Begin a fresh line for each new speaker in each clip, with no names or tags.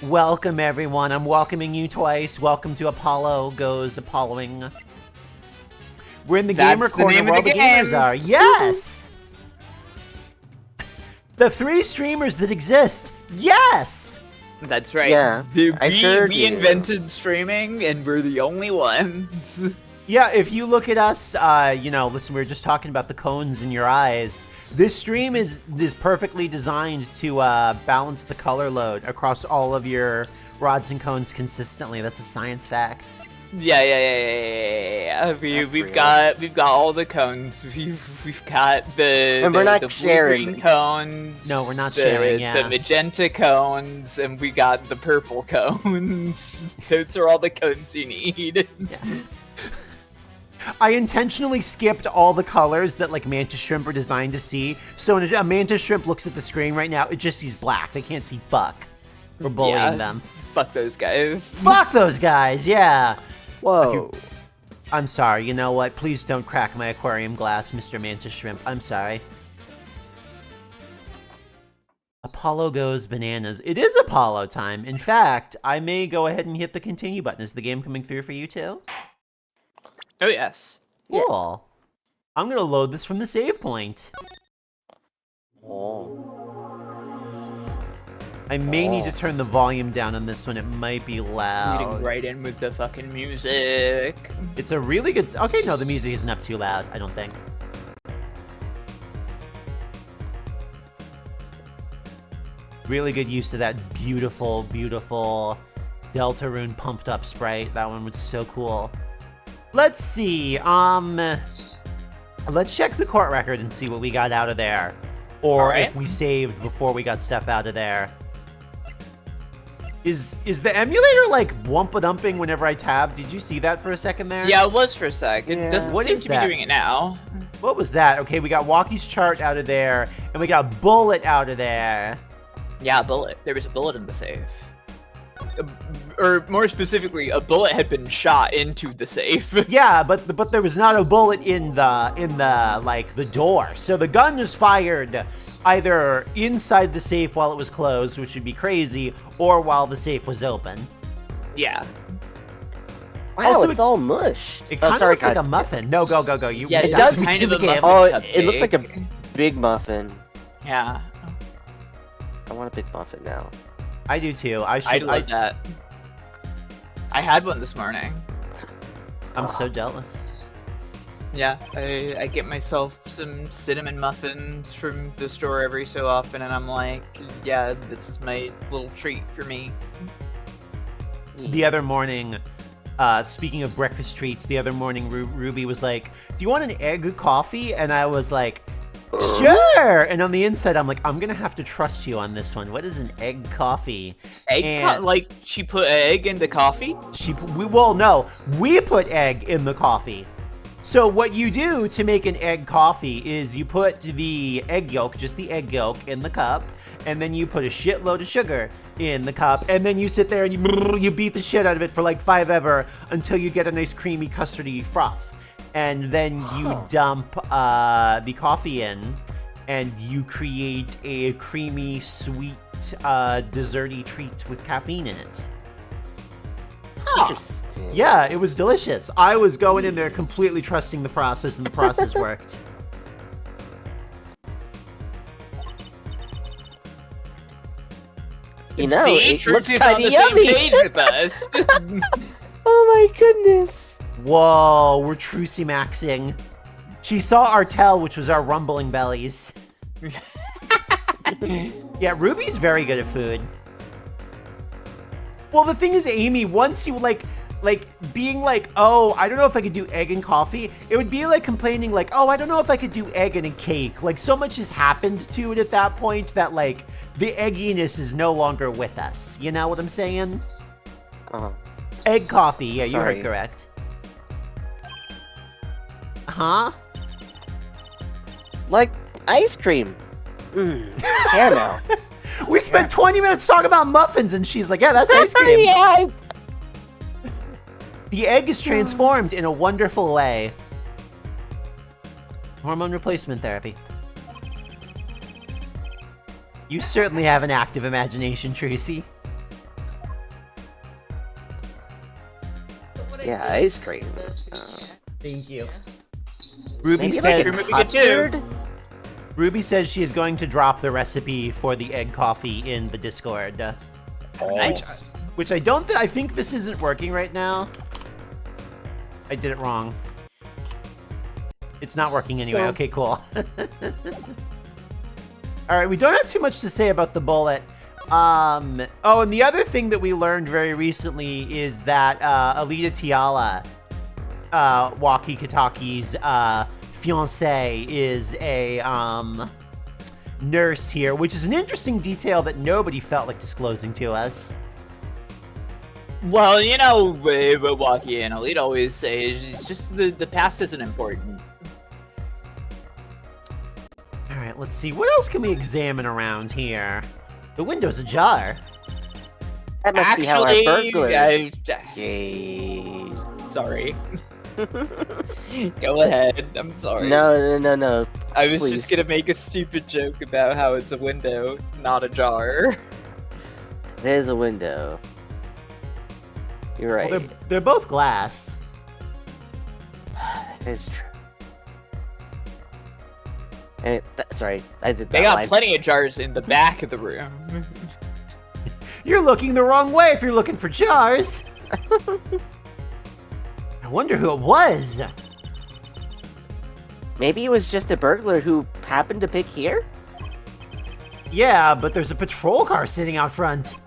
Welcome, everyone. I'm welcoming you twice. Welcome to Apollo Goes Apolloing. We're in the gamer corner where all the gamers are. Yes! The 3 streamers that exist. Yes!
That's right.
Yeah,
Dude,
I
we invented streaming, and we're the only ones.
Yeah, if you look at us, listen, we were just talking about the cones in your eyes. This stream is perfectly designed to balance the color load across all of your rods and cones consistently. That's a science fact.
Yeah. We've got all the cones. We've got
And we're not
the
sharing.
blue-green cones.
No, we're not sharing. Yeah.
The magenta cones, and we got the purple cones. Those are all the cones you need.
Yeah. I intentionally skipped all the colors that like mantis shrimp are designed to see. So when a mantis shrimp looks at the screen right now, it just sees black. They can't see fuck. We're bullying them.
Fuck those guys.
Fuck those guys, yeah.
Whoa.
I'm sorry, you know what? Please don't crack my aquarium glass, Mr. Mantis Shrimp. I'm sorry. Apollo goes bananas. It is Apollo time. In fact, I may go ahead and hit the continue button. Is the game coming through for you too?
Oh, yes.
Cool. I'm gonna load this from the save point.
Oh.
I may need to turn the volume down on this one. It might be loud.
Leading right in with the fucking music.
It's a really good... Okay, no, the music isn't up too loud, I don't think. Really good use of that beautiful, beautiful Deltarune pumped up sprite. That one was so cool. Let's see, let's check the court record and see what we got out of there. Or if we saved before we got stuff out of there. Is the emulator like wumpa-dumping whenever I tab? Did you see that for a second there?
Yeah, it was for a sec. It doesn't
What
seem
is
to
that?
be doing it now.
What was that? Okay, we got Walkie's chart out of there, and we got Bullet out of there.
Yeah, bullet. There was a bullet in the safe. Or more specifically, a bullet had been shot into the safe.
Yeah, but there was not a bullet in the like the door. So the gun was fired either inside the safe while it was closed, which would be crazy, or while the safe was open.
Yeah.
Wow,
Also,
it's all mushed.
It kind of looks like a muffin. No, go. You.
Yeah,
it
that's
does
kind of a muffin.
Oh,
cupcake.
it looks like a big muffin.
Yeah.
I want a big muffin now.
I do too.
I love that. I had one this morning.
I'm so jealous.
Yeah, I get myself some cinnamon muffins from the store every so often, and I'm like, yeah, this is my little treat for me.
The other morning, speaking of breakfast treats, the other morning Ruby was like, "Do you want an egg coffee?" And I was like, "Sure." And on the inside, I'm like, "I'm gonna have to trust you on this one. What is an egg coffee?"
Like she put egg into coffee?
We put egg in the coffee. So what you do to make an egg coffee is you put the egg yolk, just the egg yolk, in the cup, and then you put a shitload of sugar in the cup, and then you sit there and you beat the shit out of it for like 5 ever until you get a nice creamy custardy froth. And then you dump the coffee in, and you create a creamy, sweet, desserty treat with caffeine in it.
Interesting.
Yeah, it was delicious. I was going in there completely trusting the process, and the process worked.
You know,
See,
it
Truth
looks
is
kind
on
of
the same
yummy.
page with us.
Oh my goodness.
Whoa, we're Trucy maxing. She saw our tail, which was our rumbling bellies. Yeah, Ruby's very good at food. Well, the thing is, Amy, once you like being like, oh, I don't know if I could do egg and coffee, it would be like complaining like, oh, I don't know if I could do egg and a cake. Like, so much has happened to it at that point that like the egginess is no longer with us. You know what I'm saying? Egg coffee, yeah, you heard
Sorry.
correct. Huh?
Like ice cream. Caramel.
We spent 20 minutes talking about muffins, and she's like, yeah, that's ice cream.
Yeah.
The egg is transformed in a wonderful way. Hormone replacement therapy. You certainly have an active imagination, Tracy.
Yeah, ice cream.
Thank you. Ruby
Maybe
says
like
Mushroom would be good too.
custard?
Ruby says she is going to drop the recipe for the egg coffee in the Discord.
Nice.
Which I don't I think this isn't working right now. I did it wrong. It's not working anyway.
No.
Okay, cool. Alright, we don't have too much to say about the bullet. Oh, and the other thing that we learned very recently is that Alita Tiala, Waki Kataki's fiancé, is a nurse here, which is an interesting detail that nobody felt like disclosing to us.
Well, you know what Waki and Elite always say is it's just the past isn't important.
Alright, let's see. What else can we examine around here? The window's ajar.
That must be how our burglars.
Yay. Sorry. Go ahead. I'm sorry.
No.
I was
please.
just gonna make a stupid joke about how it's a window, not a jar.
There's a window. You're right.
Well, they're both glass.
It's true. And sorry, I did that.
They got
line.
plenty of jars in the back of the room.
You're looking the wrong way if you're looking for jars. I wonder who it was.
Maybe it was just a burglar who happened to pick here?
Yeah, but there's a patrol car sitting out front.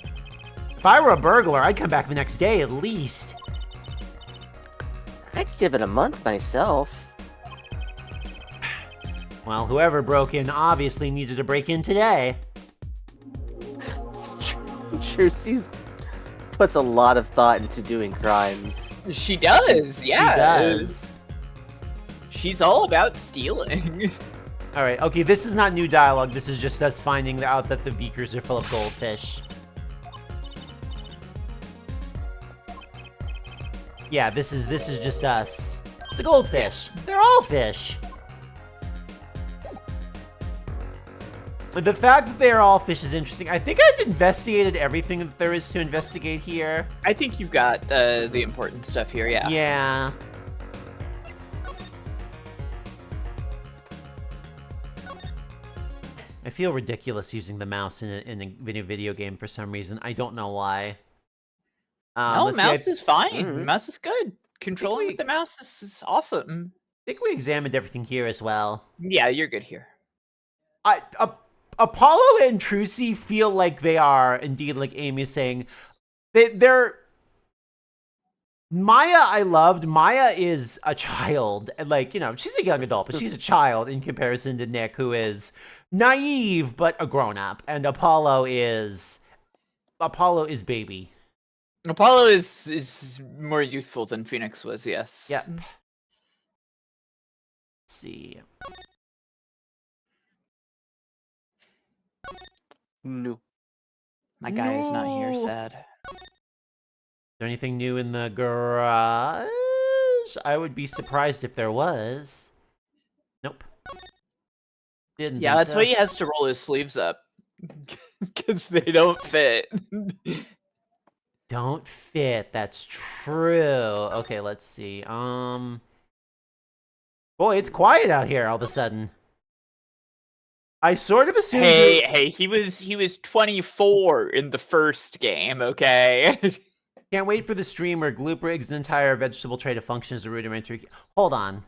If I were a burglar, I'd come back the next day at least.
I'd give it a month myself.
Well, whoever broke in obviously needed to break in today.
She puts a lot of thought into doing crimes.
She does, yeah.
She does.
She's all about stealing.
Alright, okay, this is not new dialogue. This is just us finding out that the beakers are full of goldfish. Yeah, this is just us. It's a goldfish. They're all fish. The fact that they are all fish is interesting. I think I've investigated everything that there is to investigate here.
I think you've got the important stuff here, yeah.
Yeah. I feel ridiculous using the mouse in a video game for some reason. I don't know why.
No,
let's see,
mouse is fine.
Mhm.
Mouse is good. Controlling with the mouse is awesome.
I think we examined everything here as well.
Yeah, you're good here.
Apollo and Trucy feel like they are, indeed, like Amy is saying, they're... Maya, I loved. Maya is a child. Like, you know, she's a young adult, but she's a child in comparison to Nick, who is naive, but a grown-up. And Apollo is baby.
Apollo is more youthful than Phoenix was, yes.
Yep. Let's see.
No.
My guy is not here,
No.
sad.
Is there anything new in the garage? I would be surprised if there was. Nope. Didn't
Yeah,
think
that's
so.
why he has to roll his sleeves up. Because they don't fit.
Don't fit. That's true. Okay, let's see. Boy, it's quiet out here all of a sudden. I sort of assumed.
Hey, he was 24 in the first game, okay?
Can't wait for the stream where Gloop rigs an entire vegetable tray to function as a rudimentary. Hold on.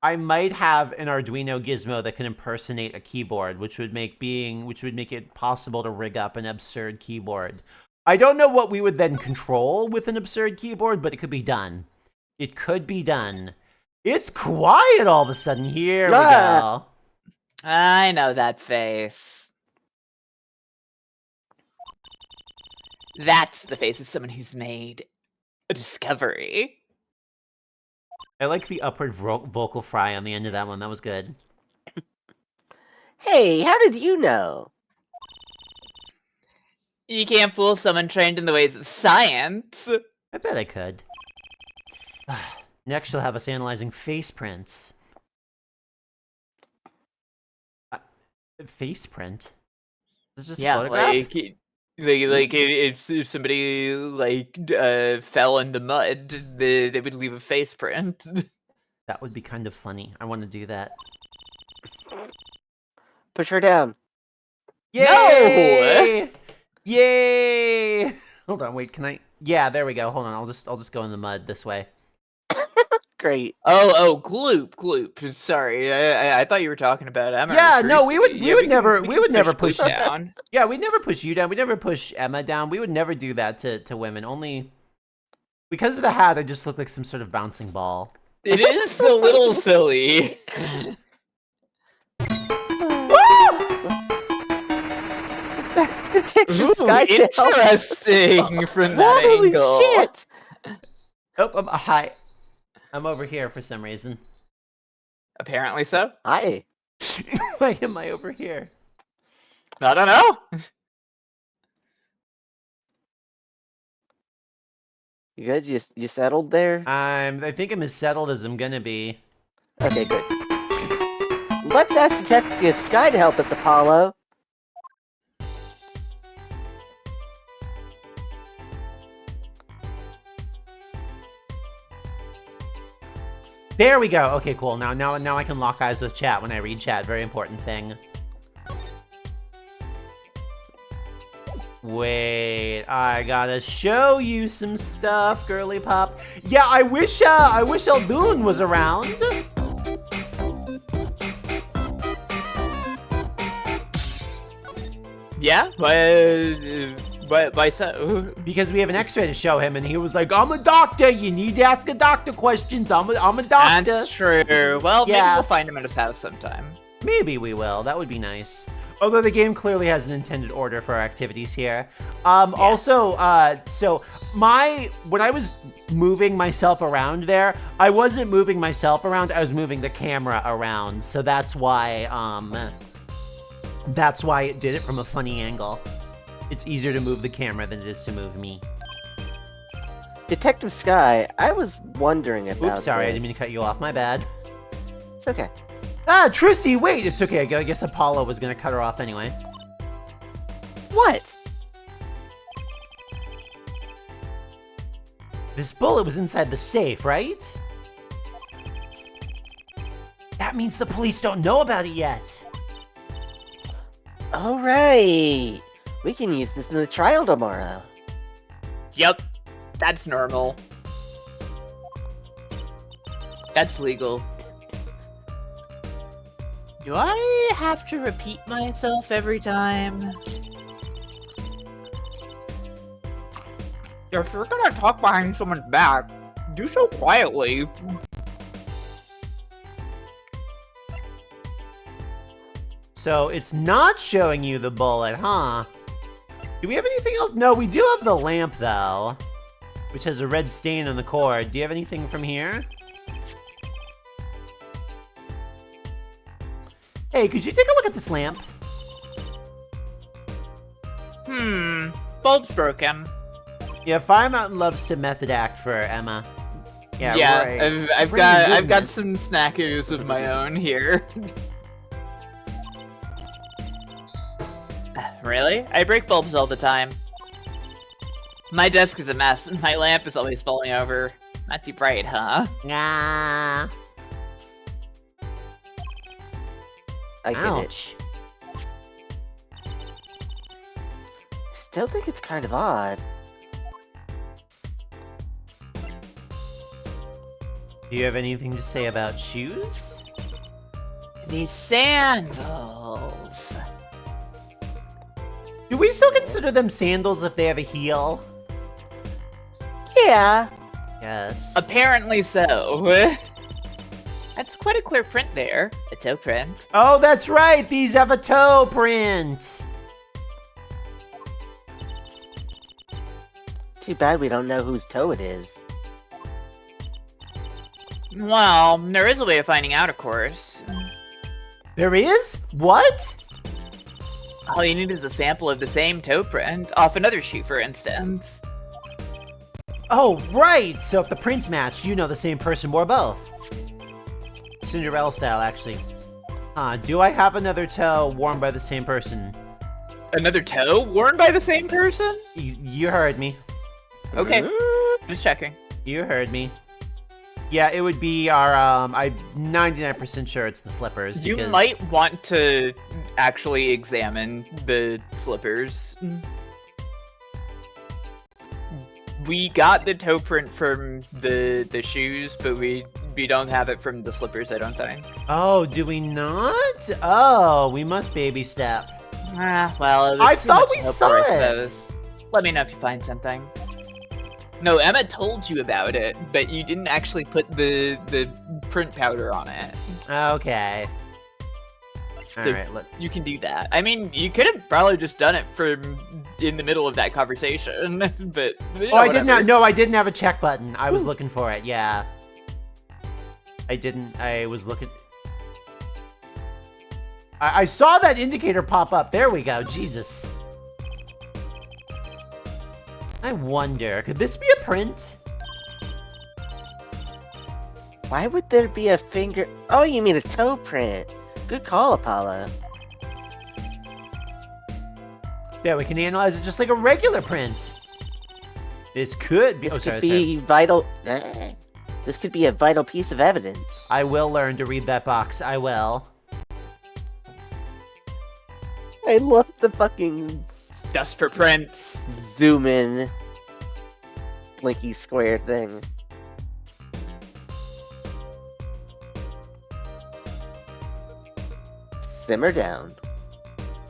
I might have an Arduino gizmo that can impersonate a keyboard, which would make it possible to rig up an absurd keyboard. I don't know what we would then control with an absurd keyboard, but it could be done. It could be done. It's quiet all of a sudden. Here we go.
I know that face. That's the face of someone who's made a discovery.
I like the upward vocal fry on the end of that one. That was good.
Hey, how did you know?
You can't fool someone trained in the ways of science.
I bet I could. Next, she'll have us analyzing face prints. Face print? Is this just a photograph?
Like Like if somebody like fell in the mud, they would leave a face print.
That would be kind of funny. I want to do that.
Push her down.
Yay! Yay! Hold on, wait, can I? Yeah, there we go. Hold on, I'll just go in the mud this way.
Great.
Oh, Gloop. Sorry, I thought you were talking about Emma.
Yeah,
or
no, we would
Tracy.
we would never push
Gloop
you
down.
Yeah, we'd never push you down. We'd never push Emma down. We would never do that to women. Only because of the hat, I just look like some sort of bouncing ball.
It is a little silly. Ooh, interesting from that
Holy
angle.
shit!
Oh, hi. I'm over here for some reason.
Apparently so.
Hi.
Why am I over here?
I don't know.
You good? You settled there?
I think I'm as settled as I'm gonna be.
Okay, good. Let's ask Detective Sky to help us, Apollo.
There we go. Okay, cool. Now I can lock eyes with chat when I read chat. Very important thing. Wait, I gotta show you some stuff, girly pop. Yeah, I wish Eldoon was around.
Yeah, why so?
Because we have an X-ray to show him, and he was like, "I'm a doctor. You need to ask a doctor questions. I'm a doctor."
That's true. Well, maybe
Yeah.
we'll find him at his house sometime.
Maybe we will. That would be nice. Although the game clearly has an intended order for our activities here. Also, so when I was moving myself around there, I wasn't moving myself around. I was moving the camera around. So that's why it did it from a funny angle. It's easier to move the camera than it is to move me.
Detective Sky, I was wondering about
Oops, sorry, I
this.
didn't mean to cut you off. My bad.
It's okay.
Ah, Trissy, wait. It's okay. I guess Apollo was gonna cut her off anyway.
What?
This bullet was inside the safe, right? That means the police don't know about it yet.
All right. We can use this in the trial tomorrow.
Yep, that's normal. That's legal. Do I have to repeat myself every time? If you're gonna talk behind someone's back, do so quietly.
So it's not showing you the bullet, huh? Do we have anything else? No, we do have the lamp, though, which has a red stain on the cord. Do you have anything from here? Hey, could you take a look at this lamp?
Bulb's broken.
Yeah, Firemtn loves to method act for Emma. Yeah, right.
I've
Bring
got
business.
some snackers of my own here. Really? I break bulbs all the time. My desk is a mess, and my lamp is always falling over. Not too bright, huh?
Nah.
I get it.
Ouch.
Still think it's kind of odd.
Do you have anything to say about shoes?
These sandals.
Do we still consider them sandals if they have a heel?
Yeah.
Yes.
Apparently so. That's quite a clear print there. A toe print.
Oh, that's right. These have a toe print.
Too bad we don't know whose toe it is.
Well, there is a way of finding out, of course.
There is? What?
All you need is a sample of the same toe print off another shoe, for instance.
Oh, right. So if the prints match, you know the same person wore both. Cinderella style, actually. Do I have another toe worn by the same person?
Another toe worn by the same person?
You heard me.
Okay, just checking.
You heard me. Yeah, it would be our, I'm 99% sure it's the slippers.
You
because...
might want to actually examine the slippers. We got the toe print from the shoes, but we don't have it from the slippers, I don't think.
Oh, do we not? Oh, we must baby step.
Ah, well, it was
I
too
thought
much
we
to hope
saw
for, I
it.
suppose. Let me know if you find something. No, Emma told you about it, but you didn't actually put the print powder on it.
Okay.
So
Alright,
you can do that. I mean, you could have probably just done it from in the middle of that conversation, but you know,
I did not.
whatever.
No, I didn't have a check button. I was looking for it. Yeah. I didn't. I was looking. I saw that indicator pop up. There we go. Jesus. I wonder, could this be a print?
Why would there be a finger? Oh, you mean a toe print? Good call, Apollo.
Yeah, we can analyze it just like a regular print. This could be.
This could be vital. This could be a vital piece of evidence.
I will learn to read that box. I will.
I love the fucking
Dust for prints.
zoom in, blinky square thing. Simmer down.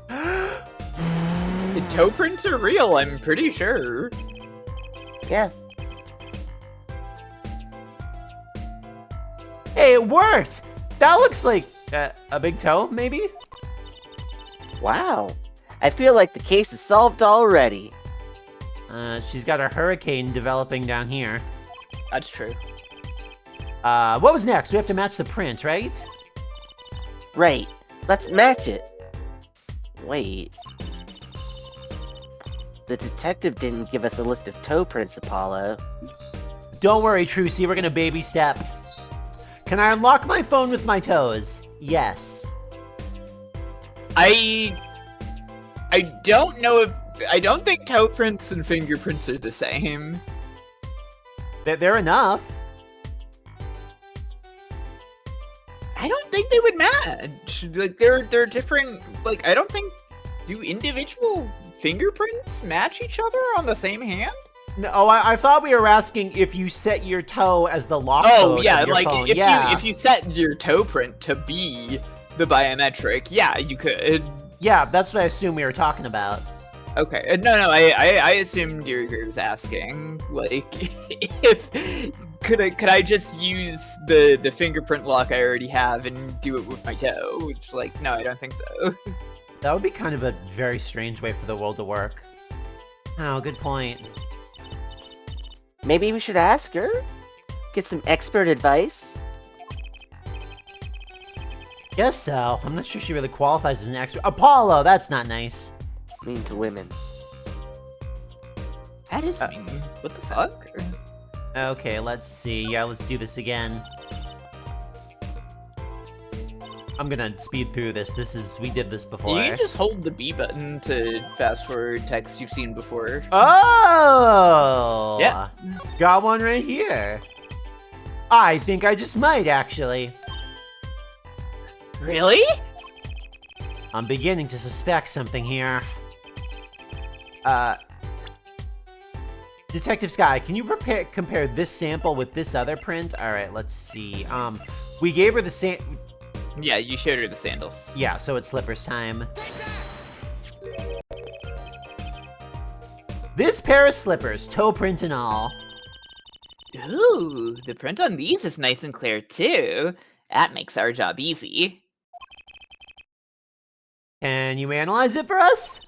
The toe prints are real, I'm pretty sure.
Yeah.
Hey, it worked! That looks like a big toe, maybe?
Wow. I feel like the case is solved already.
She's got a hurricane developing down here.
That's true.
What was next? We have to match the print, right?
Right. Let's match it. Wait. The detective didn't give us a list of toe prints, Apollo.
Don't worry, Trucy, we're gonna baby step. Can I unlock my phone with my toes? Yes.
I don't know if I don't think toe prints and fingerprints are the same.
They're enough.
I don't think they would match. Like they're different. Like I don't think do individual fingerprints match each other on the same hand?
No, oh, I thought we were asking if you set your toe as the lock
Oh
code
yeah,
of your
like
phone.
if you set your toe print to be the biometric, yeah, you could.
Yeah, that's what I assume we were talking about.
Okay, no, I assumed Yuri was asking, like, if could I just use the fingerprint lock I already have and do it with my toe? Which, like, no, I don't think so.
That would be kind of a very strange way for the world to work. Oh, good point.
Maybe we should ask her? Get some expert advice?
Guess so. I'm not sure she really qualifies as an expert. Apollo, that's not nice.
Mean to women.
That is mean. What the fuck?
Okay, let's see. Yeah, let's do this again. I'm gonna speed through this. We did this before.
You can just hold the B button to fast forward text you've seen before.
Oh!
Yeah.
Got one right here. I think I just might, actually.
Really?
I'm beginning to suspect something here. Detective Sky, can you compare this sample with this other print? Alright, let's see. We gave her the same...
Yeah, you showed her the sandals.
Yeah, so it's slippers time. This pair of slippers, toe print and all.
Ooh, the print on these is nice and clear too. That makes our job easy.
Can you analyze it for us?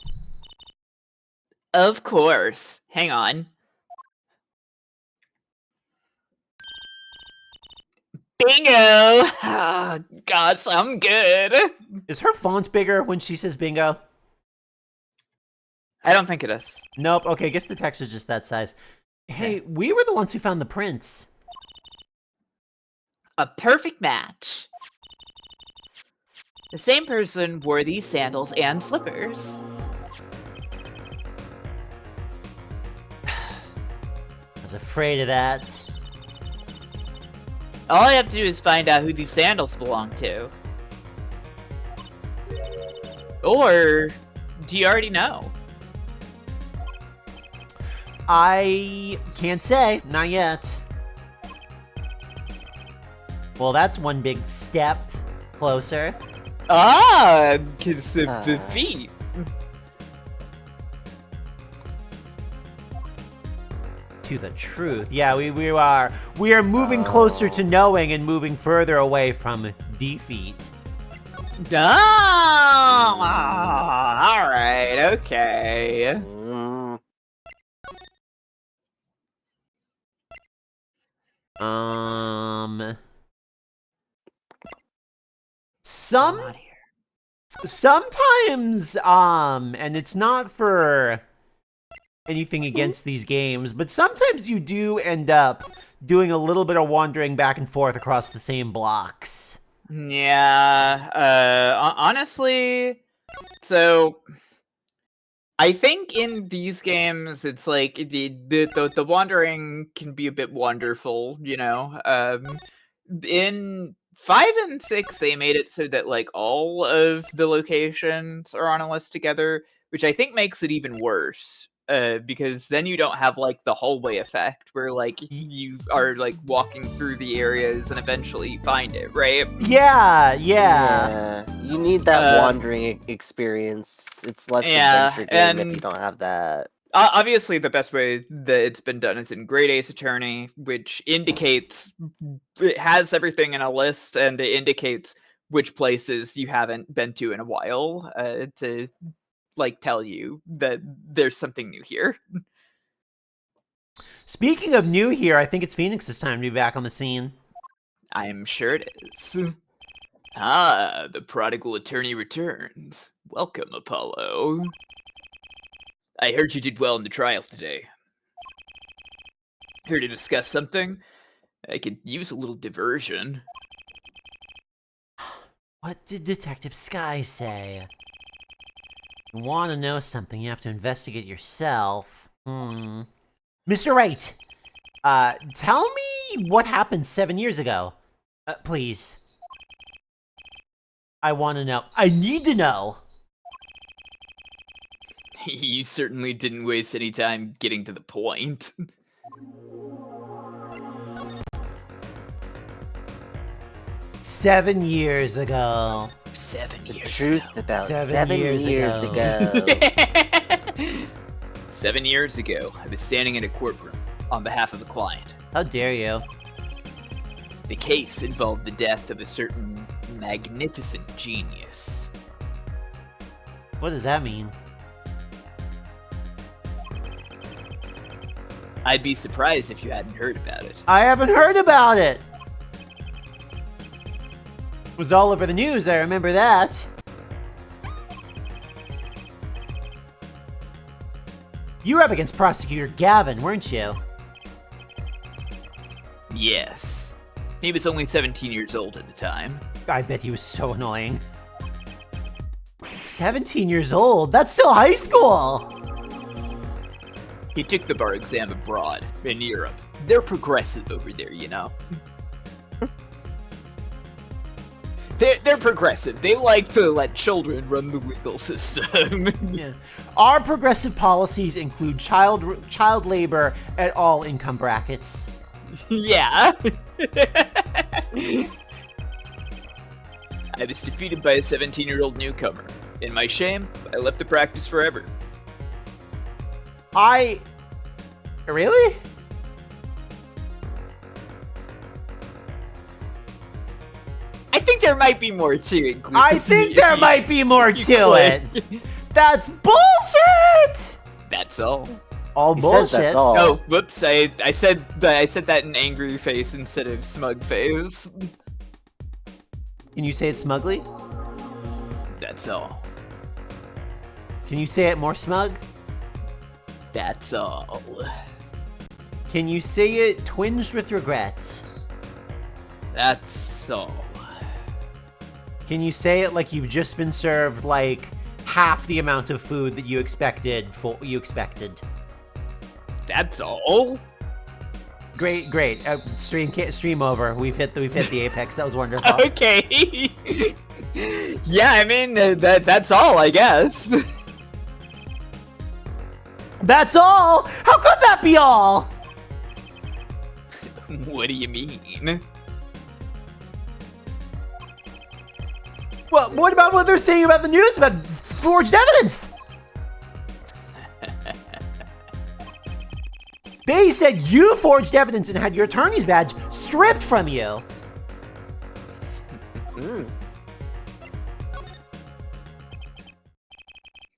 Of course. Hang on. Bingo! Oh, gosh, I'm good.
Is her font bigger when she says bingo?
I don't think it is.
Nope. Okay, I guess the text is just that size. Hey, we were the ones who found the prints.
A perfect match. The same person wore these sandals and slippers.
was afraid of that.
All I have to do is find out who these sandals belong to. Or do you already know?
I can't say. Not yet. Well, that's one big step closer.
Ah, because of the feet.
To the truth. Yeah, we are moving closer to knowing and moving further away from defeat.
Ah, all right, okay.
Sometimes, and it's not for anything against these games, but sometimes you do end up doing a little bit of wandering back and forth across the same blocks.
Yeah, honestly, so I think in these games it's like the wandering can be a bit wonderful, you know. In 5 and 6 they made it so that like all of the locations are on a list together, which I think makes it even worse. Because then you don't have like the hallway effect where like you are like walking through the areas and eventually you find it, right?
Yeah.
You need that wandering experience. It's less adventure game if you don't have that.
Obviously, the best way that it's been done is in Great Ace Attorney, which indicates it has everything in a list and it indicates which places you haven't been to in a while to like tell you that there's something new here.
Speaking of new here, I think it's Phoenix's time to be back on the scene.
I'm sure it is. Ah, the prodigal attorney returns. Welcome, Apollo. I heard you did well in the trial today. Here to discuss something? I could use a little diversion.
What did Detective Sky say? You want to know something, you have to investigate yourself. Mr. Wright, tell me what happened 7 years ago. Please. I want to know. I need to know.
You certainly didn't waste any time getting to the point.
Seven years ago.
7 years ago.
Truth about
7 years
ago.
7 years ago, I was standing in a courtroom on behalf of a client.
How dare you?
The case involved the death of a certain magnificent genius.
What does that mean?
I'd be surprised if you hadn't heard about it.
I haven't heard about it. It was all over the news, I remember that. You were up against Prosecutor Gavin, weren't you?
Yes. He was only 17 years old at the time.
I bet he was so annoying. 17 years old? That's still high school!
He took the bar exam abroad, in Europe. They're progressive over there, you know. They're progressive. They like to let children run the legal system.
Yeah. Our progressive policies include child labor at all income brackets.
Yeah. I was defeated by a 17-year-old newcomer. In my shame, I left the practice forever.
Really?
I think there might be more to it. Gloop.
I think there might be more to it. That's bullshit!
That's all.
All
He
bullshit.
says that's all.
Oh, whoops! I said that in angry face instead of smug face.
Can you say it smugly?
That's all.
Can you say it more smug?
That's all.
Can you say it twinged with regret?
That's all.
Can you say it like you've just been served like half the amount of food that you expected?
That's all.
Great. Stream over. We've hit the apex. That was wonderful.
Okay. Yeah, I mean that's all, I guess.
That's all. How could that be all?
What do you mean?
Well, what about what they're saying about the news about forged evidence? They said you forged evidence and had your attorney's badge stripped from you.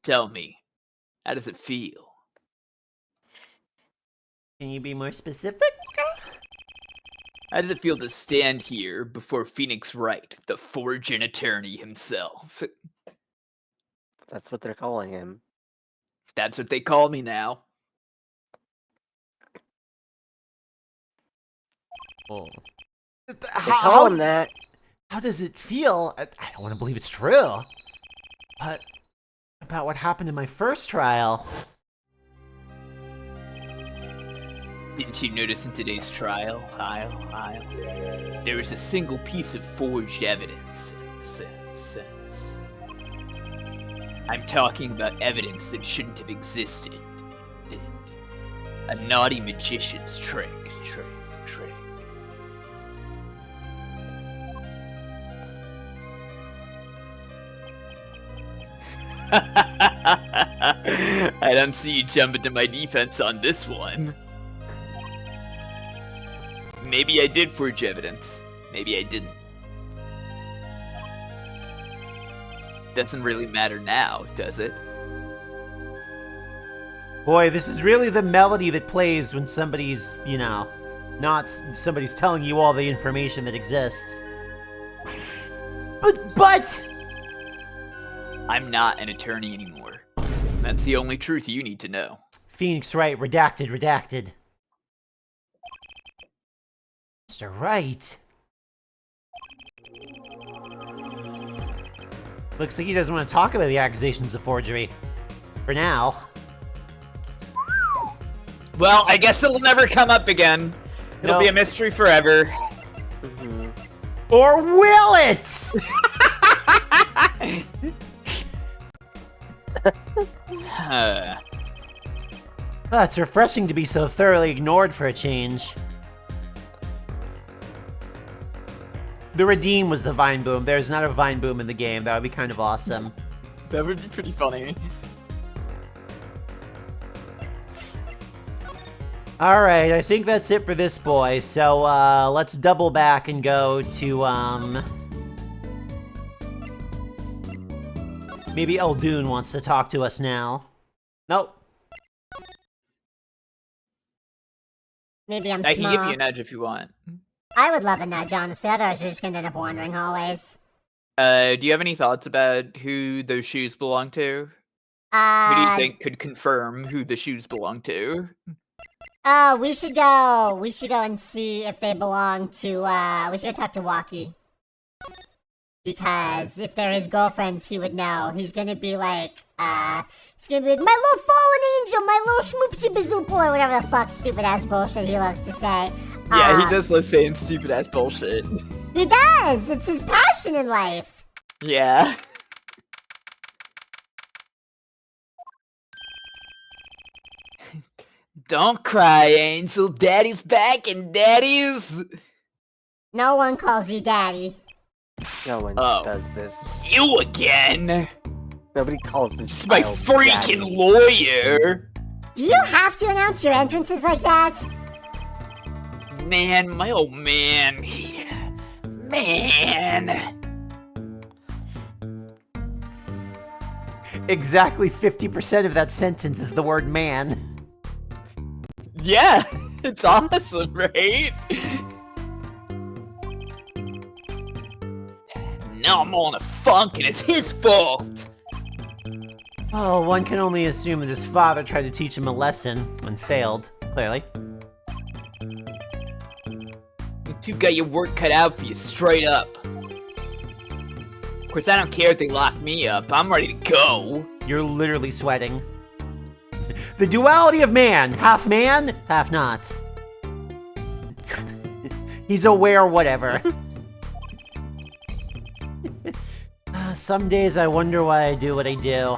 Tell me, how does it feel?
Can you be more specific?
How does it feel to stand here before Phoenix Wright, the forging attorney himself?
That's what they're calling him.
That's what they call me now.
They call him that.
How does it feel? I don't want to believe it's true. But about what happened in my first trial.
Didn't you notice in today's trial, Kyle? There was a single piece of forged evidence. I'm talking about evidence that shouldn't have existed. A naughty magician's trick. I don't see you jumping to my defense on this one. Maybe I did forge evidence. Maybe I didn't. Doesn't really matter now, does it?
Boy, this is really the melody that plays when somebody's, not somebody's telling you all the information that exists. But...
I'm not an attorney anymore. That's the only truth you need to know.
Phoenix Wright, redacted. Mr. Wright. Looks like he doesn't want to talk about the accusations of forgery. For now.
Well, I guess it'll never come up again. It'll be a mystery forever.
Mm-hmm.
Or will it? It's refreshing to be so thoroughly ignored for a change. The redeem was the vine boom. There's not a vine boom in the game. That would be kind of awesome.
That would be pretty funny.
Alright, I think that's it for this boy. So, let's double back and go to, maybe Eldoon wants to talk to us now. Nope.
Maybe I'm
I
small.
can give you a nudge if you want.
I would love a nudge, honestly. Otherwise, we're just gonna end up wandering hallways.
Do you have any thoughts about who those shoes belong to? Who do you think could confirm who the shoes belong to?
Oh, we should go and see if they belong to, we should go talk to Walkie. Because if they're his girlfriends, he would know. He's gonna be like, my little fallen angel, my little schmoopsy bazoople, or whatever the fuck stupid ass bullshit he loves to say.
Yeah, he does love saying stupid ass bullshit.
He does! It's his passion in life.
Yeah. Don't cry, Angel. Daddy's back and Daddy's...
No one calls you daddy.
No one does this.
You again?
Nobody calls this
My
child
freaking
daddy.
lawyer!
Do you have to announce your entrances like that?
Man, my old man. Man.
Exactly 50% of that sentence is the word man.
Yeah, it's awesome, right? Now I'm on a funk and it's his fault.
Well, one can only assume that his father tried to teach him a lesson and failed, clearly.
You two got your work cut out for you, straight up. Of course, I don't care if they lock me up. I'm ready to go.
You're literally sweating. The duality of man, half not. He's aware, whatever. Some days I wonder why I do what I do.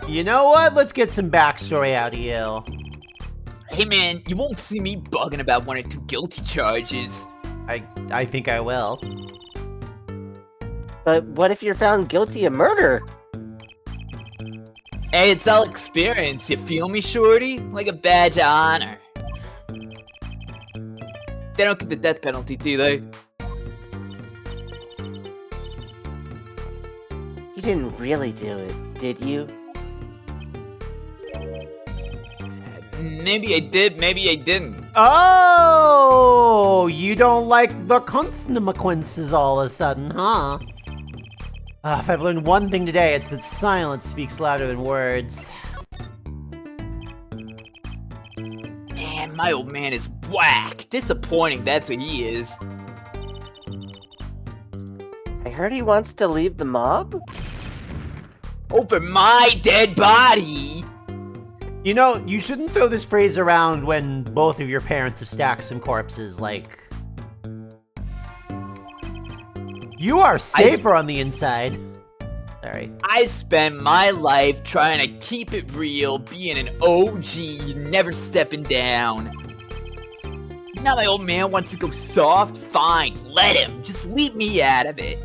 You know what? Let's get some backstory out of you.
Hey man, you won't see me bugging about 1 or 2 guilty charges.
I think I will.
But what if you're found guilty of murder?
Hey, it's all experience, you feel me, shorty? Like a badge of honor. They don't get the death penalty, do they?
You didn't really do it, did you?
Maybe I did, maybe I didn't.
Oh, you don't like the consequences all of a sudden, huh? If I've learned one thing today, it's that silence speaks louder than words.
Man, my old man is whack. Disappointing, that's what he is.
I heard he wants to leave the mob?
Over my dead body!
You know, you shouldn't throw this phrase around when both of your parents have stacked some corpses, like... You are safer on the inside. Sorry.
I spent my life trying to keep it real, being an OG, never stepping down. Now my old man wants to go soft? Fine, let him. Just leave me out of it.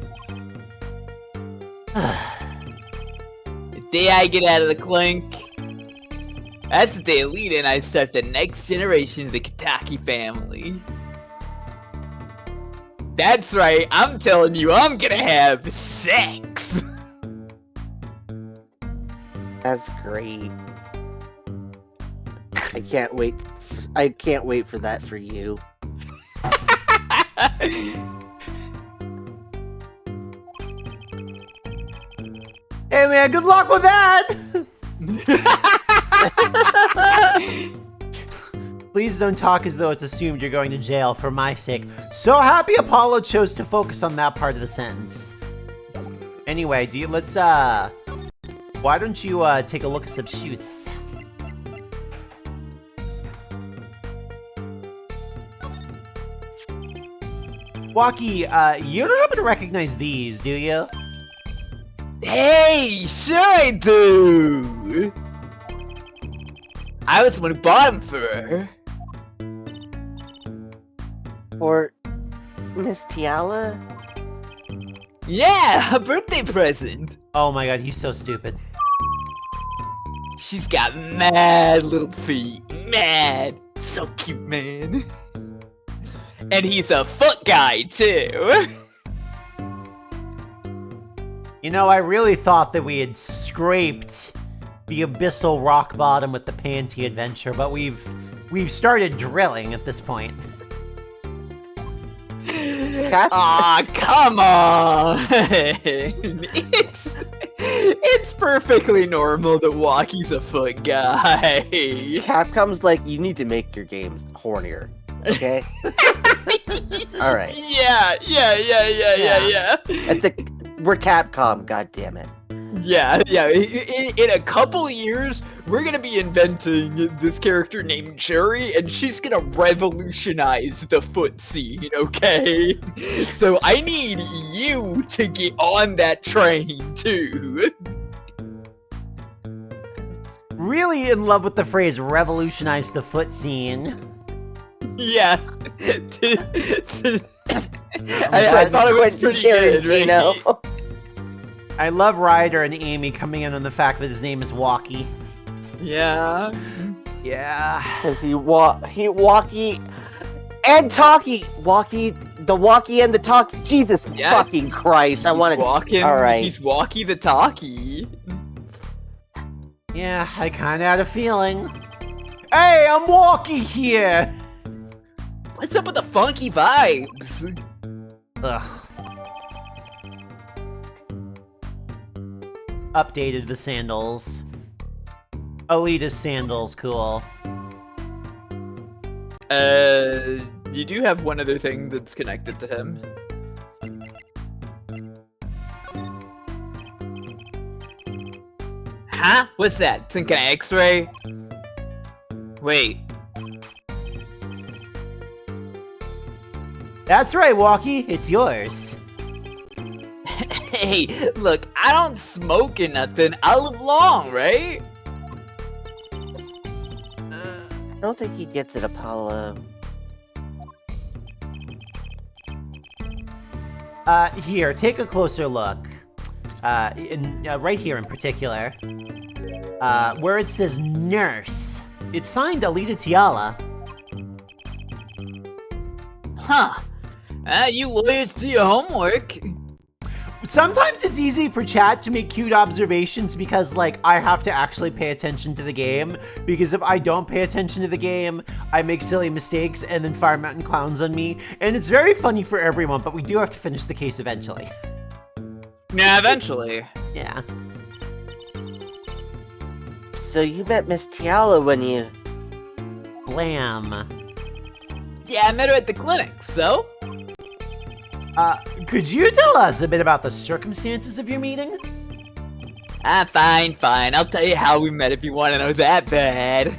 The day I get out of the clink, that's the day I lead and I start the next generation of the Kitaki family. That's right, I'm telling you, I'm gonna have sex!
That's great. I can't wait. I can't wait for that for you.
Hey man, good luck with that! Please don't talk as though it's assumed you're going to jail for my sake. So happy Apollo chose to focus on that part of the sentence. Anyway, why don't you take a look at some shoes? Waki, you don't happen to recognize these, do you?
Hey, sure I do! I was the one who bought them for her.
Or Miss Tiala?
Yeah, a birthday present!
Oh my god, he's so stupid.
She's got mad little feet. Mad. So cute, man. And he's a foot guy, too.
You know, I really thought that we had scraped the abyssal rock bottom with the panty adventure, but we've started drilling at this point.
Cap-
Come on! It's perfectly normal that Waki's a foot guy.
Capcom's like, you need to make your games hornier, okay? All right.
Yeah.
We're Capcom, goddammit.
Yeah. In a couple years, we're gonna be inventing this character named Jerry, and she's gonna revolutionize the foot scene, okay? So I need you to get on that train, too.
Really in love with the phrase revolutionize the foot scene.
Yeah. I thought it was pretty good, right?
I love Ryder and Amy coming in on the fact that his name is Waki.
Yeah.
Yeah.
Because he walkie and talkie. The walkie and the talkie. Jesus fucking Christ. I want to. All right.
He's walkie the talkie.
Yeah, I kind of had a feeling. Hey, I'm Waki here.
What's up with the funky vibes?
Ugh. Updated the sandals. Alita's sandals, cool.
You do have one other thing that's connected to him. Huh? What's that? Some kind of X-ray? Wait.
That's right, Walkie. It's yours.
Hey, look, I don't smoke or nothing. I'll live long, right?
I don't think he gets it, Apollo.
Here, take a closer look. Right here in particular. Where it says nurse. It's signed Alita Tiala.
Huh. You lawyers do your homework.
Sometimes it's easy for chat to make cute observations because, like, I have to actually pay attention to the game. Because if I don't pay attention to the game, I make silly mistakes and then Firemtn clowns on me. And it's very funny for everyone, but we do have to finish the case eventually.
Yeah, eventually.
Yeah.
So you met Miss Tiala when you...
Blam.
Yeah, I met her at the clinic, so?
Could you tell us a bit about the circumstances of your meeting?
Fine. I'll tell you how we met if you want to know that bad.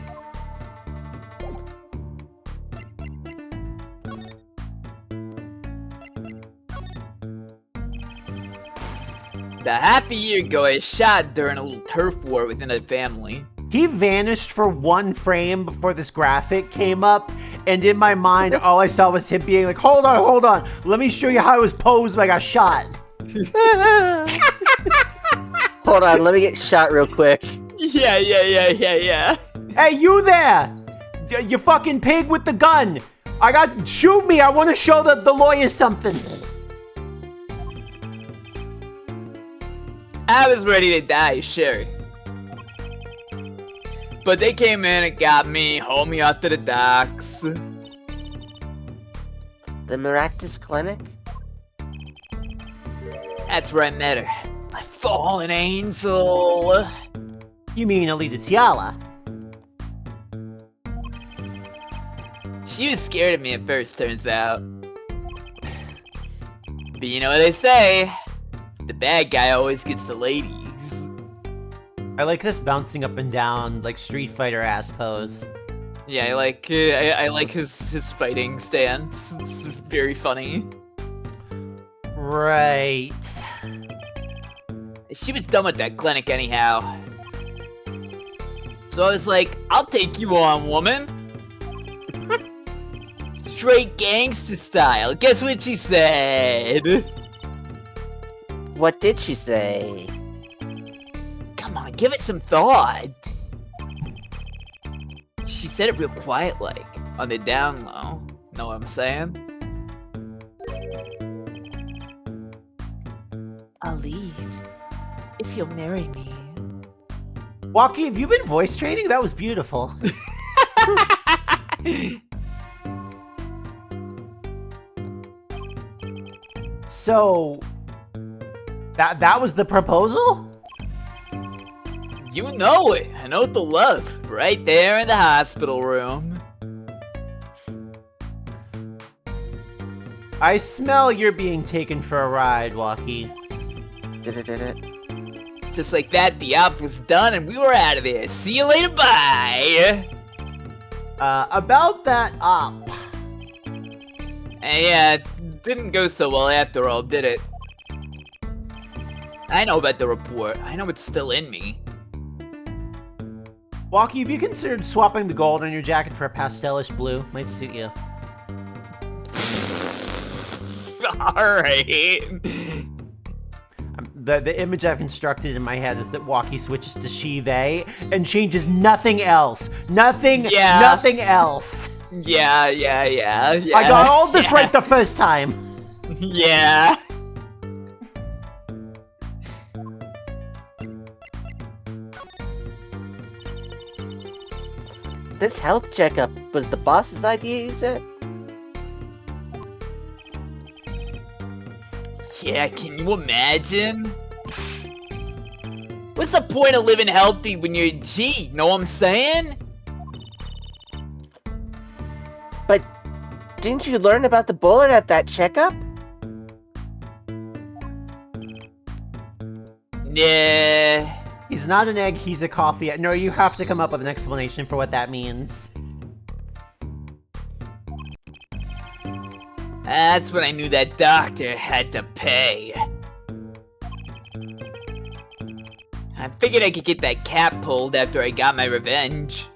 About half a year ago, I was shot during a little turf war within a family.
He vanished for one frame before this graphic came up, and in my mind, all I saw was him being like, hold on, let me show you how I was posed when I got shot.
Hold on, let me get shot real quick.
Yeah.
Hey, you there! You fucking pig with the gun! Shoot me, I want to show the lawyers something.
I was ready to die, sure. But they came in and got me, hauled me out to the docks.
The Maractus Clinic?
That's where I met her. My fallen angel.
You mean Alita Tiala?
She was scared of me at first, turns out. But you know what they say? The bad guy always gets the ladies.
I like this bouncing up and down, like Street Fighter ass pose.
Yeah, I like his fighting stance. It's very funny.
Right.
She was done with that clinic anyhow. So I was like, I'll take you on, woman. Straight gangster style. Guess what she said?
What did she say?
Come on, give it some thought. She said it real quiet, like, on the down low. Know what I'm saying? I'll leave if you'll marry me.
Walkie, have you been voice training? That was beautiful. So, that was the proposal?
You know it. I know the love. Right there in the hospital room.
I smell you're being taken for a ride, Walkie.
Just like that, the op was done and we were out of there. See you later, bye!
About that op.
Yeah, it didn't go so well after all, did it? I know about the report. I know it's still in me.
Walkie, have you considered swapping the gold on your jacket for a pastelish blue? Might suit you.
Alright.
The image I've constructed in my head is that Walkie switches to she, they, and changes nothing else. Nothing else.
Yeah.
I got all this right the first time.
Yeah.
This health checkup was the boss's idea, you said?
Yeah, can you imagine? What's the point of living healthy when you're a G? Know what I'm saying?
But didn't you learn about the bullet at that checkup?
Yeah.
He's not an egg, he's a coffee. No, you have to come up with an explanation for what that means.
That's when I knew that doctor had to pay. I figured I could get that cap pulled after I got my revenge.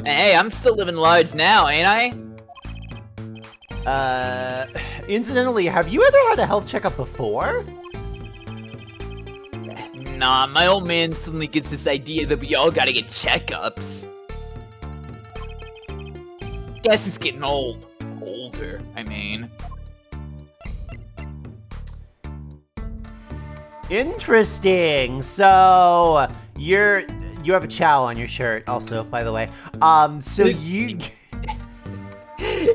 Hey, I'm still living large now, ain't I?
Incidentally, have you ever had a health checkup before?
Nah, my old man suddenly gets this idea that we all gotta get checkups. Guess it's getting old. Older, I mean.
Interesting. So you have a chow on your shirt, also, by the way. So you.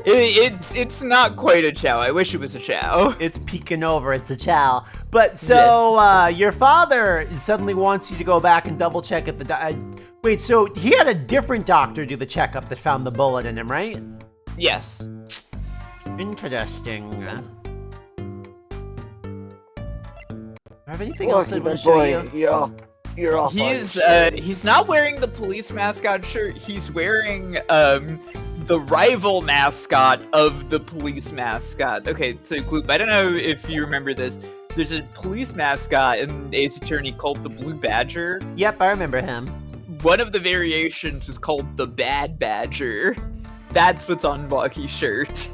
It's not quite a chow. I wish it was a chow.
It's peeking over. It's a chow. But so your father suddenly wants you to go back and double check at the. Wait, so he had a different doctor do the checkup that found the bullet in him, right?
Yes.
Interesting. Do I have anything else I want to show you?
You're off.
He's not wearing the police mascot shirt. He's wearing the rival mascot of the police mascot. Okay, so Gloop, I don't know if you remember this. There's a police mascot in Ace Attorney called the Blue Badger.
Yep, I remember him.
One of the variations is called the Bad Badger. That's what's on Walkie's shirt.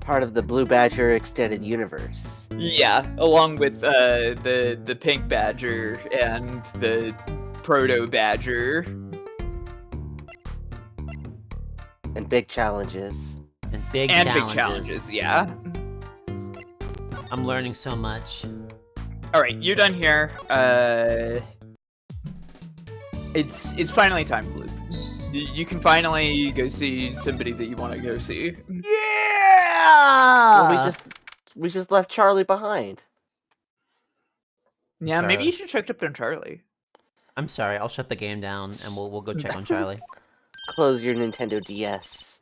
Part of the Blue Badger extended universe.
Yeah, along with the Pink Badger and the Proto Badger.
And big challenges.
And big challenges,
yeah.
I'm learning so much.
Alright, you're done here. It's finally time, Gloop. You can finally go see somebody that you want to go see.
Yeah!
Well, we just left Charlie behind.
Yeah,
Sorry.
maybe you should check up on Charlie.
I'm sorry, I'll shut the game down and we'll go check on Charlie.
Close your Nintendo DS.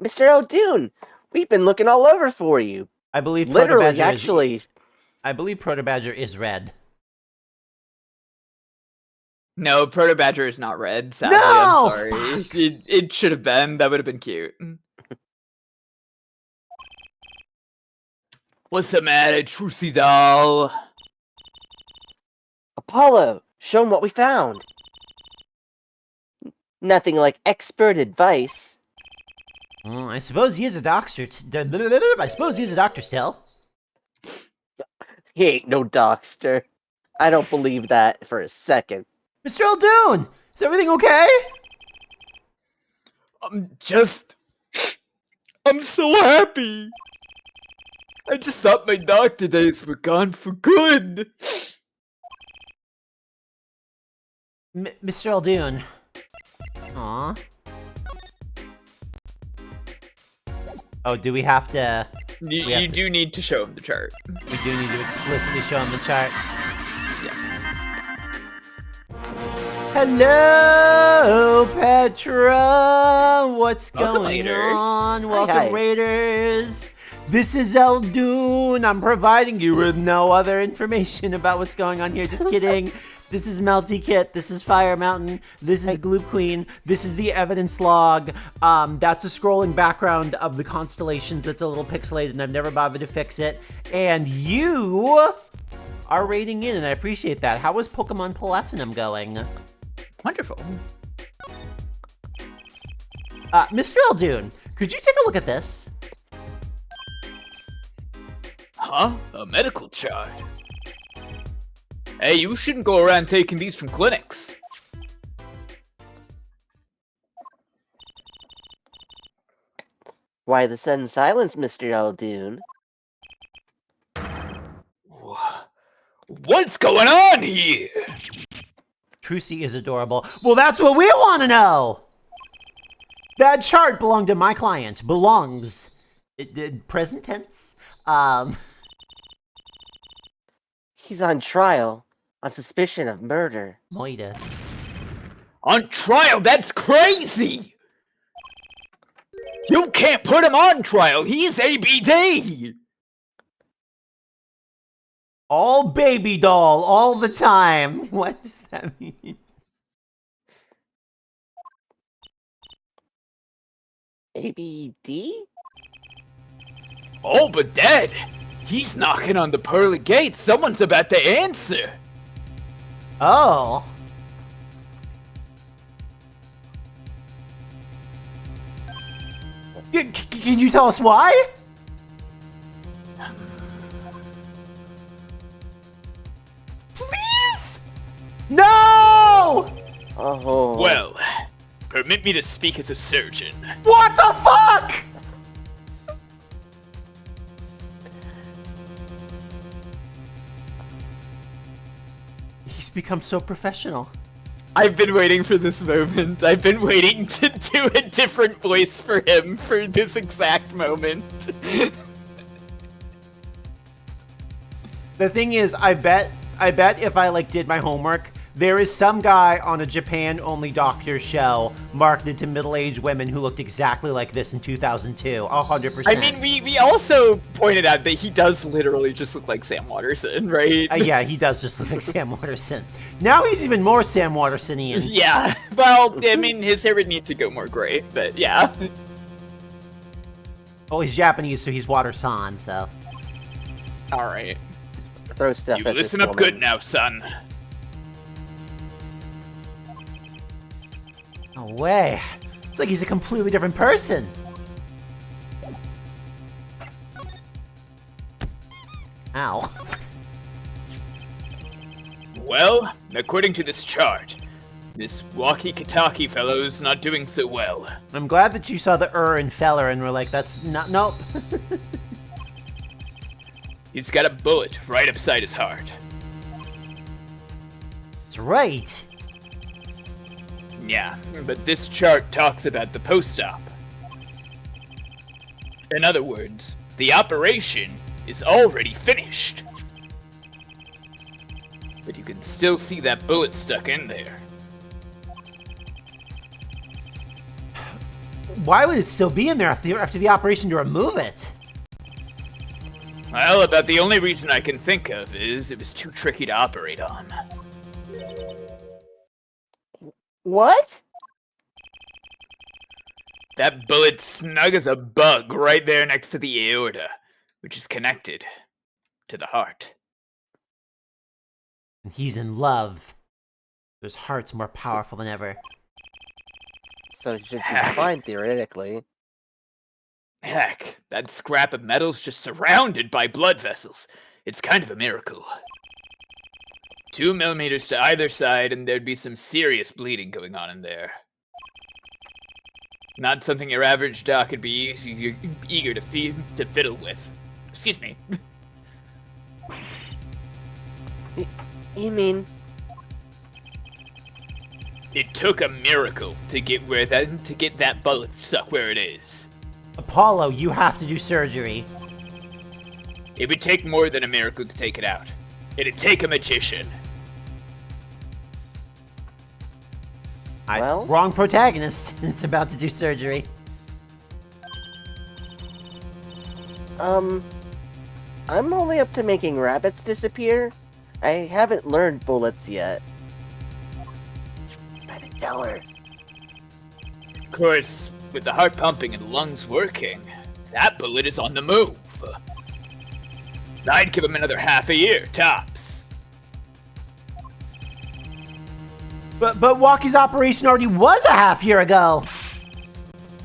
Mr. O'Doon, we've been looking all over for you.
I believe
Literally,
Protobadger
actually.
I believe Protobadger is red.
No, Proto Badger is not red, sadly,
No!
I'm sorry. It should have been, that would have been cute. What's the matter, Trucy doll?
Apollo, show him what we found. Nothing like expert advice.
Well, I suppose he is a doctor. I suppose he's a doctor still.
He ain't no doctor. I don't believe that for a second.
Mr. Eldoon, is everything okay?
I'm so happy. I just thought my doctor days were gone for good.
Mr. Eldoon. Aw. Oh, do we have to...
You do need to show him the chart.
We do need to explicitly show him the chart. Hello, Petra! What's
Welcome,
going
Raiders.
on? Welcome,
Hi.
Raiders! This is Eldoon. I'm providing you with no other information about what's going on here. Just kidding. This is Meltykitt. This is Firemtn. This is Gloop Queen. This is the evidence log. That's a scrolling background of the constellations that's a little pixelated, and I've never bothered to fix it. And you are rating in, and I appreciate that. How is Pokemon Platinum going?
Wonderful.
Mr. Eldoon, could you take a look at this?
Huh? A medical chart? Hey, you shouldn't go around taking these from clinics.
Why the sudden silence, Mr. Eldoon?
What's going on here?
Trucy is adorable. Well, that's what we want to know! That chart belonged to my client. Belongs. Present tense.
He's on trial on suspicion of murder.
Moida.
On trial? That's crazy! You can't put him on trial! He's ABD!
All baby doll, all the time. What does that mean?
ABD?
All but dead. He's knocking on the pearly gate. Someone's about to answer.
Oh. Can you tell us why? Please? No!
Oh.
Well, permit me to speak as a surgeon.
What the fuck? He's become so professional.
I've been waiting for this moment. I've been waiting to do a different voice for him for this exact moment.
The thing is, I bet if I like did my homework, there is some guy on a Japan-only doctor show marketed to middle-aged women who looked exactly like this in 2002. 100%.
I mean, we also pointed out that he does literally just look like Sam Waterston, right?
Yeah, he does just look like Sam Waterston. Now he's even more Sam Watersonian.
Yeah. Well, I mean, his hair would need to go more gray, but yeah.
Well, he's Japanese, so he's Water-san, so.
All right.
Throw stuff
You
at
listen
this
up
woman.
good now, son.
No way. It's like he's a completely different person. Ow.
Well, according to this chart, this walkie-talkie fellow's not doing so well.
I'm glad that you saw the and feller and were like, that's not, nope.
He's got a bullet right upside his heart.
That's right.
Yeah, but this chart talks about the post-op. In other words, the operation is already finished. But you can still see that bullet stuck in there.
Why would it still be in there after the operation to remove it?
Well, about the only reason I can think of is it was too tricky to operate on.
What?
That bullet's snug as a bug right there next to the aorta, which is connected to the heart.
And he's in love. His heart's more powerful than ever.
So it should be fine, theoretically.
Heck, that scrap of metal's just surrounded by blood vessels. It's kind of a miracle. 2 millimeters to either side, and there'd be some serious bleeding going on in there. Not something your average doc would be eager to fiddle with. Excuse me.
You mean?
It took a miracle to get that bullet stuck where it is.
Apollo, you have to do surgery.
It would take more than a miracle to take it out. It'd take a magician.
Well?
Wrong protagonist. It's about to do surgery.
I'm only up to making rabbits disappear. I haven't learned bullets yet. Try to tell her.
Of course, with the heart pumping and the lungs working, that bullet is on the move. I'd give him another half a year, tops.
But Walkie's operation already was a half year ago.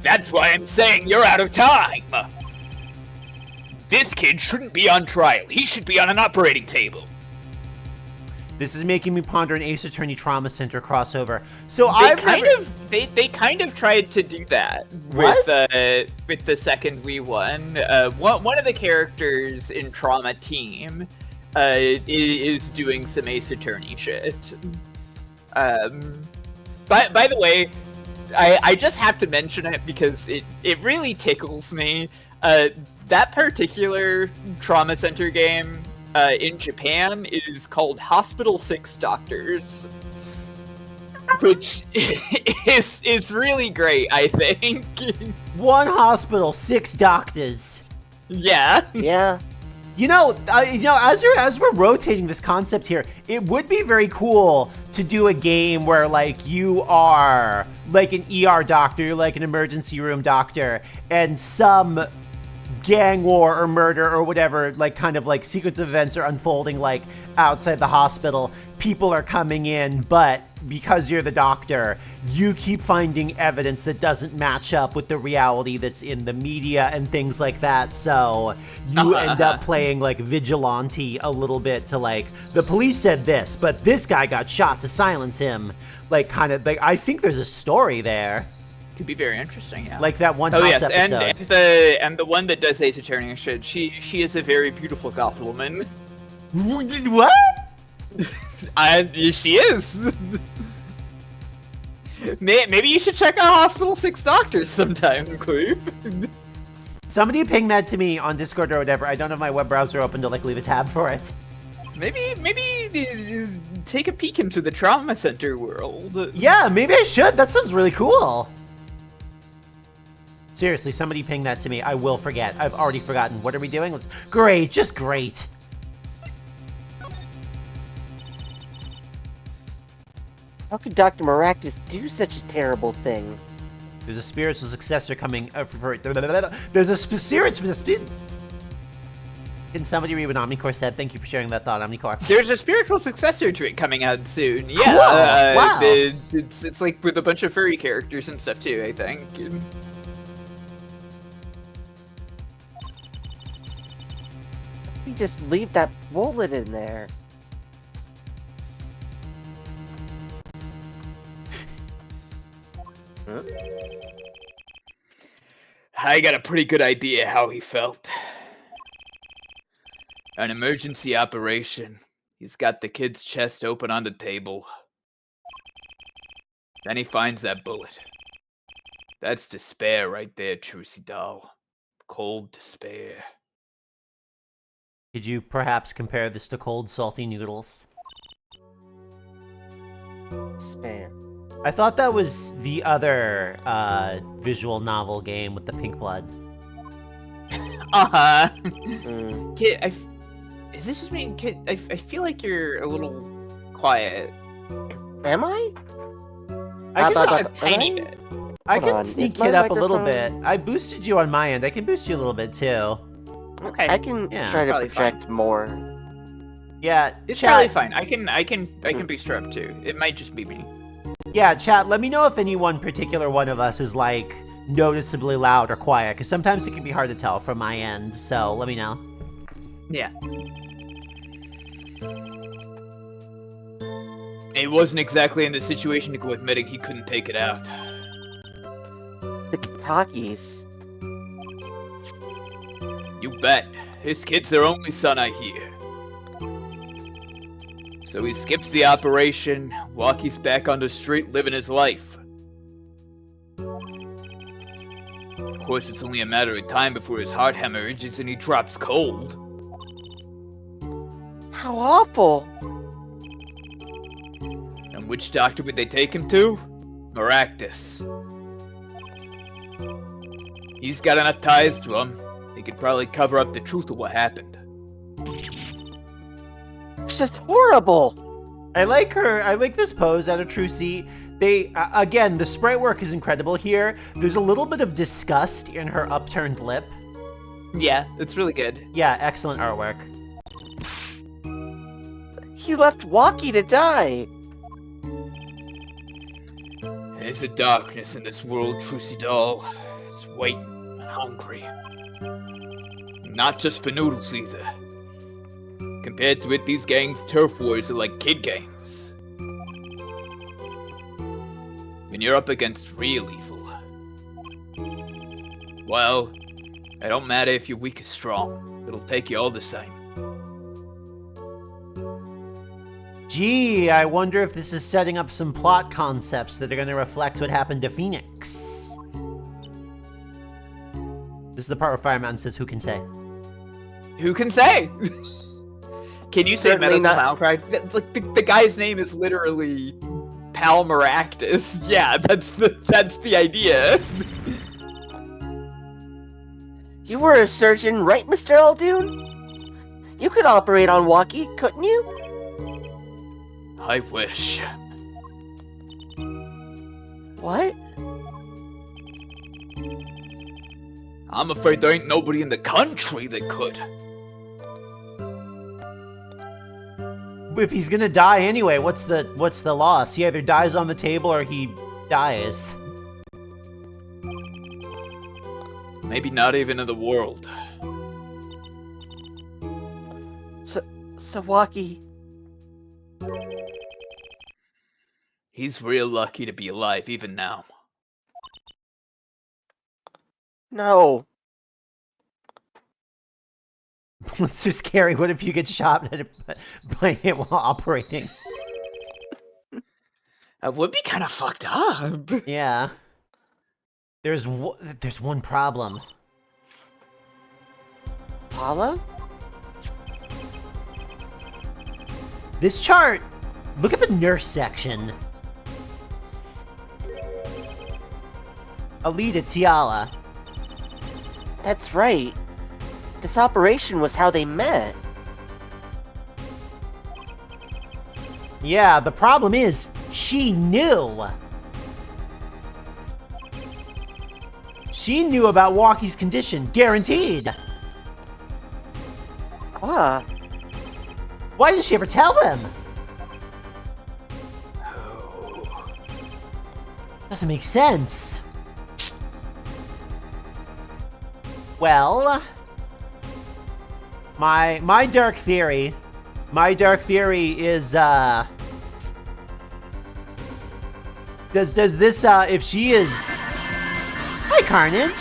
That's why I'm saying you're out of time. This kid shouldn't be on trial. He should be on an operating table.
This is making me ponder an Ace Attorney Trauma Center crossover. So
They kind of tried to do that
What?
with the second Wii one. One of the characters in Trauma Team is doing some Ace Attorney shit. By the way, I just have to mention it because it really tickles me. That particular Trauma Center game in Japan is called Hospital 6 Doctors, which is really great, I think.
1 hospital, 6 doctors.
Yeah.
Yeah.
As we're rotating this concept here, it would be very cool to do a game where like you are like an ER doctor, you're like an emergency room doctor, and some gang war or murder or whatever, like kind of like sequence of events are unfolding like outside the hospital. People are coming in, but because you're the doctor, you keep finding evidence that doesn't match up with the reality that's in the media and things like that. So you end up playing like vigilante a little bit to like, the police said this, but this guy got shot to silence him. Like kind of like, I think there's a story there.
Could be very interesting, yeah.
Like that one house episode.
And the one that does Ace Attorney shit, she is a very beautiful goth woman.
What?
She is. Maybe you should check out Hospital 6 Doctors sometime, Gloop.
Somebody ping that to me on Discord or whatever. I don't have my web browser open to like leave a tab for it.
Maybe take a peek into the trauma center world.
Yeah, maybe I should. That sounds really cool. Seriously, somebody ping that to me. I will forget. I've already forgotten. What are we doing? Great, just great.
How could Dr. Maractus do such a terrible thing?
There's a spiritual successor coming. There's a spiritual. Can somebody read what Omnicore said? Thank you for sharing that thought, Omnicore.
There's a spiritual successor to it coming out soon. Yeah,
cool. Wow.
It's like with a bunch of furry characters and stuff too, I think.
We just leave that bullet in there.
Huh? I got a pretty good idea how he felt. An emergency operation. He's got the kid's chest open on the table. Then he finds that bullet. That's despair right there, Trucy doll. Cold despair.
Could you perhaps compare this to cold, salty noodles?
Despair.
I thought that was the other visual novel game with the pink blood.
Kid, is this just me? Kid, I feel like you're a little quiet.
Am I?
I
Just
can,
a tiny bit.
I
Hold
can
on,
sneak
is my
it up a little
microphone-
bit. I boosted you on my end. I can boost you a little bit too.
Okay.
I can
Yeah,
try to
probably
project more.
Yeah,
It's
chat.
probably fine. I can boost her up too. It might just be me.
Yeah, chat. Let me know if any one particular one of us is like noticeably loud or quiet, because sometimes it can be hard to tell from my end. So let me know.
Yeah. It wasn't exactly in the situation to go admitting he couldn't take it out.
The Kitakis.
You bet. His kid's their only son, I hear. So he skips the operation, Walkie's back on the street living his life. Of course, it's only a matter of time before his heart hemorrhages and he drops cold.
How awful!
And which doctor would they take him to? Maractus. He's got enough ties to him. He could probably cover up the truth of what happened.
It's just horrible!
I like her. I like this pose out of Trucy. They, again, the sprite work is incredible here. There's a little bit of disgust in her upturned lip.
Yeah, it's really good.
Yeah, excellent artwork.
He left Walkie to die!
There's a darkness in this world, Trucy doll. It's waiting and hungry. Not just for noodles either. Compared to it, these gangs' turf wars are like kid games. When you're up against real evil, well, it don't matter if you're weak or strong. It'll take you all the same.
Gee, I wonder if this is setting up some plot concepts that are going to reflect what happened to Phoenix. This is the part where Firemtn says, "Who can say?"
Who can say? Can you say
Certainly
medical
not.
malpractice? The guy's name is literally Pal Maractus. Yeah, that's the idea.
You were a surgeon, right, Mr. Aldoon? You could operate on Walkie, couldn't you?
I wish.
What?
I'm afraid there ain't nobody in the country that could.
If he's gonna die anyway, what's the loss? He either dies on the table or he dies.
Maybe not even in the world.
So Walkie...
He's real lucky to be alive even now.
No.
What's so scary? What if you get shot by it while operating?
That would be kind of fucked up.
Yeah. There's one problem.
Apollo?
This chart, look at the nurse section. Alita Tiala.
That's right. This operation was how they met.
Yeah, the problem is, she knew. She knew about Walkie's condition, guaranteed.
Ah.
Why didn't she ever tell them? Doesn't make sense. Well, my dark theory is does this if she is... Hi, Carnage.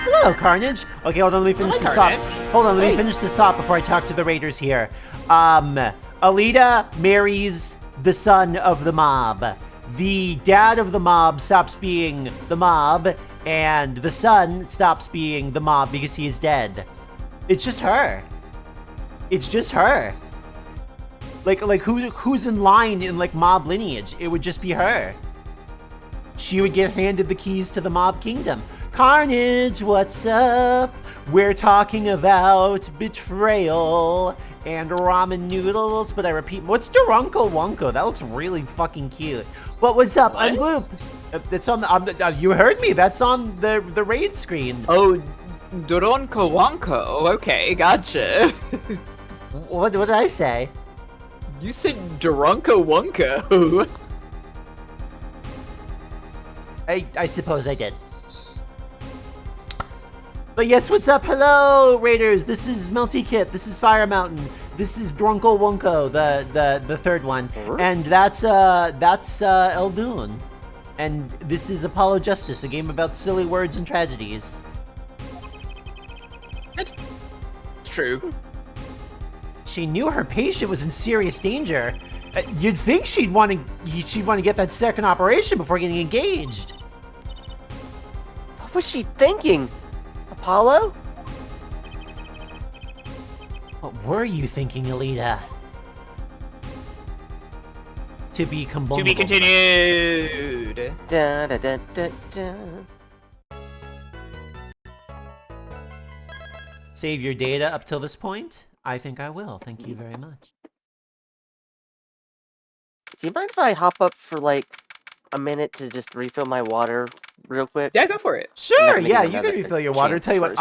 Hello, Carnage. Okay, hold on, let me finish this up. Hold on, let me finish this up before I talk to the Raiders here. Alita marries the son of the mob. The dad of the mob stops being the mob, and the son stops being the mob because he is dead. It's just her. It's just her. Like who's in line in like mob lineage? It would just be her. She would get handed the keys to the mob kingdom. Carnage, what's up? We're talking about betrayal and ramen noodles, but I repeat, what's Duranko Wonko? That looks really fucking cute. But what's up? I'm Gloop. That's on the, you heard me. That's on the raid screen.
Oh, Duranko Wonko. Okay, gotcha.
What did I say?
You said Duranko Wonko.
I suppose I did. But yes, what's up? Hello, Raiders. This is Meltykitt. This is Firemtn. This is Drunkle Wonko, the third one, and that's Eldoon. And this is Apollo Justice, a game about silly words and tragedies.
That's true.
She knew her patient was in serious danger. You'd think she'd want to get that second operation before getting engaged.
What was she thinking? Apollo?
What were you thinking, Alita? To be
To be continued.
Da, da, da, da, da.
Save your data up till this point? I think I will. Thank you very much.
Do you mind if I hop up for like a minute to just refill my water real quick?
Yeah, go for it.
Sure,
gonna
yeah,
give
you
another
can refill your water.
chance
Tell you
for
what,
a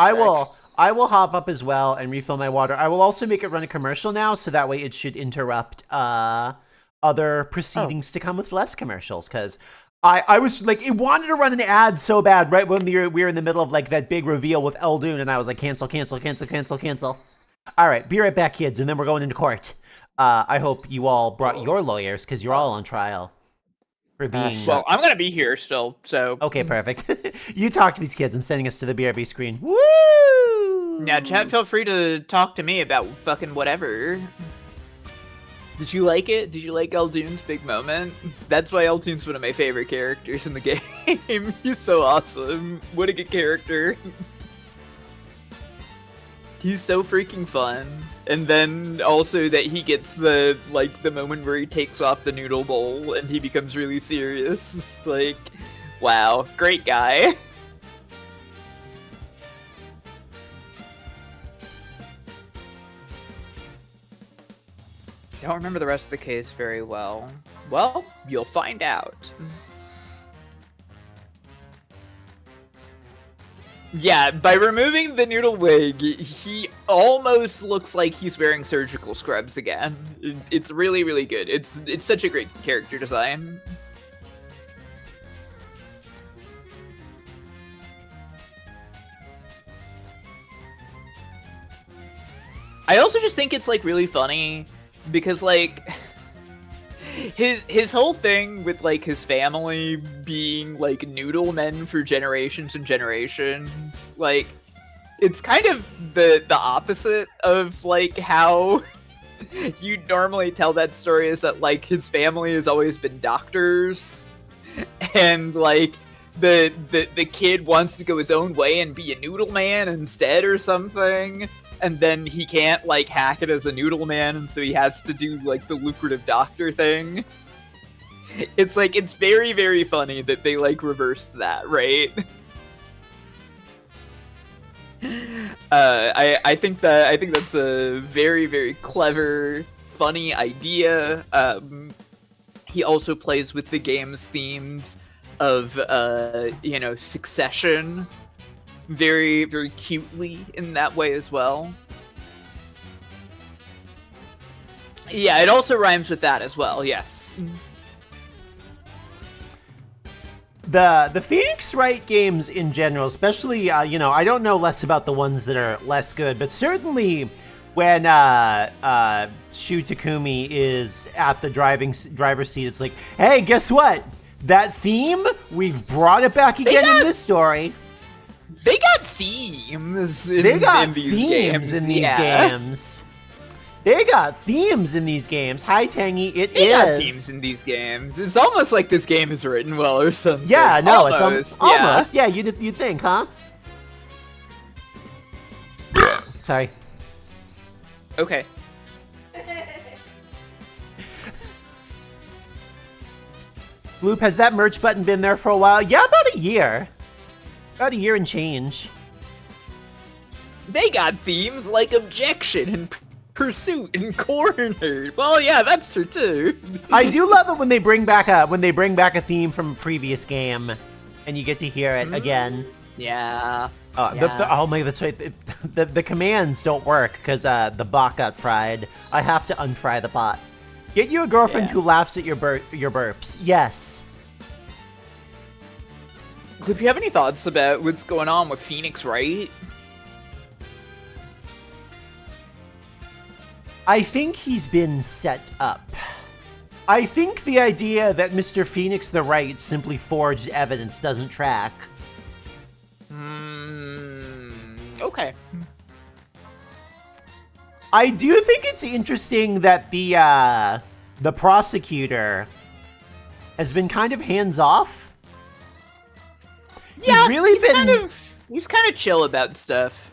I will hop up as well and refill my water. I will also make it run a commercial now, so that way it should interrupt other proceedings to come with less commercials, because I was like, it wanted to run an ad so bad right when we were in the middle of like that big reveal with Eldoon, and I was like, cancel, cancel, cancel, cancel, cancel. All right, be right back, kids, and then we're going into court. I hope you all brought your lawyers, because you're all on trial for being...
Well, I'm gonna be here still, so...
Okay, perfect. You talk to these kids. I'm sending us to the BRB screen. Woo!
Yeah, chat, feel free to talk to me about fucking whatever. Did you like it? Did you like Eldoon's big moment? That's why Eldoon's one of my favorite characters in the game. He's so awesome. What a good character. He's so freaking fun. And then also that he gets the moment where he takes off the noodle bowl and he becomes really serious. Like, wow, great guy. Don't remember the rest of the case very well. Well, you'll find out. Yeah, by removing the noodle wig, he almost looks like he's wearing surgical scrubs again. It's really, really good. It's such a great character design. I also just think it's, like, really funny because, like, his whole thing with, like, his family being, like, noodle men for generations and generations, like, it's kind of the opposite of, like, how you'd normally tell that story, is that, like, his family has always been doctors, and, like, the kid wants to go his own way and be a noodle man instead or something. And then he can't, like, hack it as a noodle man, and so he has to do, like, the lucrative doctor thing. It's, like, it's very, very funny that they, like, reversed that, right? I think that's a very, very clever, funny idea. He also plays with the game's themes of, you know, succession. Very, very cutely in that way as well. Yeah, it also rhymes with that as well, yes.
The Phoenix Wright games in general, especially, you know, I don't know less about the ones that are less good, but certainly when Shu Takumi is at the driver's seat, it's like, hey, guess what? That theme, we've brought it back again in this story.
They got themes in these games.
They got themes in these games. Hi, Tangy,
They got themes in these games. It's almost like this game is written well or something.
Yeah, no,
almost,
it's almost. Yeah, you'd think, huh? Sorry.
Okay.
Gloop, has that merch button been there for a while? Yeah, about a year. About a year and change.
They got themes like objection and pursuit and cornered. Well, yeah, that's true too.
I do love it when they bring back a theme from a previous game, and you get to hear it again.
Yeah.
Oh my, that's right. The commands don't work because the bot got fried. I have to unfry the bot. Get you a girlfriend who laughs at your burps. Yes.
If you have any thoughts about what's going on with Phoenix Wright?
I think he's been set up. I think the idea that Mr. Phoenix the Wright simply forged evidence doesn't track.
Okay.
I do think it's interesting that the prosecutor has been kind of hands-off.
Yeah,
he's
kind of chill about stuff.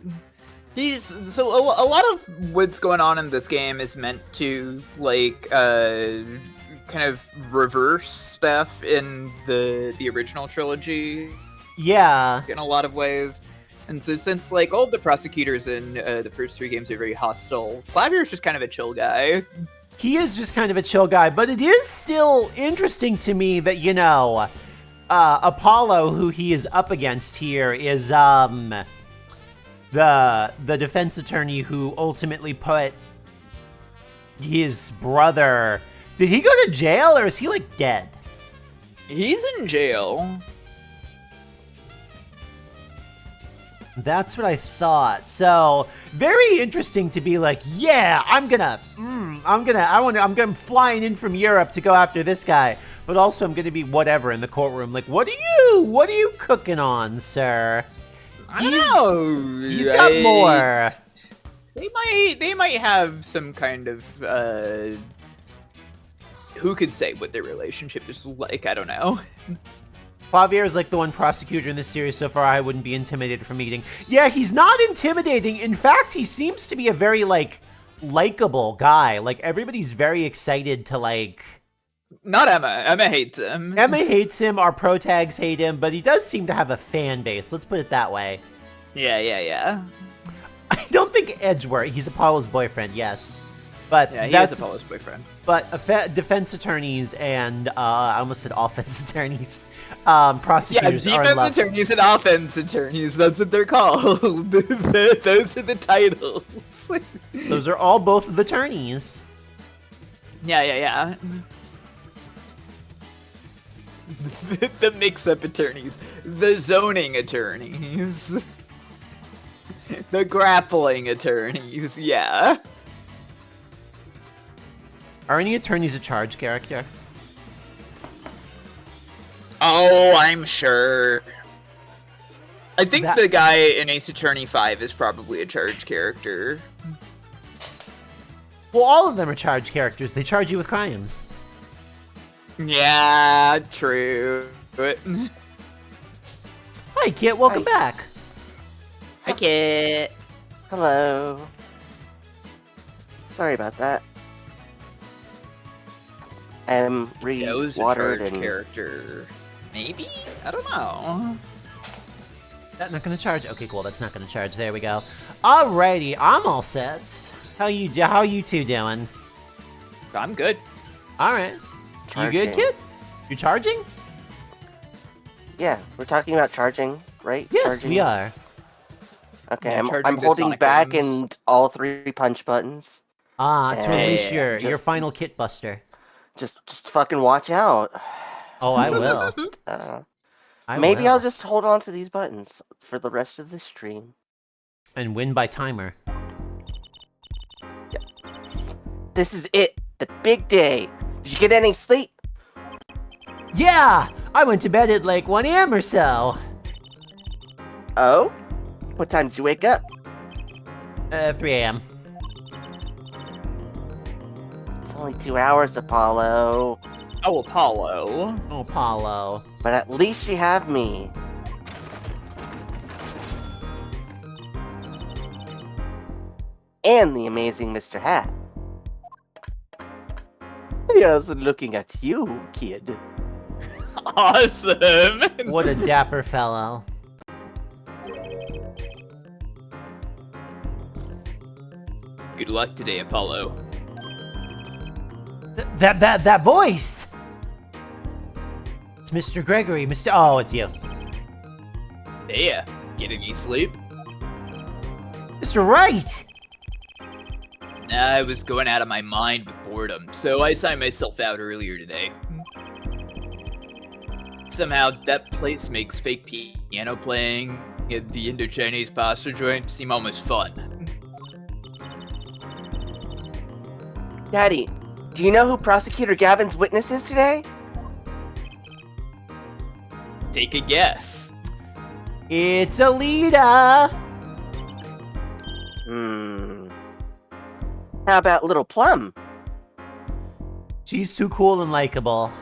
So a lot of what's going on in this game is meant to, like, kind of reverse stuff in the original trilogy.
Yeah.
In a lot of ways. And so since, like, all of the prosecutors in the first three games are very hostile, Clavier's just kind of a chill guy.
He is just kind of a chill guy, but it is still interesting to me that, you know, Apollo, who he is up against here, is the defense attorney who ultimately put his brother... Did he go to jail, or is he, like, dead?
He's in jail.
That's what I thought. So, very interesting to be like, yeah, I'm flying in from Europe to go after this guy, but also I'm gonna be whatever in the courtroom. Like, what are you cooking on, sir?
I don't know.
He's got more.
They might have some kind of, who could say what their relationship is like? I don't know.
Javier is like the one prosecutor in this series so far I wouldn't be intimidated from meeting. Yeah, he's not intimidating. In fact, he seems to be a very, like, likable guy. Like, everybody's very excited to, like...
Not Emma. Emma hates him.
Emma hates him. Our pro tags hate him, but he does seem to have a fan base. Let's put it that way.
Yeah.
I don't think Edgeworth... He's Apollo's boyfriend, yes. But
Yeah, he
that's
is Apollo's boyfriend.
but defense attorneys and I almost said offense attorneys, prosecutors
Yeah,
are
defense
allowed.
attorneys and offense attorneys. That's what they're called. Those are the titles.
Those are all both of the attorneys.
Yeah. The mix-up attorneys, the zoning attorneys, the grappling attorneys. Yeah.
Are any attorneys a charge character?
Oh, I'm sure. I think
That-
the guy in Ace Attorney 5 is probably a charge character.
Well, all of them are charge characters. They charge you with crimes.
Yeah, true.
Hi, Kit. Welcome back.
Hi, Kit.
Hello. Sorry about that. I'm
Yeah, who's a
re-watered
charge
and
character? Maybe? I don't know.
That's not gonna charge. Okay, cool. That's not gonna charge. There we go. Alrighty, I'm all set. How you two doing?
I'm good.
All right. You good,
Charging.
Kit? You charging?
Yeah, we're talking about charging, right?
Yes,
Charging.
we are.
Okay,
Yeah, charging
I'm
the
holding
Sonic
back
games.
and all 3 punch buttons.
To release
Yeah,
your final Kit Buster.
Just fucking watch out.
Oh, I will.
Maybe I'll
will.
just hold on to these buttons for the rest of the stream.
And win by timer.
This is it, the big day. Did you get any sleep?
Yeah, I went to bed at like 1 a.m. or so.
Oh? What time did you wake up?
3 a.m.
It's only 2 hours, Apollo.
Oh, Apollo.
Oh, Apollo.
But at least you have me. And the amazing Mr. Hat. Yes, looking at you, kid.
Awesome.
What a dapper fellow.
Good luck today, Apollo.
That voice! It's Mr. Gregory. Oh, it's you.
Yeah. Get any sleep?
Mr. Wright!
I was going out of my mind with boredom, so I signed myself out earlier today. Somehow, that place makes fake piano playing at the Indo-Chinese pasta joint seem almost fun.
Daddy, do you know who Prosecutor Gavin's witness is today?
Take a guess.
It's Alita!
How about Little Plum?
She's too cool and likable.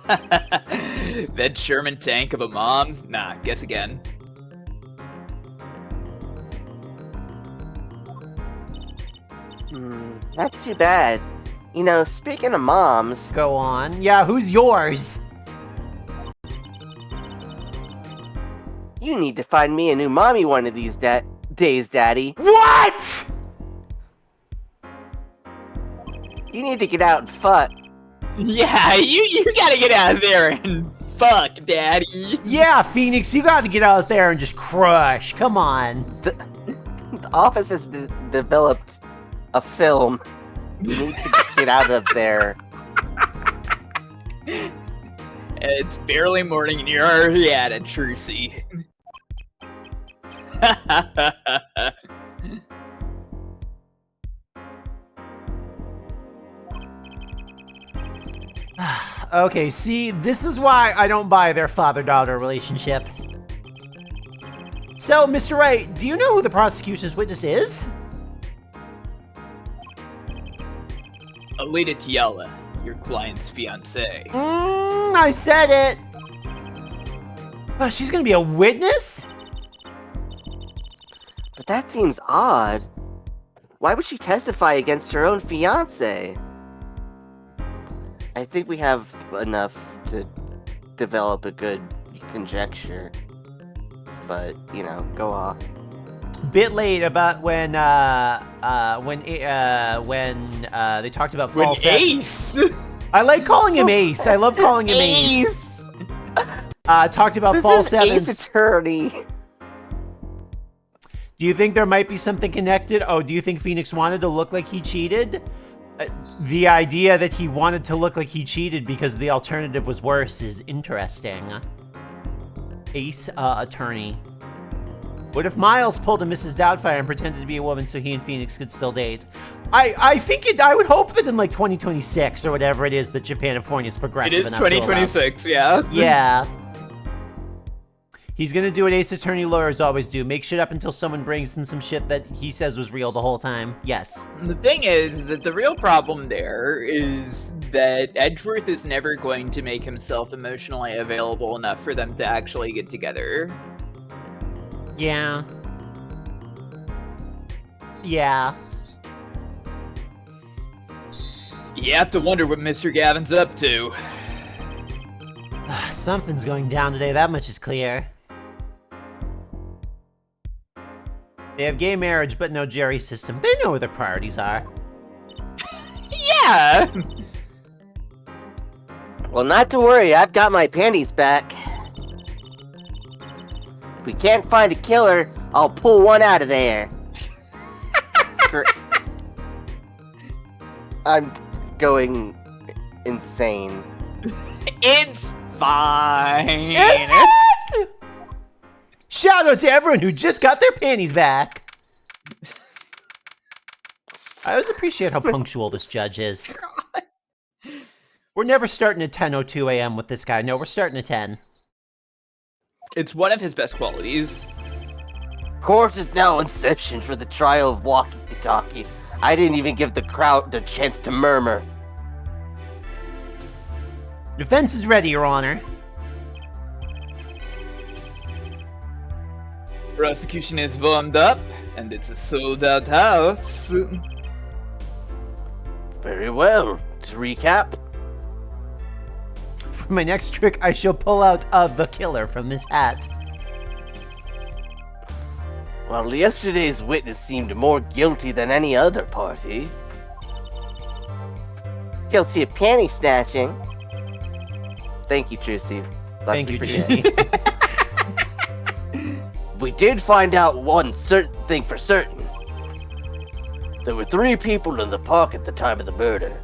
That Sherman tank of a mom? Nah, guess again.
Not too bad. You know, speaking of moms,
Go on. Yeah, who's yours?
you need to find me a new mommy one of these days, Daddy.
What?!
You need to get out and fuck.
Yeah, you gotta get out there and fuck, Daddy.
Yeah, Phoenix, you gotta get out there and just crush. Come on.
The office has developed a film. You need to get out of there.
It's barely morning and you're already at it, Trucy.
Okay, see, this is why I don't buy their father-daughter relationship. So, Mr. Wright, do you know who the prosecution's witness is?
Alita Tiala, your client's fiancée.
I said it! She's gonna be a witness?
But that seems odd. Why would she testify against her own fiance? I think we have enough to develop a good conjecture. But, you know, go off.
bit late about when they talked about
When
false
Ace.
I like calling him Ace. I love calling him Ace. Talked about
This
Fall
is
7's.
Ace Attorney.
Do you think there might be something connected? Oh, do you think Phoenix wanted to look like he cheated? The idea that he wanted to look like he cheated because the alternative was worse is interesting. Ace Attorney. What if Miles pulled a Mrs. Doubtfire and pretended to be a woman so he and Phoenix could still date? I would hope that in like 2026 or whatever it is that Japanifornia is progressive
It is
enough to allow.
2026, yeah.
Yeah. He's gonna do what Ace Attorney lawyers always do. Make shit up until someone brings in some shit that he says was real the whole time. Yes.
The thing is that the real problem there is that Edgeworth is never going to make himself emotionally available enough for them to actually get together.
Yeah. Yeah.
You have to wonder what Mr. Gavin's up to.
Something's going down today, that much is clear. They have gay marriage, but no Jerry system. They know where their priorities are.
Yeah!
Well, not to worry, I've got my panties back. If we can't find a killer, I'll pull one out of there. I'm going insane.
It's fine!
Is it? Shout out to everyone who just got their panties back. I always appreciate how punctual this judge is. We're never starting at 10:02 a.m. with this guy. No, we're starting at 10.
It's one of his best qualities.
Court is now in session for the trial of walkie-talkie. I didn't even give the crowd the chance to murmur.
Defense is ready, Your Honor.
Prosecution is warmed up, and it's a sold-out house.
Very well. To recap,
For my next trick, I shall pull out the killer from this hat.
while yesterday's witness seemed more guilty than any other party. Guilty of panty snatching. Thank you, Trucy.
Thank you, Juicy.
We did find out one certain thing for certain. There were 3 people in the park at the time of the murder.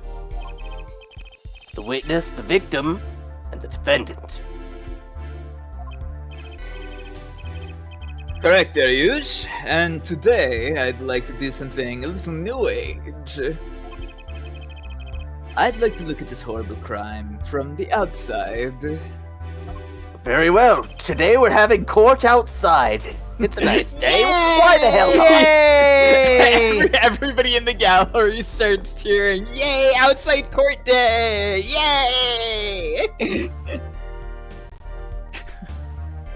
The witness, the victim, and the defendant.
Correct, Ariush. And today, I'd like to do something a little new age. I'd like to look at this horrible crime from the outside.
Very well. Today we're having court outside. It's a nice day. Why the hell not?
Yay!
Everybody in the gallery starts cheering. Yay! Outside court day! Yay!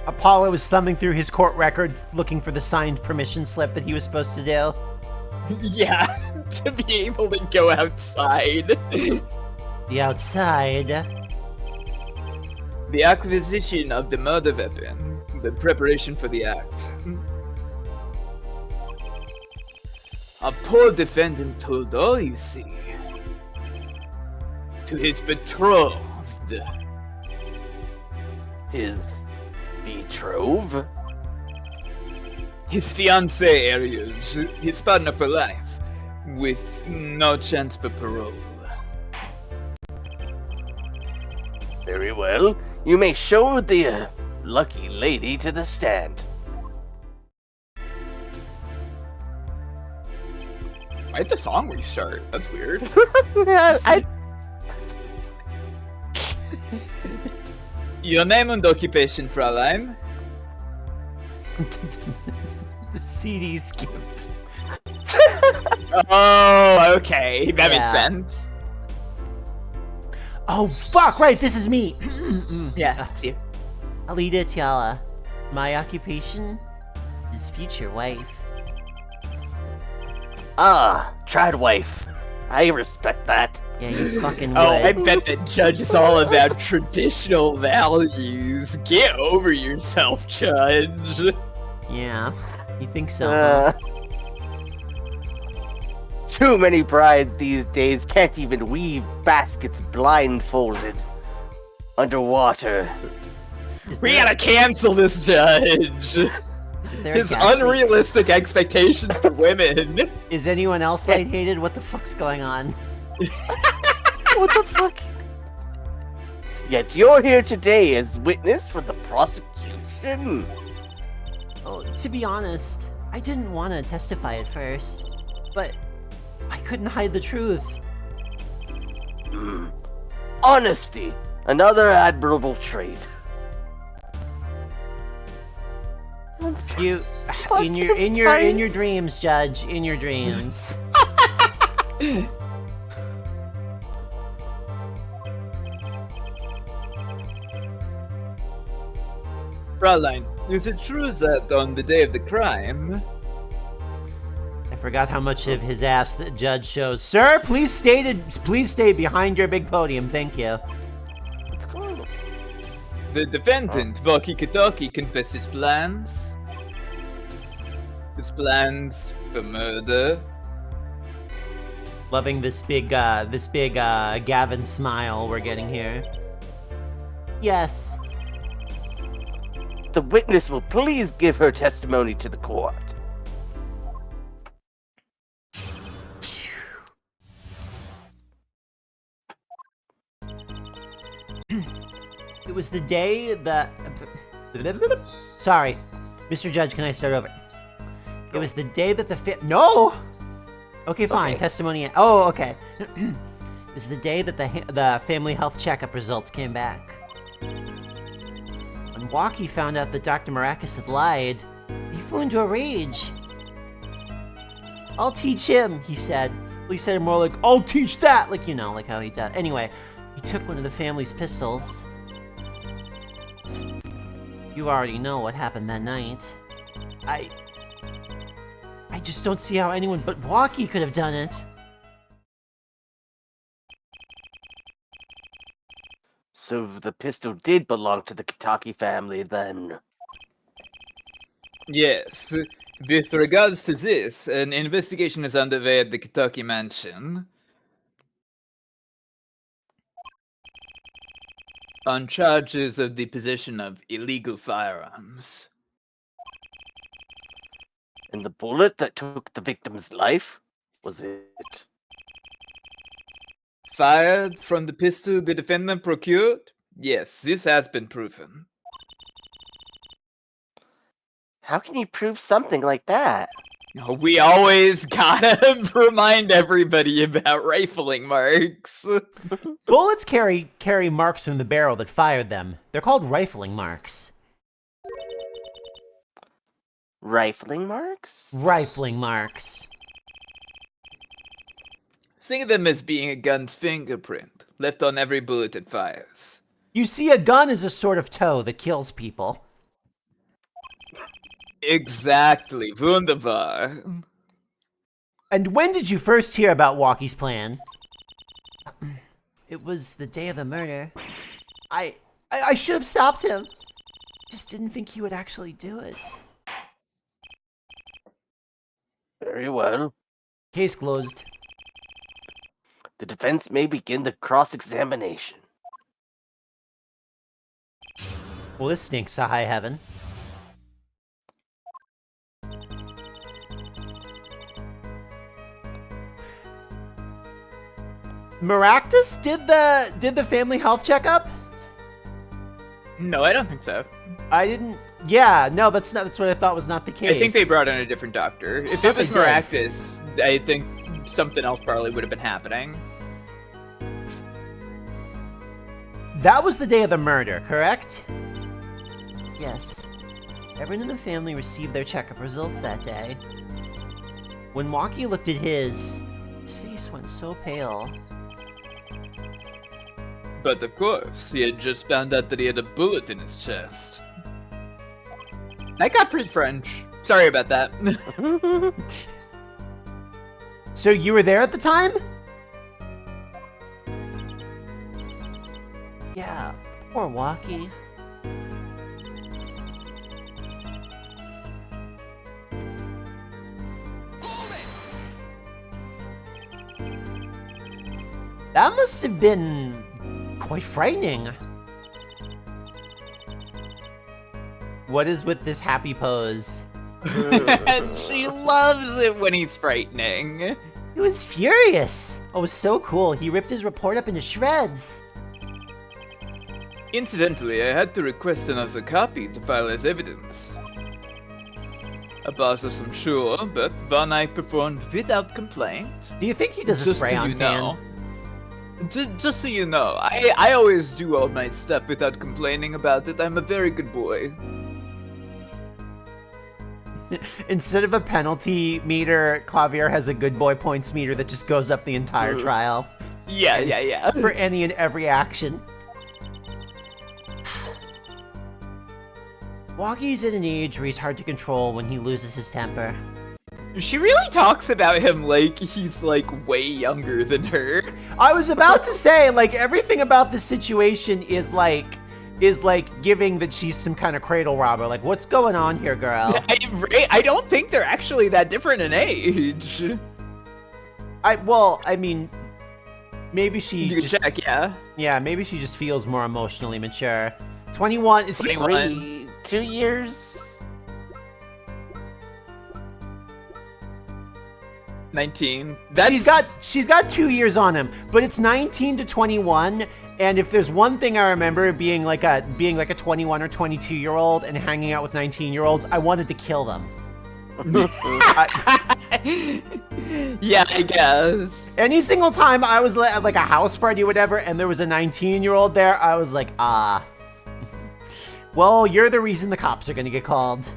Apollo was thumbing through his court record looking for the signed permission slip that he was supposed to do.
Yeah, to be able to go outside.
The outside.
The acquisition of the murder weapon. The preparation for the act. A poor defendant told all you see. To his betrothed.
His betrothed?
His fiancée, Ariush. His partner for life. With no chance for parole.
Very well. You may show the lucky lady to the stand.
Why'd the song restart? That's weird. Your name and occupation, Fraulein?
The CD skipped.
Oh, okay. That
Yeah.
makes sense.
Oh, fuck, right, this is me.
Yeah, it's you.
Alida Tiala. My occupation is future wife.
Ah, tried wife. I respect that.
Yeah, you fucking
Oh, I
would.
bet the judge is all about traditional values. Get over yourself, Judge.
Yeah. You think so, huh?
Too many brides these days can't even weave baskets blindfolded underwater.
We gotta cancel this judge.
Is there a
His
gas leak?
unrealistic expectations for women.
Is anyone else lightheaded? What the fuck's going on?
What the fuck? Yet you're here today as witness for the prosecution.
Oh, to be honest, I didn't want to testify at first, but I couldn't hide the truth.
Honesty, another admirable trait.
You, in your dreams, Judge, in your dreams.
Fraulein, is it true that on the day of the crime...
I forgot how much of his ass the judge shows. Sir, please stay behind your big podium, thank you.
What's going on?
The defendant, Meltykitt, confessed his plans. His plans for murder.
Loving this big Gavin smile we're getting here. Yes.
The witness will please give her testimony to the court.
It was the day that... Sorry. Mr. Judge, can I start over? It was the day that the No! Okay, fine.
Okay.
Testimony... Oh, okay. It was the day that the family health checkup results came back. When Walkie found out that Dr. Maracus had lied, he flew into a rage. I'll teach him, he said. Well, he said it more like, I'll teach that! Like, you know, like how he does. Anyway, he took one of the family's pistols. You already know what happened that night. I just don't see how anyone but Walkie could have done it.
So the pistol did belong to the Kitaki family then.
Yes. With regards to this, an investigation is underway at the Kentucky mansion. On charges of the possession of illegal firearms.
And the bullet that took the victim's life? Was it?
Fired from the pistol the defendant procured? Yes, this has been proven.
How can you prove something like that?
We always gotta remind everybody about rifling marks.
Bullets carry marks from the barrel that fired them. They're called rifling marks.
Rifling marks?
Rifling marks.
Think of them as being a gun's fingerprint, left on every bullet it fires.
You see, a gun is a sort of toe that kills people.
Exactly, wunderbar.
And when did you first hear about Walkie's plan? It was the day of the murder. I should have stopped him. Just didn't think he would actually do it.
Very well.
Case closed.
The defense may begin the cross-examination.
Well, this stinks to high heaven. Maractus did the family health checkup?
No, I don't think so.
I didn't. Yeah, no, that's what I thought was not the case.
I think they brought in a different doctor. If it was
they did.
Maractus, I think something else probably would have been happening.
That was the day of the murder, correct? Yes. Everyone in the family received their checkup results that day. When Walkie looked at his face went so pale.
But of course, he had just found out that he had a bullet in his chest. That got pretty French. Sorry about that.
So you were there at the time? Yeah, poor Walkie. That must have been quite frightening. What is with this happy pose?
And she loves it when he's frightening.
He was furious. Oh, it was so cool. He ripped his report up into shreds.
Incidentally, I had to request another copy to file as evidence. A boss of some sure, but one I performed without complaint.
Do you think he does a spray on tan?
Just so you know, I always do all my stuff without complaining about it. I'm a very good boy.
Instead of a penalty meter, Clavier has a good boy points meter that just goes up the entire trial.
Yeah.
For any and every action. Walkie's at an age where he's hard to control when he loses his temper.
She really talks about him like he's like way younger than her.
I was about to say, like, everything about this situation is like giving that she's some kind of cradle robber. Like, what's going on here, girl?
I don't think they're actually that different in age.
I mean, maybe she
You can check, yeah.
Yeah, maybe she just feels more emotionally mature. 21, is he?
21.
2 years?
19.
She's got 2 years on him, but it's 19 to 21. And if there's one thing I remember being like a 21 or 22-year-old and hanging out with 19-year-olds, I wanted to kill them.
Yeah, I guess.
Any single time I was at like a house party or whatever, and there was a 19-year-old there, I was like, ah. Well, you're the reason the cops are gonna get called.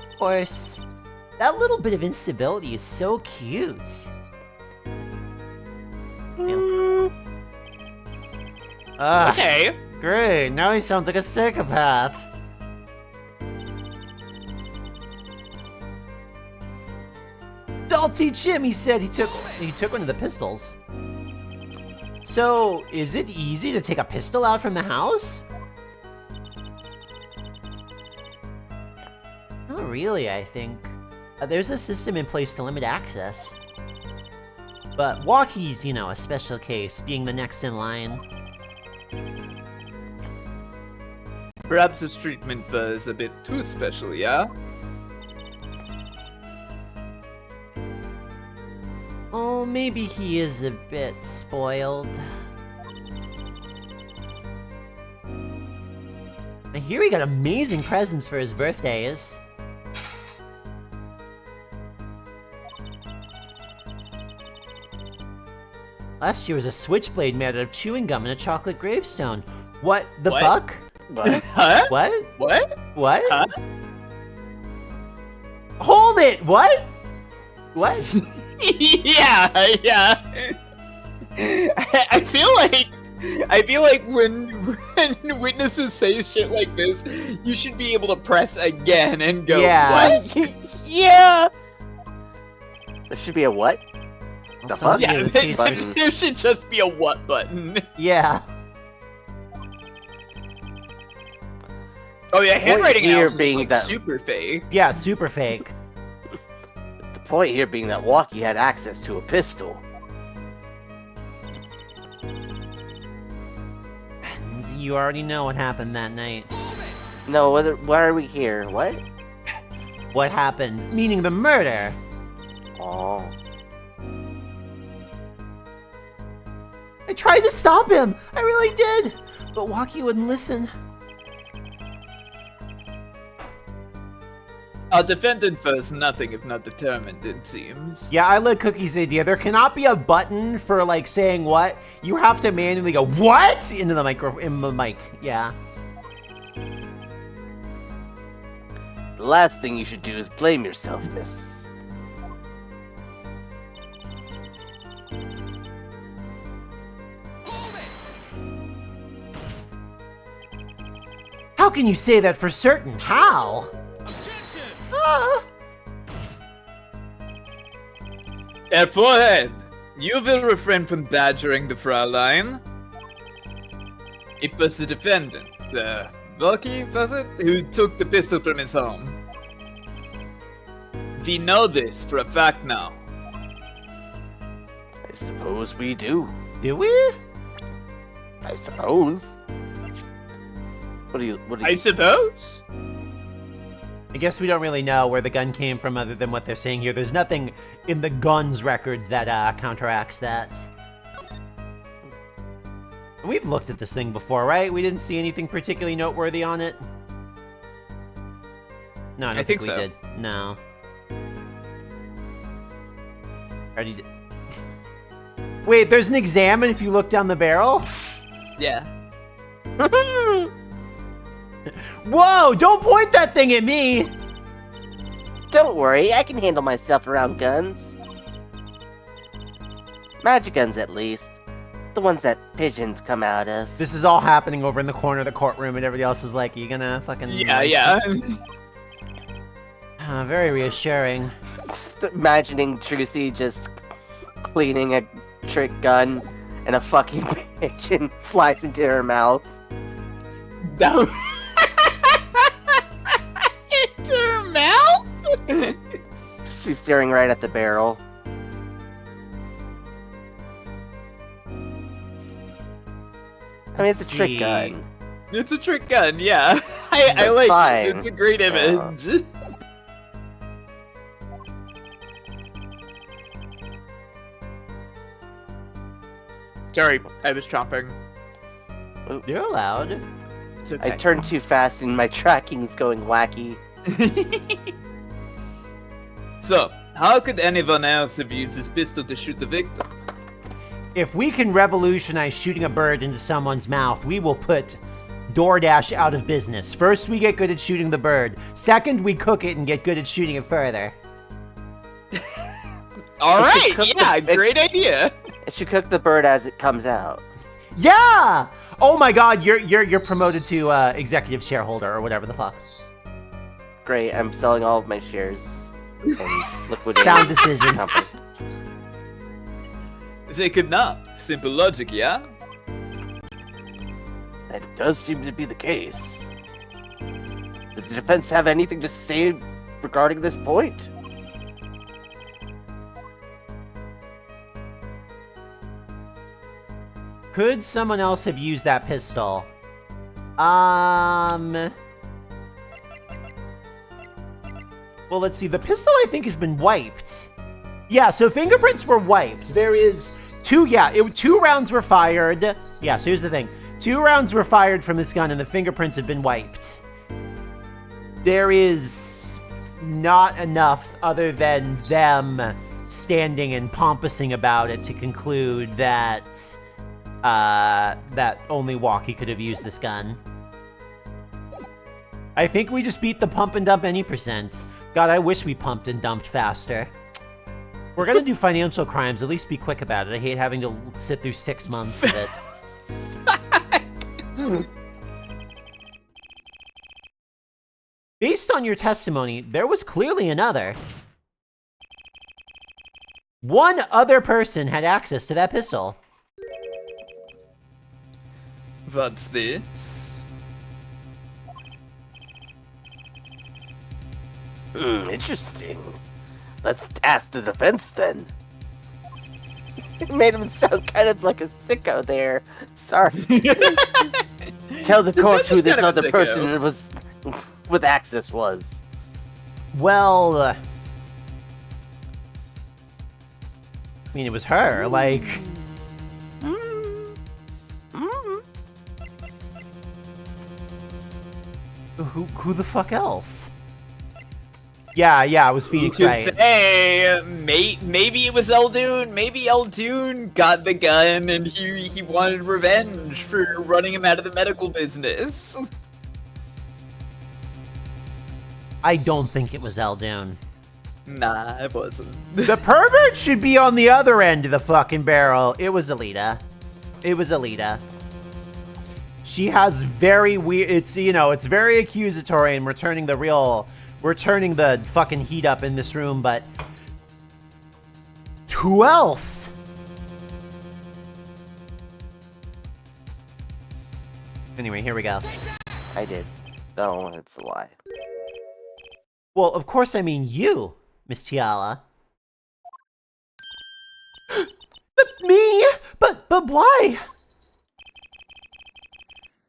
Of course, that little bit of instability is so cute.
Okay.
Great, now he sounds like a psychopath. I'll teach him, he said. He took one of the pistols. So, is it easy to take a pistol out from the house? Not really, I think. There's a system in place to limit access. But Walkie's, you know, a special case, being the next in line.
Perhaps his treatment was a bit too special, yeah?
Oh, maybe he is a bit spoiled. I hear he got amazing presents for his birthdays. Last year was a switchblade made out of chewing gum and a chocolate gravestone. What the
What?
fuck?
What?
Huh?
What?
What?
What?
Huh?
Hold it! What? What?
Yeah. I feel like when witnesses say shit like this, you should be able to press again and go,
Yeah.
what?
Yeah! There should be a what? The
Sounds
fuck?
like
Yeah,
a case for-
there should just be a what button.
Yeah.
Oh yeah, handwriting
here
else is
being
like
that-
super fake.
Yeah, super fake.
The point here being that Walkie had access to a pistol.
And you already know what happened that night.
No, why are we here? What?
What happened? Meaning the murder.
Oh.
I tried to stop him. I really did. But Walkie wouldn't listen.
Our defendant was nothing if not determined, it seems.
Yeah, I like Cookie's idea. There cannot be a button for like saying what. You have to manually go what into the mic. Yeah.
The last thing you should do is blame yourself, miss.
How can you say that for certain? How? Ah.
Herr Forehead, you will refrain from badgering the Fraulein. It was the defendant, Volky, was it, who took the pistol from his home. We know this for a fact now.
I suppose we do.
Do we?
I suppose. What do you?
I suppose.
I guess we don't really know where the gun came from other than what they're saying here. There's nothing in the gun's record that counteracts that. We've looked at this thing before, right? We didn't see anything particularly noteworthy on it. No, I don't think we
so.
did. No. Already did. Wait, there's an exam, and if you look down the barrel?
Yeah.
Whoa! Don't point that thing at me!
Don't worry, I can handle myself around guns. Magic guns, at least. The ones that pigeons come out of.
This is all happening over in the corner of the courtroom, and everybody else is like, you gonna fucking...
Yeah.
Very reassuring.
Just imagining Trucy just cleaning a trick gun, and a fucking pigeon flies into her mouth.
Down. Into her mouth?
She's staring right at the barrel. I mean, it's a trick gun.
It's a trick gun, yeah. I like
fine.
it. It's a great image. Sorry, I was chomping.
You're allowed.
It's okay.
I turned too fast and my tracking's going wacky.
So, how could anyone else have used this pistol to shoot the victim?
If we can revolutionize shooting a bird into someone's mouth, we will put DoorDash out of business. First, we get good at shooting the bird. Second, we cook it and get good at shooting it further.
All right,
cook
yeah,
the-
great idea.
It should cook the bird as it comes out.
Yeah! Oh my god, you're promoted to executive shareholder or whatever the fuck.
Great, I'm selling all of my shares. And liquidating
Sound
the
decision.
company.
They could not. Simple logic, yeah?
That does seem to be the case. Does the defense have anything to say regarding this point?
Could someone else have used that pistol? Well, let's see. The pistol, I think, has been wiped. Yeah, so fingerprints were wiped. There is two rounds were fired. Yeah, so here's the thing. 2 rounds were fired from this gun, and the fingerprints have been wiped. There is not enough other than them standing and pompousing about it to conclude that that only Walkie could have used this gun. I think we just beat the pump and dump any %. God, I wish we pumped and dumped faster. We're gonna do financial crimes, at least be quick about it. I hate having to sit through 6 months of it. Based on your testimony, there was clearly another. One other person had access to that pistol.
What's this?
Interesting. Let's ask the defense then. It made him sound kind of like a sicko there. Sorry. Tell the court
judge
who
is
this
kind of a
other
sicko.
person was with access was.
Well, I mean, it was her, like... Who the fuck else? Yeah, it was Phoenix,
Could
right?
say, maybe it was Eldoon. Maybe Eldoon got the gun and he wanted revenge for running him out of the medical business.
I don't think it was Eldoon.
Nah, it wasn't.
The pervert should be on the other end of the fucking barrel. It was Alita. She has very weird, it's very accusatory, and we're turning the fucking heat up in this room, but who else? Anyway, here we go.
I did. No, it's a lie.
Well, of course I mean you. Miss Tiala. Me? But why?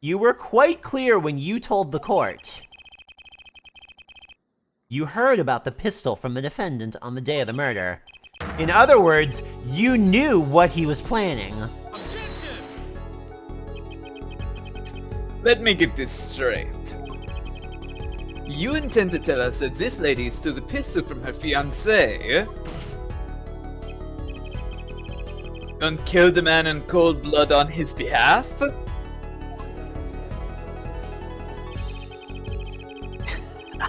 You were quite clear when you told the court. You heard about the pistol from the defendant on the day of the murder. In other words, you knew what he was planning.
Let me get this straight. You intend to tell us that this lady stole the pistol from her fiancé and killed the man in cold blood on his behalf?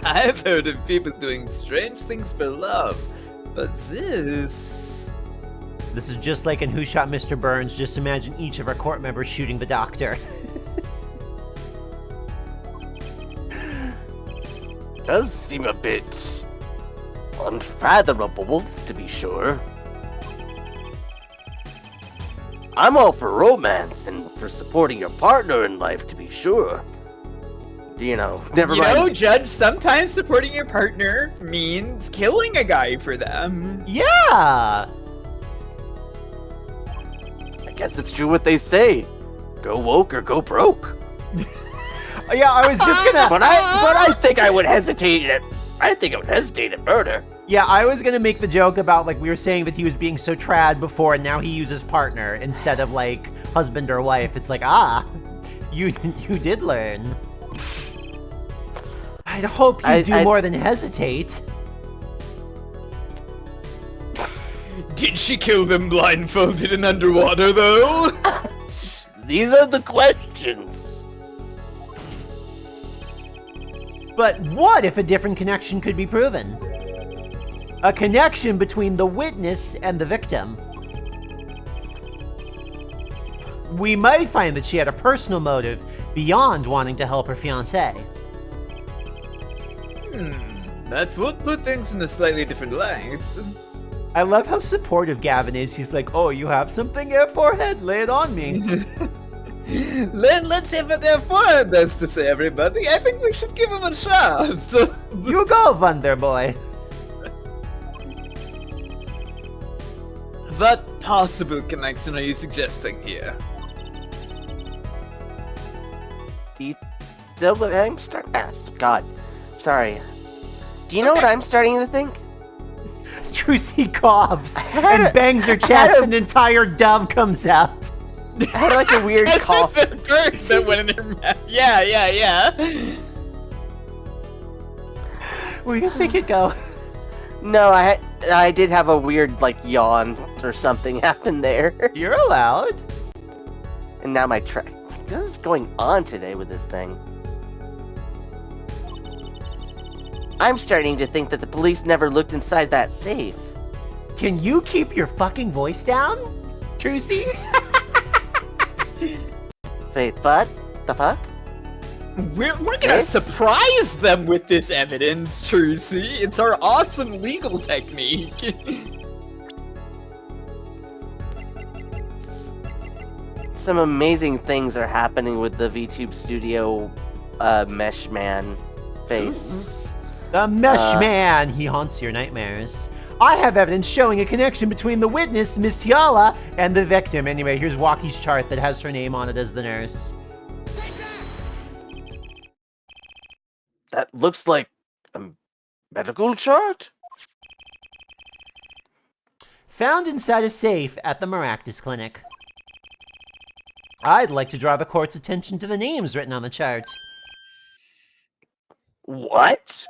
I've heard of people doing strange things for love, but this...
This is just like in Who Shot Mr. Burns. Just imagine each of our court members shooting the doctor.
Does seem a bit unfathomable, to be sure. I'm all for romance and for supporting your partner in life, to be sure. You know, never mind.
You know, Judge, sometimes supporting your partner means killing a guy for them.
Yeah!
I guess it's true what they say. Go woke or go broke.
Yeah, I was just gonna...
But I think I would hesitate at... I think I would hesitate at murder.
Yeah, I was gonna make the joke about, like, we were saying that he was being so trad before, and now he uses partner instead of, like, husband or wife. It's like, you did learn. I'd hope you do more than hesitate.
Did she kill them blindfolded and underwater, though?
These are the questions.
But what if a different connection could be proven? A connection between the witness and the victim. We might find that she had a personal motive beyond wanting to help her fiancé.
That would put things in a slightly different light.
I love how supportive Gavin is. He's like, oh, you have something there, forehead? Lay it on me.
Let's see what their forehead has to say, everybody. I think we should give him a shot.
You go, Wonder Boy.
What possible connection are you suggesting here?
I'm starting. God, sorry. Do you know what I'm starting to think?
Trucy coughs and bangs her chest, and an entire dove comes out.
I had like a weird cough.
That went in her mouth. Yeah.
Were you gonna say Kid Go?
No, I did have a weird like yawn or something happen there.
You're allowed.
And now my track. What is going on today with this thing? I'm starting to think that the police never looked inside that safe.
Can you keep your fucking voice down, Trucy?
Wait, what? The fuck?
We're gonna surprise them with this evidence, Trucy. It's our awesome legal technique.
Some amazing things are happening with the VTube Studio Mesh Man face.
The Mesh Man, he haunts your nightmares. I have evidence showing a connection between the witness, Miss Tiala, and the victim. Anyway, here's Walkie's chart that has her name on it as the nurse.
That looks like a medical chart?
Found inside a safe at the Maractus Clinic. I'd like to draw the court's attention to the names written on the chart.
What?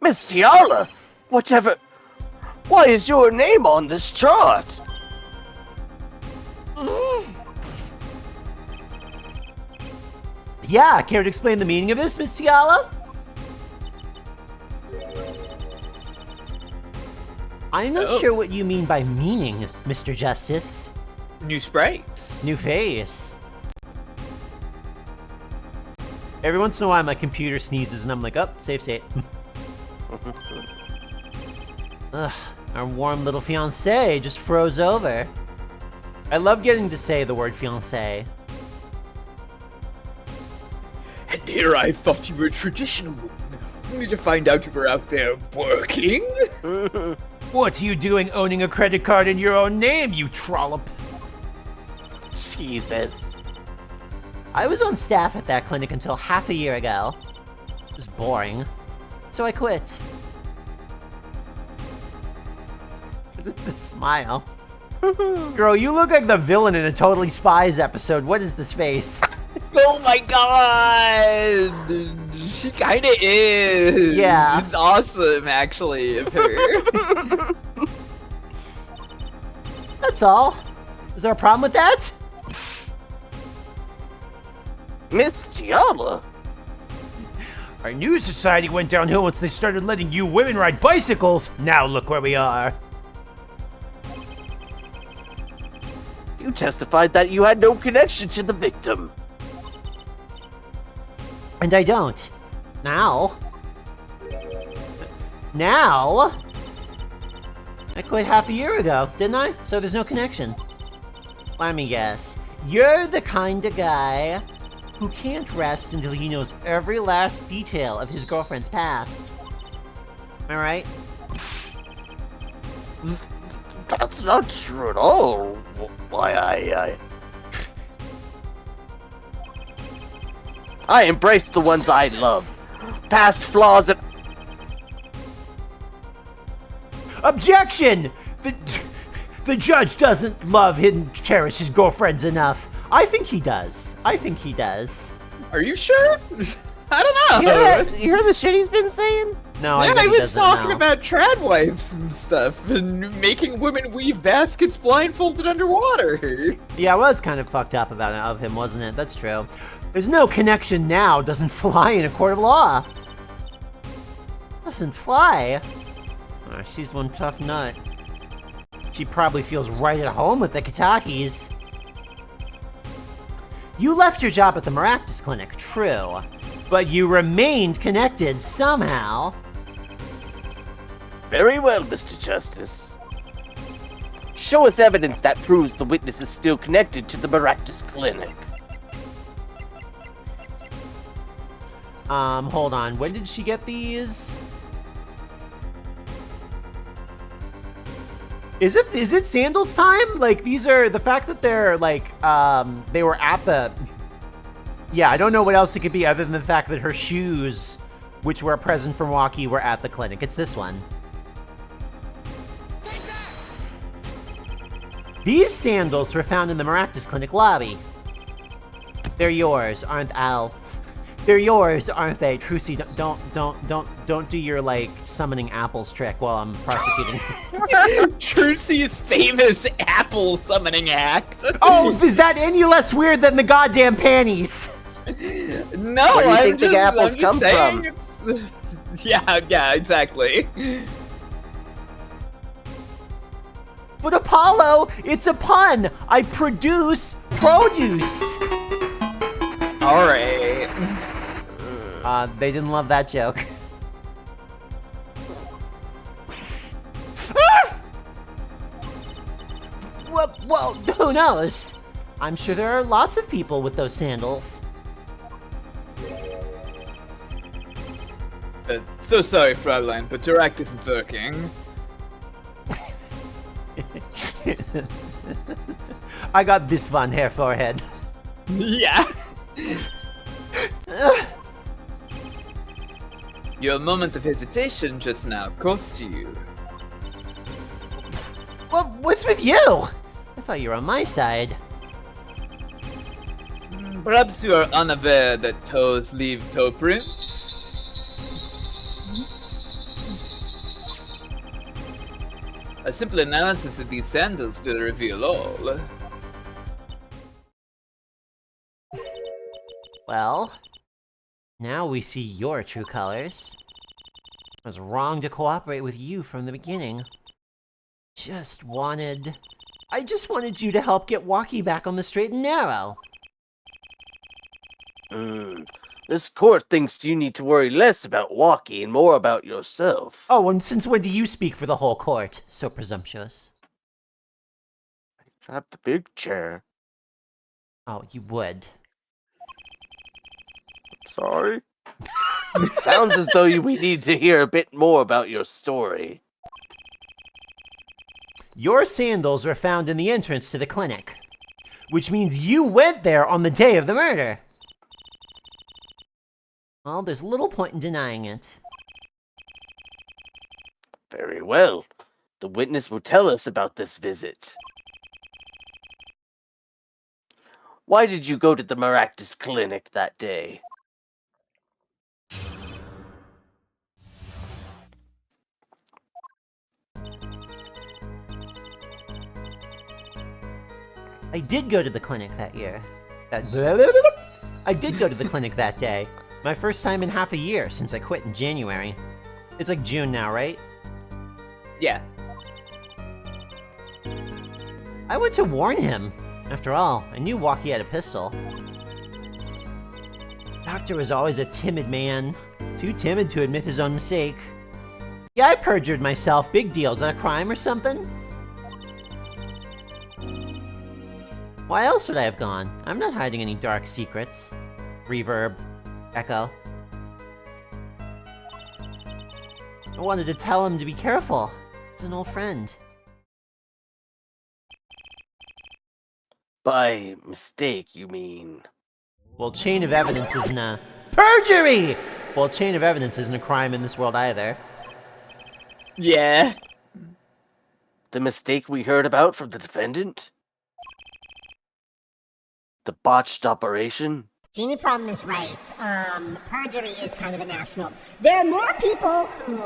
Miss Tiala? Whatever. Why is your name on this chart?
Yeah, care to explain the meaning of this, Miss Tiala? I'm not sure what you mean by meaning, Mr. Justice.
New sprites.
New face. Every once in a while, my computer sneezes and I'm like, oh, save state. Ugh, our warm little fiancé just froze over. I love getting to say the word fiancé.
And here I thought you were a traditional only to find out you were out there working.
What are you doing owning a credit card in your own name, you trollop?
Jesus.
I was on staff at that clinic until half a year ago. It was boring. So I quit. The smile. Girl, you look like the villain in a Totally Spies episode. What is this face?
Oh my god! She kinda is.
Yeah.
It's awesome, actually, of her.
That's all. Is there a problem with that?
Miss Gianna?
Our new society went downhill once they started letting you women ride bicycles. Now look where we are.
You testified that you had no connection to the victim.
And I don't. Now? Now? I quit half a year ago, didn't I? So there's no connection. Let me guess. You're the kind of guy who can't rest until he knows every last detail of his girlfriend's past. Am I right?
That's not true at all. Why, I embrace the ones I love. Past flaws and...
Objection! The judge doesn't love and cherish his girlfriends enough. I think he does. I think he does.
Are you sure? I don't
You
know.
hear the shit he's been saying?
No, I
Yeah,
bet
I
he
was
doesn't
talking
know.
about trad wives and stuff, and making women weave baskets blindfolded underwater.
Yeah, it was kind of fucked up about it, of him, wasn't it? That's true. There's no connection now. Doesn't fly in a court of law. Doesn't fly. Oh, she's one tough nut. She probably feels right at home with the Kitakis. You left your job at the Maractus Clinic, true. But you remained connected somehow.
Very well, Mr. Justice. Show us evidence that proves the witness is still connected to the Maractus Clinic.
Hold on. When did she get these? Is it sandals time? Like, these are the fact that they're like, they were at the... Yeah, I don't know what else it could be other than the fact that her shoes, which were a present from Waki, were at the clinic. It's this one. These sandals were found in the Maractus Clinic lobby. They're yours, aren't Al? They're yours, aren't they? Trucy, don't do your, like, summoning apples trick while I'm prosecuting.
Trucy's famous apple summoning act.
Oh, is that any less weird than the goddamn panties?
No,
Where do you
I'm
think the
just,
apples
I'm
come
just saying it's... Yeah, exactly.
But Apollo, it's a pun. I produce produce.
All right.
They didn't love that joke. Ah! Well, who knows? I'm sure there are lots of people with those sandals.
So sorry, Fräulein, but your act isn't working.
I got this one here, forehead.
Yeah. Your moment of hesitation just now cost you.
Well, what's with you? I thought you were on my side.
Perhaps you are unaware that toes leave toe prints? A simple analysis of these sandals will reveal all.
Well, now we see your true colors. I was wrong to cooperate with you from the beginning. I just wanted you to help get Waki back on the straight and narrow.
This court thinks you need to worry less about Waki and more about yourself.
Oh, and since when do you speak for the whole court? So presumptuous.
Grab the big chair.
Oh, you would.
Sorry. Sounds as though we need to hear a bit more about your story.
Your sandals were found in the entrance to the clinic, which means you went there on the day of the murder. Well, there's little point in denying it.
Very well. The witness will tell us about this visit. Why did you go to the Maractus clinic that day?
I did go to the clinic that year. I did go to the clinic that day. My first time in half a year since I quit in January. It's like June now, right?
Yeah.
I went to warn him. After all, I knew Walkie had a pistol. Doctor was always a timid man. Too timid to admit his own mistake. Yeah, I perjured myself. Big deal. Is that a crime or something? Why else would I have gone? I'm not hiding any dark secrets. Reverb. Echo. I wanted to tell him to be careful. He's an old friend.
By mistake, you mean?
Well, chain of evidence isn't a... Perjury! Well, chain of evidence isn't a crime in this world either.
Yeah.
The mistake we heard about from the defendant? The botched operation?
Genie Problem is right. Perjury is kind of a national. There are more people who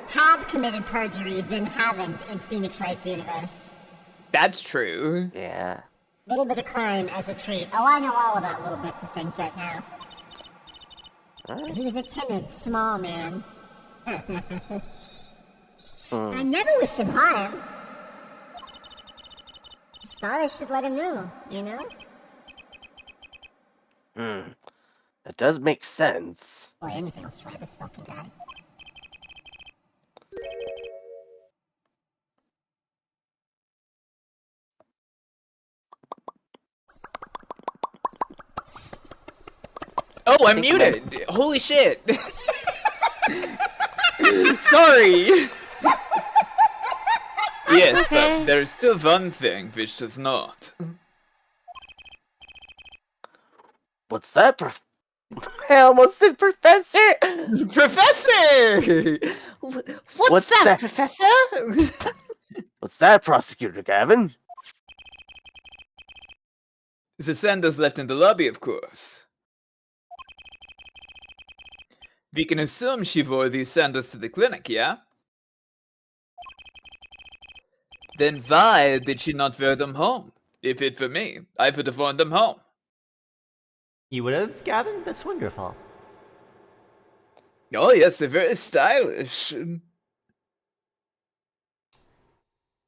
have committed perjury than haven't in Phoenix Wright's universe.
That's true.
Yeah.
Little bit of crime as a treat. Oh, I know all about little bits of things right now. He was a timid, small man. I never wished him harm. Just thought I should let him know, you know?
That does make sense.
Boy, anything will swear this fucking guy.
Oh, I'm muted! Holy shit! Sorry! Yes, but there's still one thing which does not.
What's that, I almost said Professor!
Professor! What's that, Professor?
What's that, Prosecutor Gavin?
The sandals left in the lobby, of course. We can assume she wore these sandals to the clinic, yeah? Then why did she not wear them home? If it were me, I would have worn them home.
You would have, Gavin? That's wonderful.
Oh yes, they're very stylish.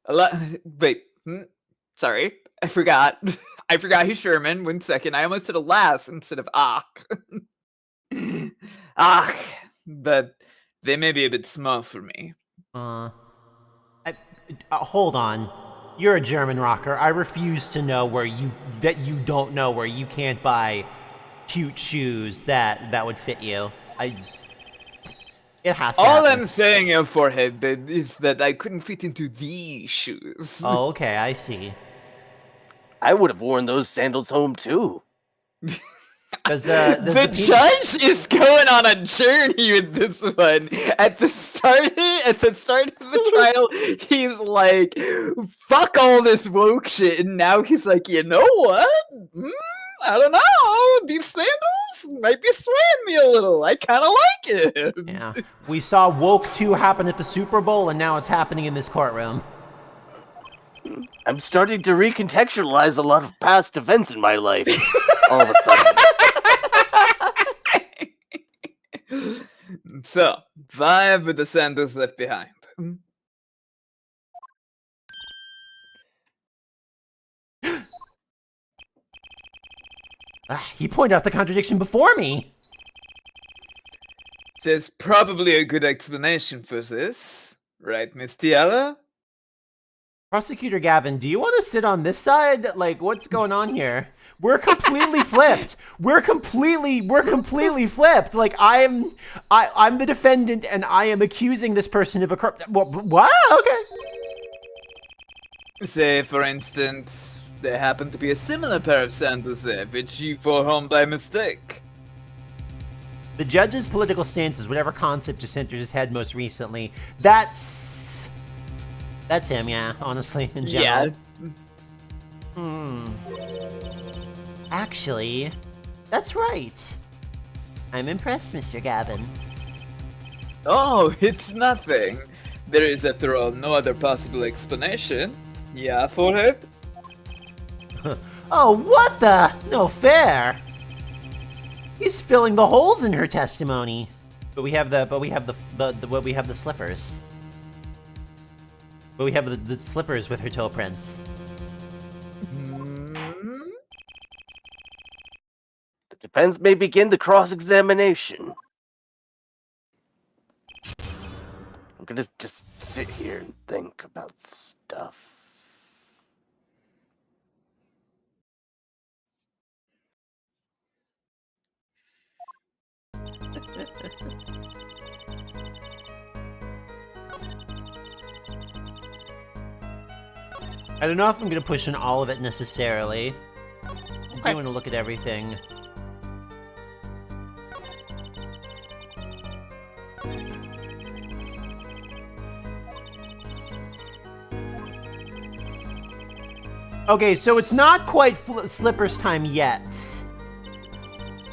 Wait, sorry, I forgot. I forgot he's Sherman. 1 second, I almost said alas instead of ach. Ach, but they may be a bit small for me.
Hold on. You're a German rocker. I refuse to know that you don't know where you can't buy cute shoes that would fit you. It has to
All
happen.
I'm saying, your forehead, is that I couldn't fit into these shoes.
Oh, okay, I see.
I would have worn those sandals home too.
Does
the judge is going on a journey with this one. At the start of the trial, he's like, "Fuck all this woke shit," and now he's like, "You know what? I don't know. These sandals might be swaying me a little. I kind of like it."
Yeah, we saw Woke 2 happen at the Super Bowl, and now it's happening in this courtroom.
I'm starting to recontextualize a lot of past events in my life. All of a sudden.
So, why were the sandals left behind?
He pointed out the contradiction before me.
There's probably a good explanation for this, right, Miss Tiara?
Prosecutor Gavin, do you want to sit on this side? Like, what's going on here? We're completely flipped. We're completely flipped. Like, I'm the defendant, and I am accusing this person of a crime. What? Okay.
Say, for instance, there happened to be a similar pair of sandals there, which you wore home by mistake.
The judge's political stances, whatever concept just entered his head most recently, that's him, yeah, honestly, in general.
Yeah.
Actually, that's right. I'm impressed, Mr. Gavin.
Oh, it's nothing. There is, after all, no other possible explanation. Yeah, forehead?
Oh, what the? No fair. He's filling the holes in her testimony. But we have the slippers. But we have the slippers with her toe prints.
The defense may begin the cross-examination. I'm gonna just sit here and think about stuff.
I don't know if I'm gonna push on all of it necessarily. I do want to look at everything. Okay, so it's not quite Slippers time yet.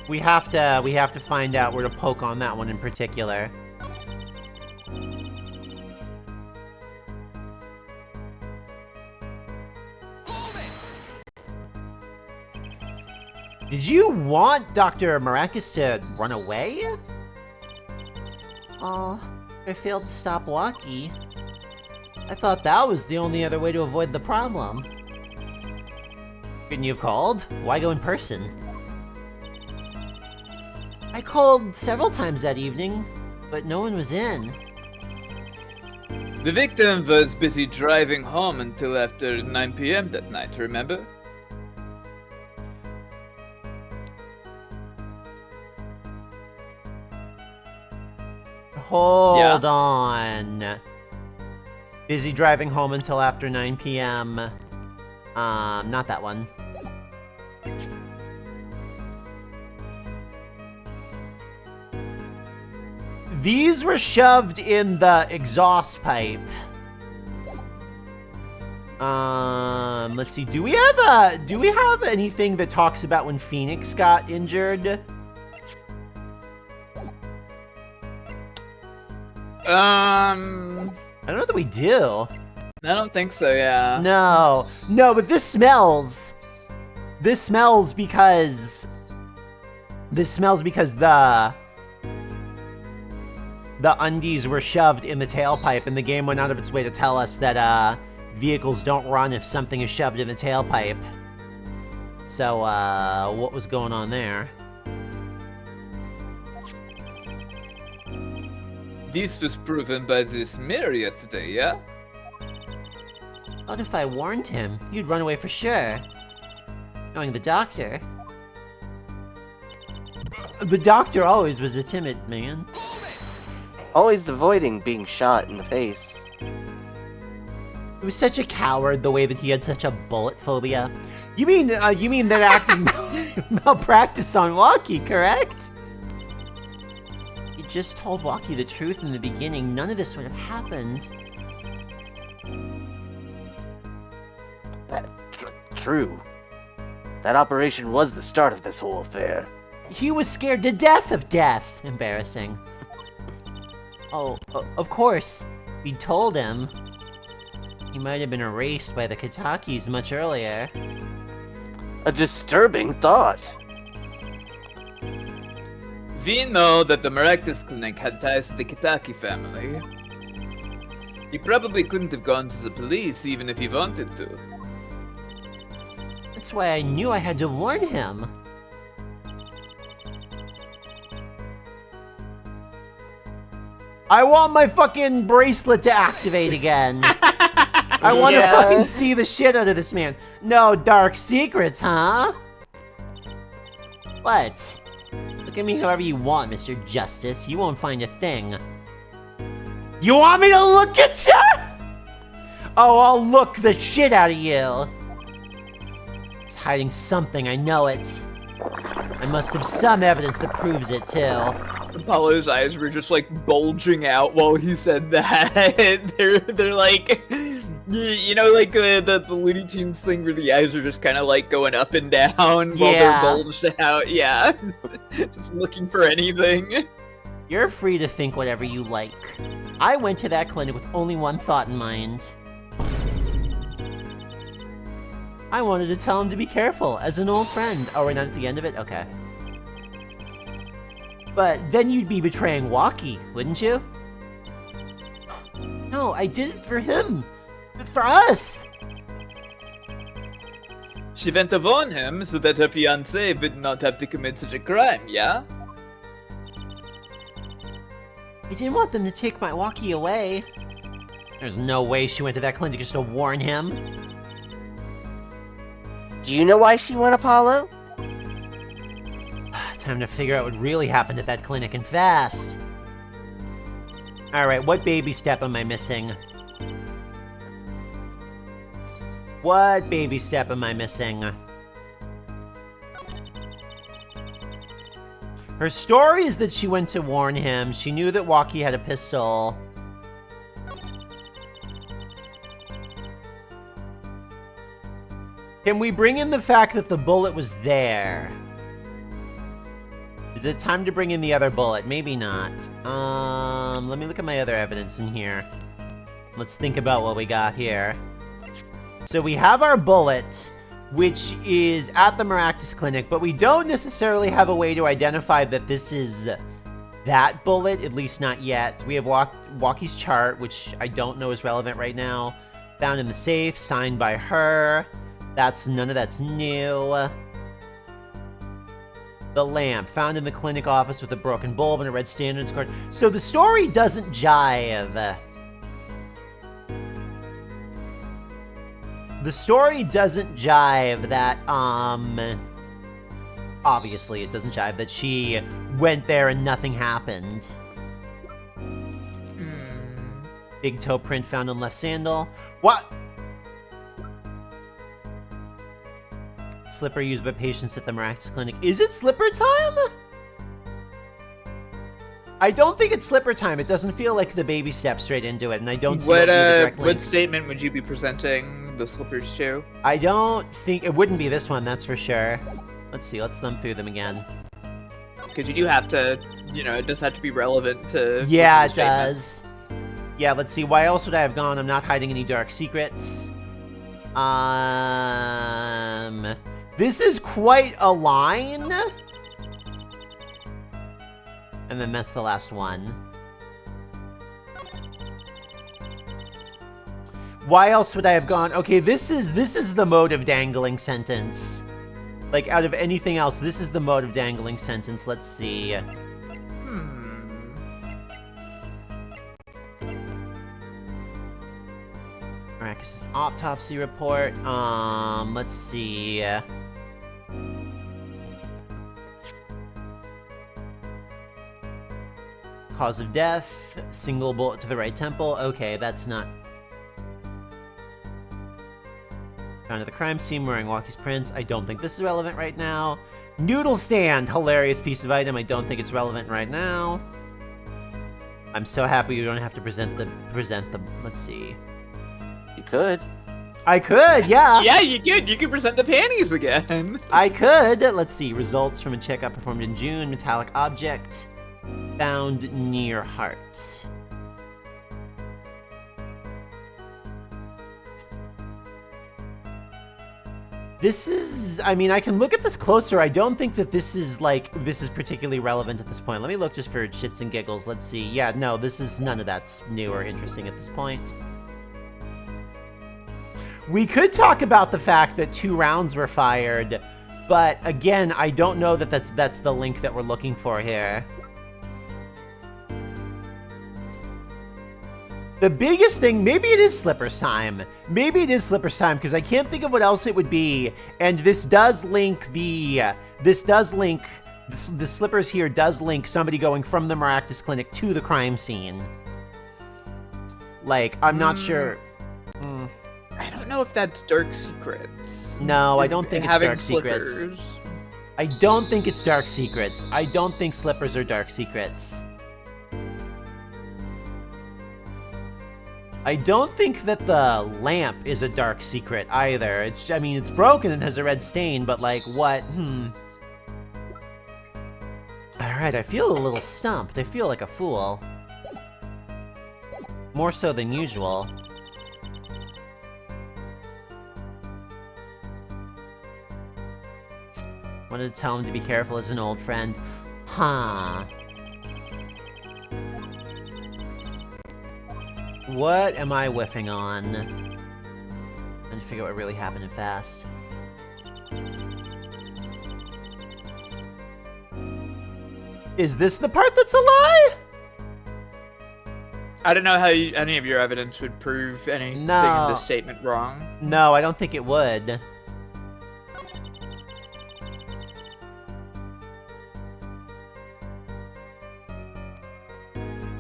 We have to find out where to poke on that one in particular. Did you want Dr. Maracus to run away? Oh, I failed to stop Walkie. I thought that was the only other way to avoid the problem. Couldn't you have called? Why go in person? I called several times that evening, but no one was in.
The victim was busy driving home until after 9 p.m. that night, remember?
Hold on. Busy driving home until after 9 p.m. Not that one. These were shoved in the exhaust pipe. Let's see. Do we have anything that talks about when Phoenix got injured? I don't know that we do.
I don't think so, yeah.
No, but this smells because the undies were shoved in the tailpipe, and the game went out of its way to tell us that vehicles don't run if something is shoved in the tailpipe. So what was going on there?
This was proven by this mirror yesterday, yeah?
What if I warned him? You'd run away for sure. Knowing the doctor. The doctor always was a timid man.
Always avoiding being shot in the face.
He was such a coward the way that he had such a bullet phobia. You mean that acting malpractice on Walkie, correct? He just told Walkie the truth in the beginning. None of this would have happened.
True. That operation was the start of this whole affair.
He was scared to death of death. Embarrassing. Oh, of course. We told him. He might have been erased by the Kitakis much earlier.
A disturbing thought.
We know that the Maractus Clinic had ties to the Kitaki family. He probably couldn't have gone to the police even if he wanted to.
That's why I knew I had to warn him. I want my fucking bracelet to activate again. I want to
Yeah.
fucking see the shit out of this man. No dark secrets, huh? What? Look at me however you want, Mr. Justice. You won't find a thing. You want me to look at you? Oh, I'll look the shit out of you. It's hiding something, I know it. I must have some evidence that proves it, too.
Apollo's eyes were just like bulging out while he said that. they're like, you know, like the Looney Tunes thing where the eyes are just kind of like going up and down while they're
Yeah.
bulged out. Yeah, just looking for anything.
You're free to think whatever you like. I went to that clinic with only one thought in mind. I wanted to tell him to be careful, as an old friend. Oh, we're not at the end of it? Okay. But then you'd be betraying Walkie, wouldn't you? No, I did it for him. For us.
She went to warn him so that her fiancé would not have to commit such a crime, yeah?
I didn't want them to take my Walkie away. There's no way she went to that clinic just to warn him.
Do you know why she went, Apollo?
Time to figure out what really happened at that clinic, and fast. Alright, what baby step am I missing? What baby step am I missing? Her story is that she went to warn him. She knew that Walkie had a pistol. Can we bring in the fact that the bullet was there? Is it time to bring in the other bullet? Maybe not. Let me look at my other evidence in here. Let's think about what we got here. So we have our bullet, which is at the Maractus Clinic, but we don't necessarily have a way to identify that this is that bullet, at least not yet. We have Walkie's chart, which I don't know is relevant right now. Found in the safe, signed by her. None of that's new. The lamp, found in the clinic office with a broken bulb and a red standards card. So the story doesn't jive. The story doesn't jive that, obviously it doesn't jive that she went there and nothing happened. Big toe print found on left sandal. What? Slipper used by patients at the Maractus Clinic. Is it slipper time? I don't think it's slipper time. It doesn't feel like the baby steps straight into it, and I don't see it being a direct link.
What statement would you be presenting the slippers to?
I don't think it wouldn't be this one, that's for sure. Let's see, let's thumb through them again.
Because you do have to, you know, it does have to be relevant to.
Yeah,
the
it
statement.
does. Yeah, let's see. Why else would I have gone? I'm not hiding any dark secrets. This is quite a line. And then that's the last one. Why else would I have gone? Okay, this is the mode of dangling sentence. Like, out of anything else, this is the mode of dangling sentence. Let's see. Maracus's autopsy report. Let's see. Cause of death, single bullet to the right temple. Okay, that's not... Found at the crime scene wearing Walkie's prints. I don't think this is relevant right now. Noodle stand, hilarious piece of item. I don't think it's relevant right now. I'm so happy you don't have to present the... Let's see.
You could.
I could, yeah.
Yeah, you could. You could present the panties again.
I could. Let's see. Results from a checkup performed in June. Metallic object found near heart. This is, I mean, I can look at this closer. I don't think that this is particularly relevant at this point. Let me look just for shits and giggles. Let's see. Yeah, no, none of that's new or interesting at this point. We could talk about the fact that 2 rounds were fired, but again, I don't know that that's the link that we're looking for here. The biggest thing, maybe it is Slippers time. Maybe it is Slippers time, because I can't think of what else it would be. And this does link the Slippers here does link somebody going from the Maractus Clinic to the crime scene. Like, I'm not sure.
I don't know if that's Dark Secrets.
No, I don't think it's
Having
Dark Secrets.
Slippers.
I don't think it's Dark Secrets. I don't think Slippers are Dark Secrets. I don't think that the lamp is a dark secret either. I mean, it's broken and has a red stain, but like, what? Alright, I feel a little stumped. I feel like a fool. More so than usual. Wanted to tell him to be careful as an old friend. Huh. What am I whiffing on? I'm trying to figure out what really happened fast. Is this the part that's a lie?
I don't know how any of your evidence would prove anything
No.
in this statement wrong.
No, I don't think it would.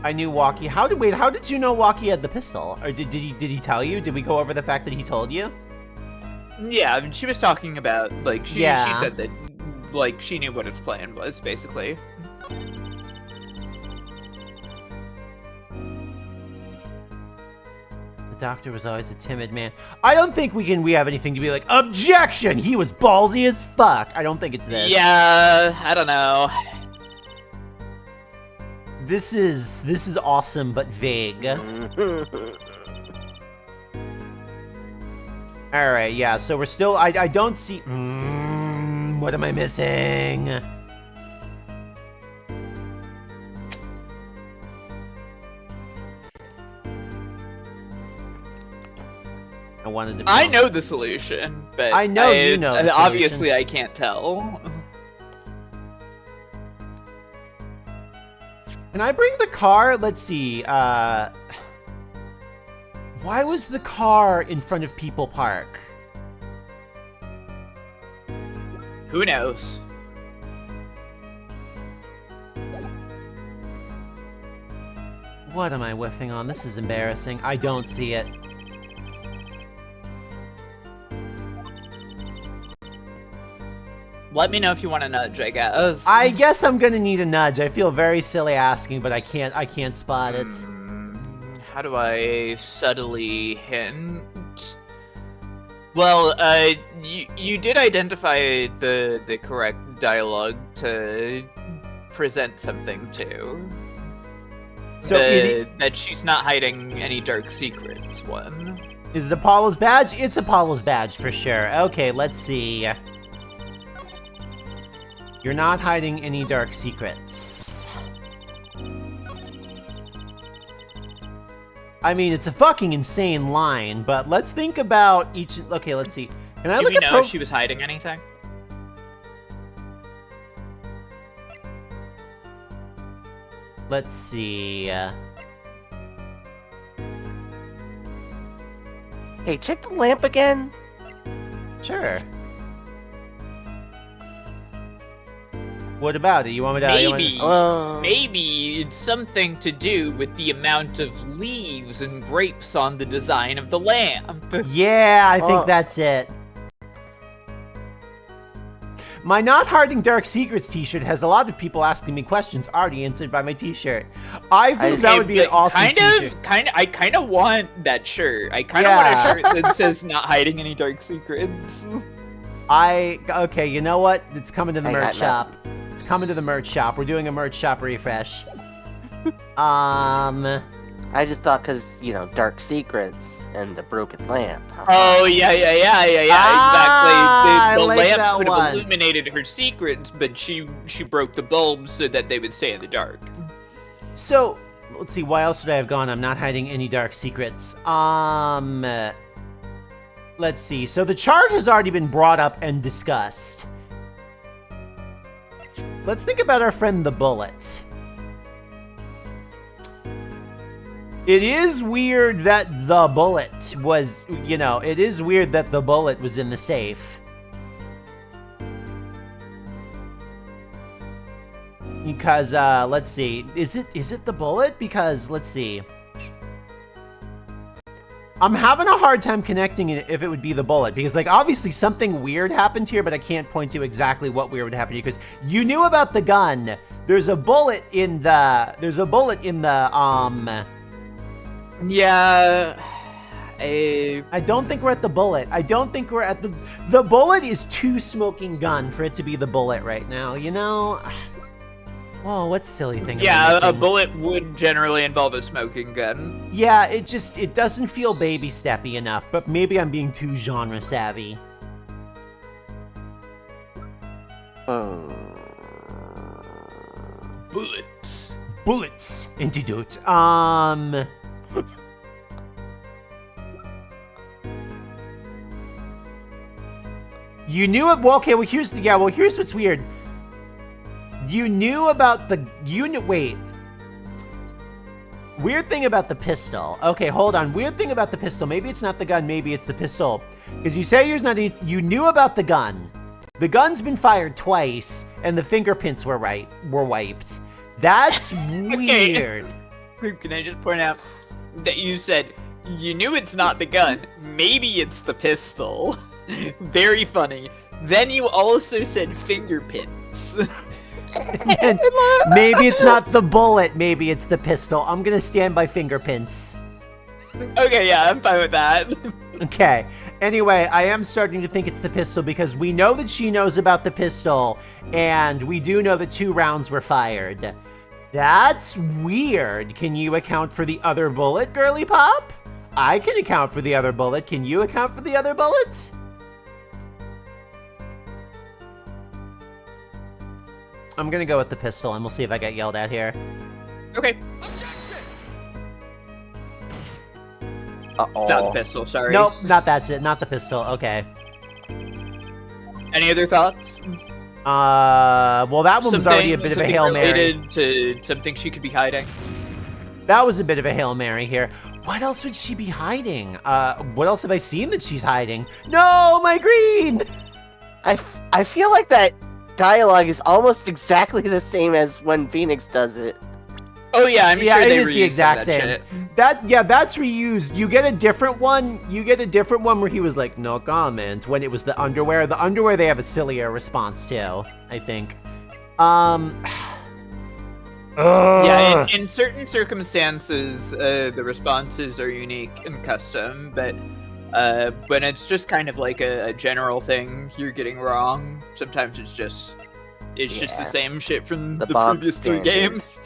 I knew Walkie. How did you know Walkie had the pistol? Or did he tell you? Did we go over the fact that he told you?
Yeah, I mean, she was talking about, like, she
Yeah.
said that, like, she knew what his plan was, basically.
The doctor was always a timid man. I don't think we have anything to be like, objection! He was ballsy as fuck. I don't think it's this.
Yeah, I don't know.
This is awesome but vague. Alright, yeah, so we're still I don't see what am I missing? I wanted to
I know the solution, but
I know you know the
obviously
solution.
I can't tell.
Can I bring the car? Let's see. Why was the car in front of People Park?
Who knows?
What am I whiffing on? This is embarrassing. I don't see it.
Let me know if you want a nudge, I guess.
I guess I'm gonna need a nudge. I feel very silly asking, but I can't spot it.
How do I subtly hint? Well, you did identify the correct dialogue to present something to.
So
That she's not hiding any dark secrets one.
is it Apollo's badge? It's Apollo's badge for sure. Okay, let's see. You're not hiding any dark secrets. I mean, it's a fucking insane line, but let's think about each... Okay, let's see. Can I
Do
look
we
at
know if she was hiding anything?
Let's see.
Hey, check the lamp again.
Sure. What about it? You want me to...
Maybe.
Uh,
Maybe it's something to do with the amount of leaves and grapes on the design of the lamp.
Yeah, I think
Oh.
that's it. My Not Hiding Dark Secrets t-shirt has a lot of people asking me questions already answered by my t-shirt. I think that would be an awesome t-shirt.
I kind of want that shirt. I kind of want a shirt that says "Not hiding any dark secrets."
Okay, you know what? It's coming to the
I
merch
got
shop. It's coming to the merch shop. We're doing a merch shop refresh.
I just thought because, you know, dark secrets and the broken lamp.
Oh yeah,
I
exactly. The
like
lamp
that
could
one.
have illuminated her secrets, but she broke the bulbs so that they would stay in the dark.
So, let's see, why else would I have gone? I'm not hiding any dark secrets. Let's see. So the chart has already been brought up and discussed. Let's think about our friend the Bullet. It is weird that the bullet was, it is weird that the bullet was in the safe. Because, let's see. Is it the bullet? Because, let's see. I'm having a hard time connecting it if it would be the bullet. Because, like, obviously something weird happened here, but I can't point to exactly what weird happened here. Because you knew about the gun. There's a bullet in the,
Yeah.
I don't think we're at the bullet. I don't think we're at the bullet is too smoking gun for it to be the bullet right now, Oh, what silly thing am I
Yeah, a
missing?
bullet would generally involve a smoking gun.
Yeah, it doesn't feel baby steppy enough, but maybe I'm being too genre savvy.
Bullets.
Bullets. Antidote. You knew it. Well, okay. Well, here's what's weird. You knew about the. Wait. Weird thing about the pistol. Okay, hold on. Weird thing about the pistol. Maybe it's not the gun. Maybe it's the pistol. Because you say you knew about the gun. The gun's been fired twice, and the fingerprints were wiped. That's weird.
Can I just point out that you said you knew it's not the gun. Maybe it's the pistol. Very funny. Then you also said fingerprints.
And maybe it's not the bullet. Maybe it's the pistol. I'm gonna stand by fingerprints.
Okay, yeah, I'm fine with that.
Okay. Anyway, I am starting to think it's the pistol because we know that she knows about the pistol, and we do know that 2 rounds were fired. That's weird. Can you account for the other bullet, Girly Pop? I can account for the other bullet. Can you account for the other bullet? I'm gonna go with the pistol, and we'll see if I get yelled at here.
Okay.
Uh-oh.
It's not the pistol, sorry.
Nope, not that's it. Not the pistol. Okay.
Any other thoughts?
Well, that one was already a bit of a Hail Mary.
Related to something she could be hiding.
That was a bit of a Hail Mary here. What else would she be hiding? What else have I seen that she's hiding? No, my green!
I feel like that dialogue is almost exactly the same as when Phoenix does it.
Oh yeah, I'm
Yeah,
sure
it
they
is the
reused
exact
some of
same.
that shit.
That's reused. You get a different one. You get a different one where he was like, no comment, when it was the underwear. The underwear, they have a sillier response to, I think.
Yeah, in certain circumstances, the responses are unique and custom, but when it's just kind of like a general thing you're getting wrong, sometimes it's just the same shit from the
bog
previous 3
standard.
games.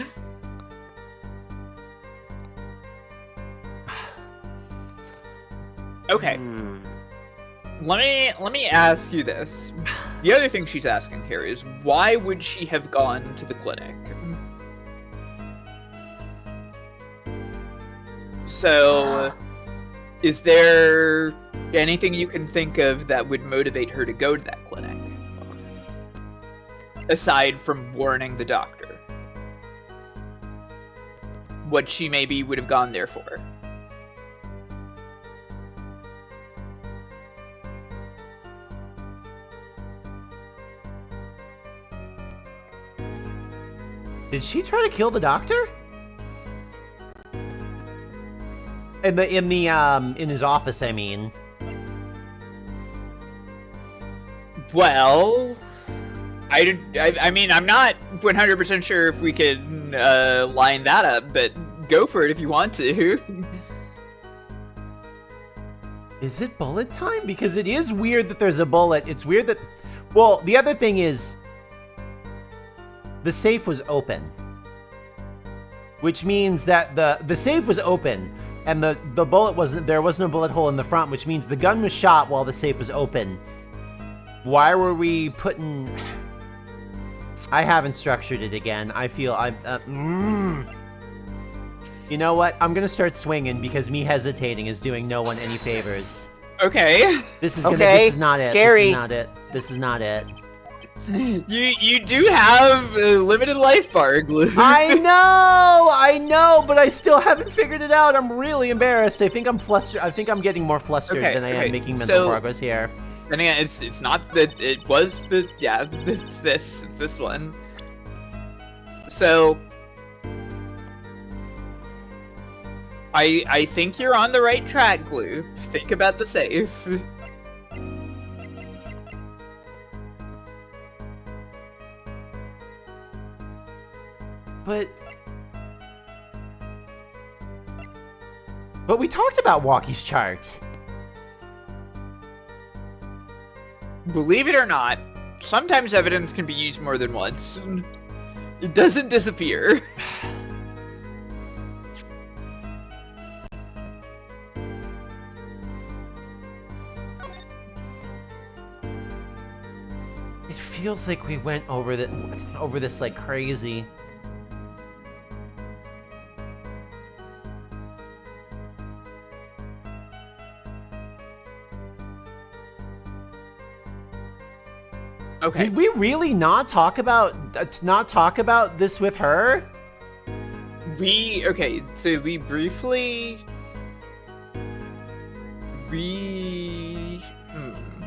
Okay, let me ask you this. The other thing she's asking here is, why would she have gone to the clinic? So, is there anything you can think of that would motivate her to go to that clinic? Aside from warning the doctor. What she maybe would have gone there for.
Did she try to kill the doctor? In his office, I mean.
Well, I mean, I'm not 100% sure if we could line that up, but go for it if you want to.
Is it bullet time? Because it is weird that there's a bullet. It's weird that... Well, the other thing is... The safe was open. Which means that the safe was open, and the bullet wasn't... There was no bullet hole in the front, which means the gun was shot while the safe was open. Why were we putting... I haven't structured it again. I feel You know what? I'm gonna start swinging because me hesitating is doing no one any favors.
Okay.
This is
Okay,
this is not it.
scary.
This is not it. This is not it.
You do have a limited life bar, Gloop.
I know, but I still haven't figured it out. I'm really embarrassed. I think I'm flustered. I think I'm getting more flustered than I am making mental progress here.
And again, it's not that it was the it's this one. So I think you're on the right track, Gloop. Think about the safe.
But we talked about Walkie's chart.
Believe it or not, sometimes evidence can be used more than once. It doesn't disappear.
It feels like we went over this like crazy.
Okay.
Did we really not talk about this with her?
So we briefly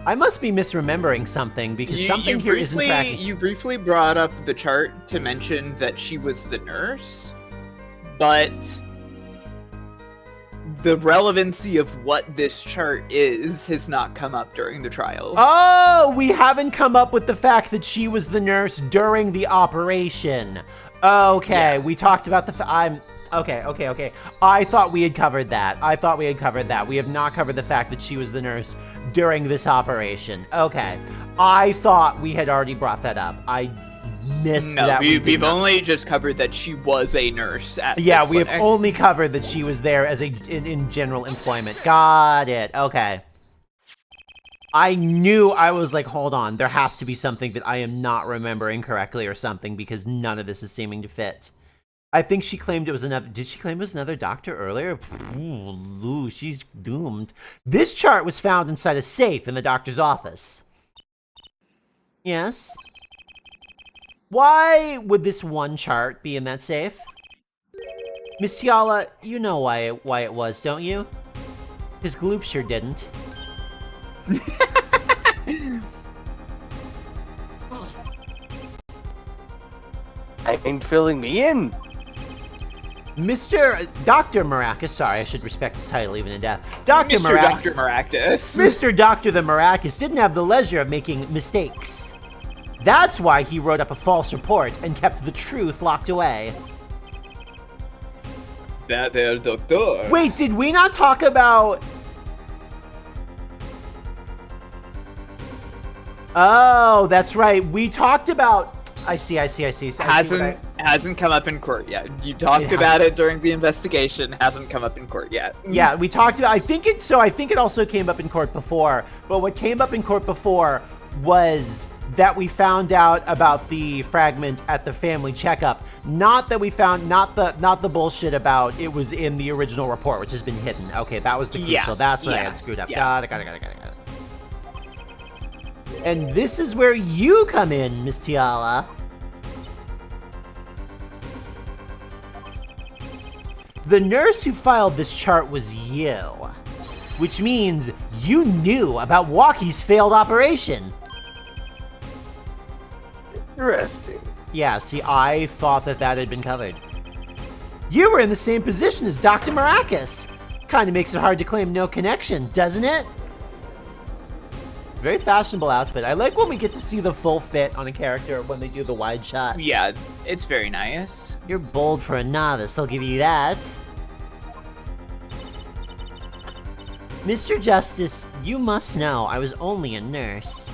I must be misremembering something because something here isn't tracking.
You briefly brought up the chart to mention that she was the nurse, but the relevancy of what this chart is has not come up during the trial.
Oh, we haven't come up with the fact that she was the nurse during the operation. Okay,
Yeah.
we talked about okay. I thought we had covered that. We have not covered the fact that she was the nurse during this operation. Okay. I thought we had already brought that up. I missed that.
We've only just covered that she was a nurse at
Yeah,
this
we have
clinic.
only covered that she was there as in general employment. Got it. Okay. I knew, I was like, hold on, there has to be something that I am not remembering correctly or something because none of this is seeming to fit. I think she claimed it was another, did she claim it was another doctor earlier? Ooh, she's doomed. This chart was found inside a safe in the doctor's office. Yes? Why would this one chart be in that safe? Miss Tiala, you know why it was, don't you? Because Gloop sure didn't.
I ain't filling me in.
Dr. Maracas, sorry, I should respect his title even in death. Dr.
Mr. Dr. Maracas.
Mr. Dr. the Maracas didn't have the leisure of making mistakes. That's why he wrote up a false report and kept the truth locked away.
That there, doctor.
Wait, did we not talk about... Oh, that's right. We talked about... I see.
Hasn't come up in court yet. You talked about it during the investigation. Hasn't come up in court yet.
Yeah, we talked about... I think it also came up in court before. But what came up in court before was that we found out about the fragment at the family checkup. Not that we found... Not the bullshit about it was in the original report, which has been hidden. Okay, that was the crucial.
Yeah,
That's what I
yeah,
had screwed up.
yeah.
Got it. And this is where you come in, Miss Tiala. The nurse who filed this chart was you, which means you knew about Walkie's failed operation.
Interesting.
Yeah, see, I thought that had been covered. You were in the same position as Dr. Maracas. Kinda makes it hard to claim no connection, doesn't it? Very fashionable outfit. I like when we get to see the full fit on a character when they do the wide shot.
Yeah, it's very nice.
You're bold for a novice, I'll give you that. Mr. Justice, you must know I was only a nurse.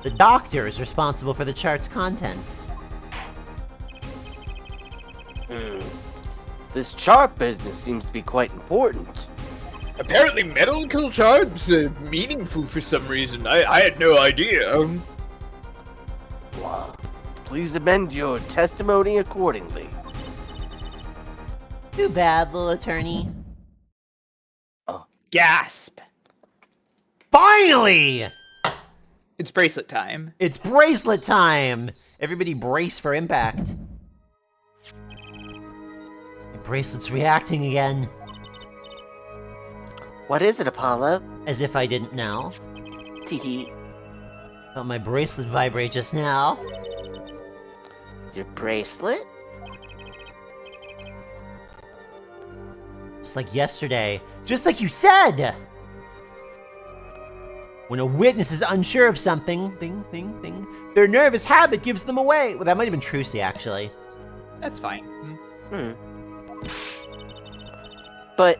The doctor is responsible for the chart's contents.
This chart business seems to be quite important.
Apparently medical charts are meaningful for some reason. I had no idea.
Wow. Please amend your testimony accordingly.
Too bad, little attorney.
Gasp.
Finally!
It's bracelet time.
It's bracelet time! Everybody brace for impact. My bracelet's reacting again.
What is it, Apollo?
As if I didn't know.
Teehee.
Felt my bracelet vibrate just now.
Your bracelet?
Just like yesterday. Just like you said! When a witness is unsure of something, their nervous habit gives them away. Well, that might have been Trucy, actually.
That's fine.
But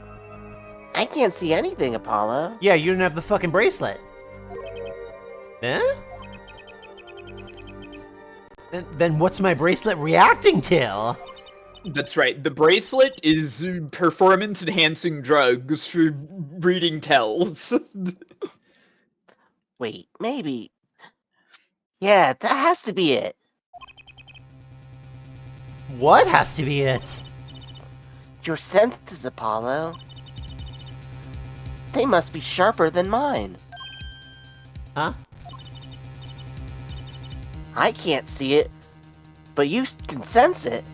I can't see anything, Apollo.
Yeah, you don't have the fucking bracelet. Huh? Then what's my bracelet reacting to?
That's right. The bracelet is performance-enhancing drugs for breeding tells.
Wait, maybe. Yeah, that has to be it.
What has to be it?
Your senses, Apollo. They must be sharper than mine.
Huh?
I can't see it, but you can sense it.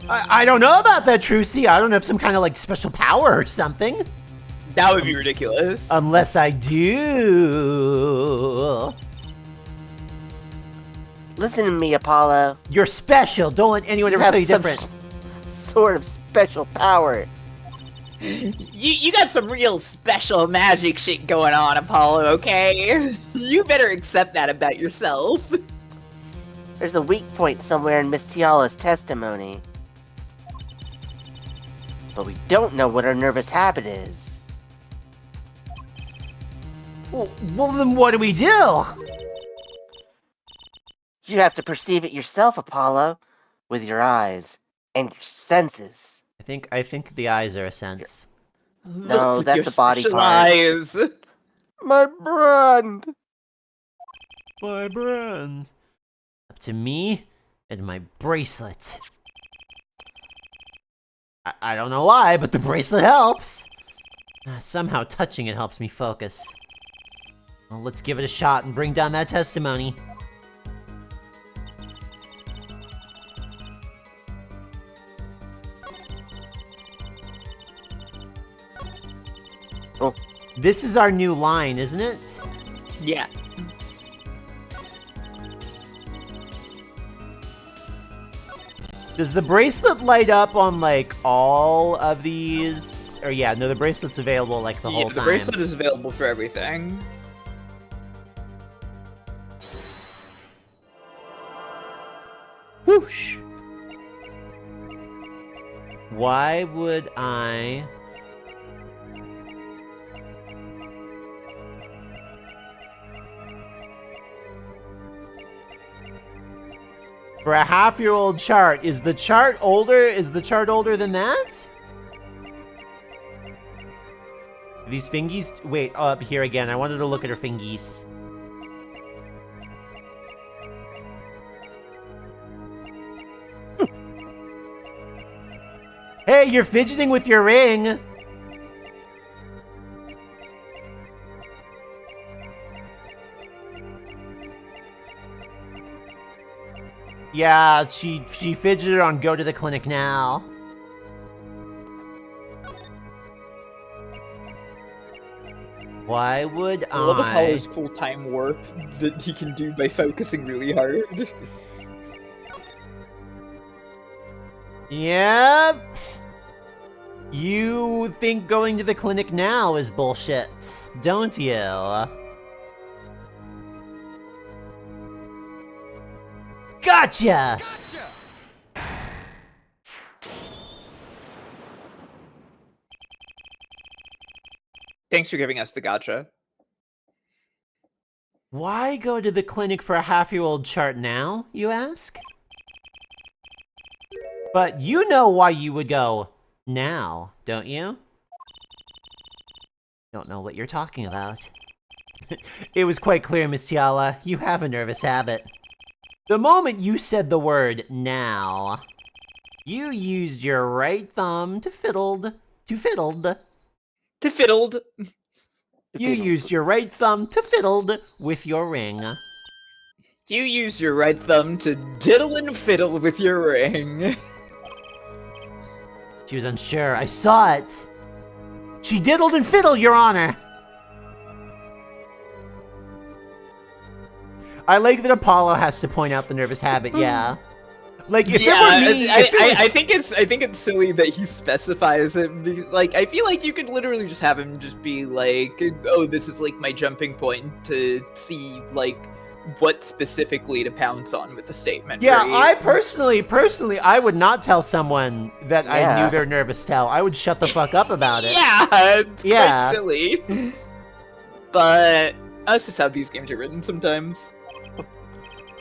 I don't know about that, Trucy. I don't have some kind of, like, special power or something.
That would be ridiculous.
Unless I do.
Listen to me, Apollo.
You're special. Don't let anyone ever tell you
some
different.
sort of special power.
You got some real special magic shit going on, Apollo, okay? You better accept that about yourself.
There's a weak point somewhere in Miss Tiala's testimony. But we don't know what her nervous habit is.
Well, then what do we do?
You have to perceive it yourself, Apollo, with your eyes and your senses.
I think the eyes are a sense.
No,
Look,
that's
your
a body
special
part.
eyes.
My brand!
My brand. Up to me and my bracelet. I don't know why, but the bracelet helps. Somehow touching it helps me focus. Well, let's give it a shot and bring down that testimony.
Oh.
This is our new line, isn't it?
Yeah.
Does the bracelet light up on, like, all of these? Or yeah, no, the bracelet's available, like, the whole
The
time.
bracelet is available for everything.
Whoosh! Why would I... For a half-year-old chart, is the chart older? Is the chart older than that? These fingies? Wait, up here again. I wanted to look at her fingies. Hey, you're fidgeting with your ring. Yeah, she fidgeted on go to the clinic now. Why would
I love
I...
Apollo's full-time warp that he can do by focusing really hard.
Yep. You think going to the clinic now is bullshit, don't you? Gotcha!
Thanks for giving us the gotcha.
Why go to the clinic for a half-year-old chart now, you ask? But you know why you would go now, don't you? Don't know what you're talking about. It was quite clear, Miss Tiala. You have a nervous habit. The moment you said the word now, you used your right thumb to fiddled. You used your right thumb to fiddled with your ring.
You use your right thumb to diddle and fiddle with your ring.
She was unsure. I saw it. She diddled and fiddled, Your Honor. I like that Apollo has to point out the nervous habit, yeah. Like, if it were me...
I think it's silly that he specifies it. Like, I feel like you could literally just have him just be like, oh, this is, like, my jumping point to see, like, what specifically to pounce on with the statement.
Yeah,
right?
I personally, I would not tell someone that I knew their nervous tell. I would shut the fuck up about it.
Yeah, it's quite silly. But that's just how these games are written sometimes.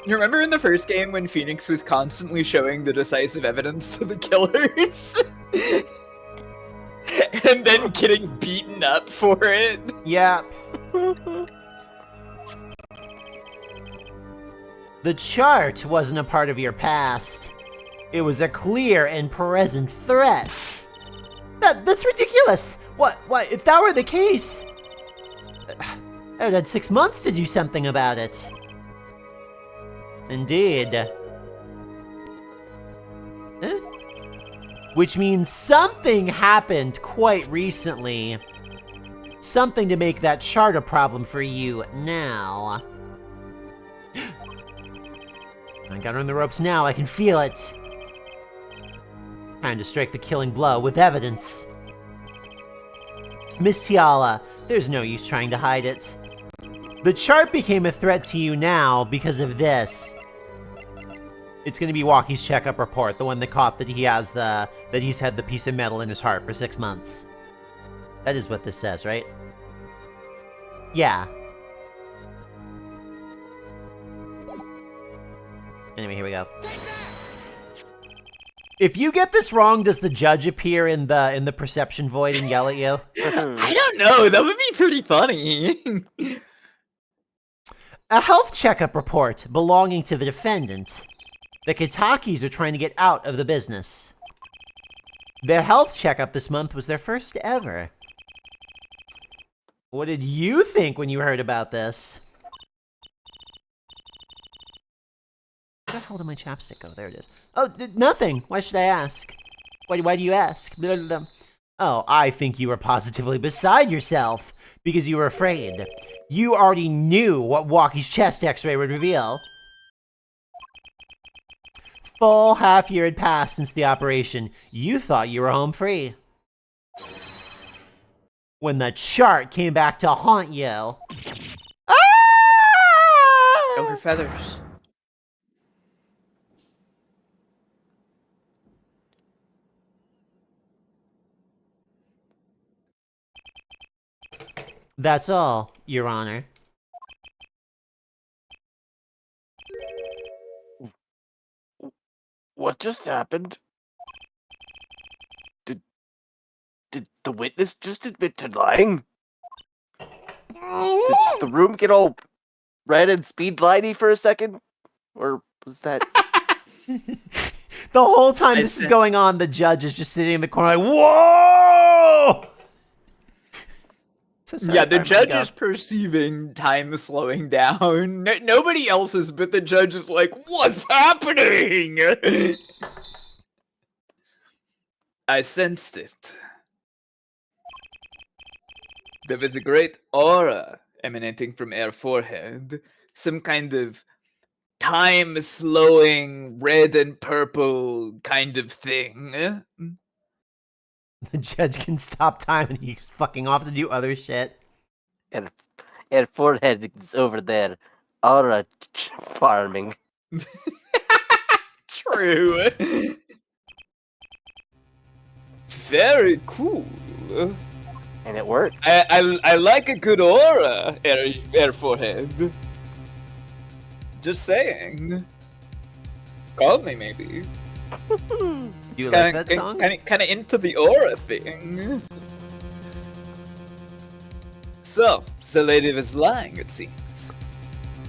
You remember in the first game when Phoenix was constantly showing the decisive evidence to the killers? And then getting beaten up for it?
Yeah. The chart wasn't a part of your past. It was a clear and present threat. That's ridiculous. What, if that were the case, I would have had 6 months to do something about it. Indeed. Huh? Which means something happened quite recently. Something to make that chart a problem for you now. I got her in the ropes now, I can feel it. Time to strike the killing blow with evidence. Miss Tiala, there's no use trying to hide it. The chart became a threat to you now because of this. It's gonna be Walkie's checkup report, the one that caught that he's had the piece of metal in his heart for 6 months. That is what this says, right? Yeah. Anyway, here we go. If you get this wrong, does the judge appear in the perception void and yell at you?
I don't know, that would be pretty funny.
A health checkup report belonging to the defendant. The Kitakis are trying to get out of the business. Their health checkup this month was their first ever. What did you think when you heard about this? Where the hell did my chapstick go? There it is. Oh, nothing. Why should I ask? Why do you ask? Blah, blah, blah. Oh, I think you were positively beside yourself because you were afraid. You already knew what Walkie's chest x-ray would reveal. Full half year had passed since the operation. You thought you were home free. When the chart came back to haunt you. Ah!
Oh, her feathers.
That's all, Your Honor.
What just happened? Did the witness just admit to lying? Did the room get all red and speed lighty for a second? Or was that...
The whole time this is going on, the judge is just sitting in the corner like, whoa! So sorry,
yeah, the judge
go.
is perceiving time slowing down. Nobody else is, but the judge is like, what's happening? I sensed it. There was a great aura emanating from her forehead. Some kind of time-slowing, red and purple kind of thing.
The judge can stop time and he's fucking off to do other shit.
And forehead is over there. Aura farming.
True. Very cool.
And it worked.
I like a good aura, air forehead. Just saying. Call me, maybe.
Do you like that song?
Kind of into the aura thing. So, the lady was lying, it seems.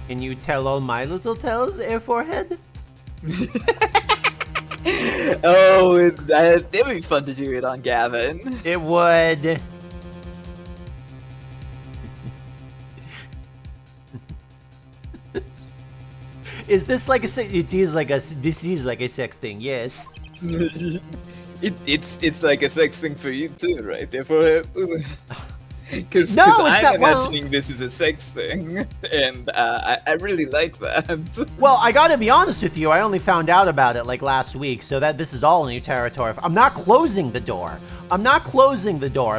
Can you tell all my little tales, Air Forehead?
Oh, it would be fun to do it on Gavin.
It would. Is this like a sex? This is like a sex thing, yes.
It's like a sex thing for you too, right? Therefore, because
No, it's
I'm
not- well-
imagining this is a sex thing, and I really like that.
Well, I gotta be honest with you, I only found out about it like last week, so that this is all new territory. I'm not closing the door.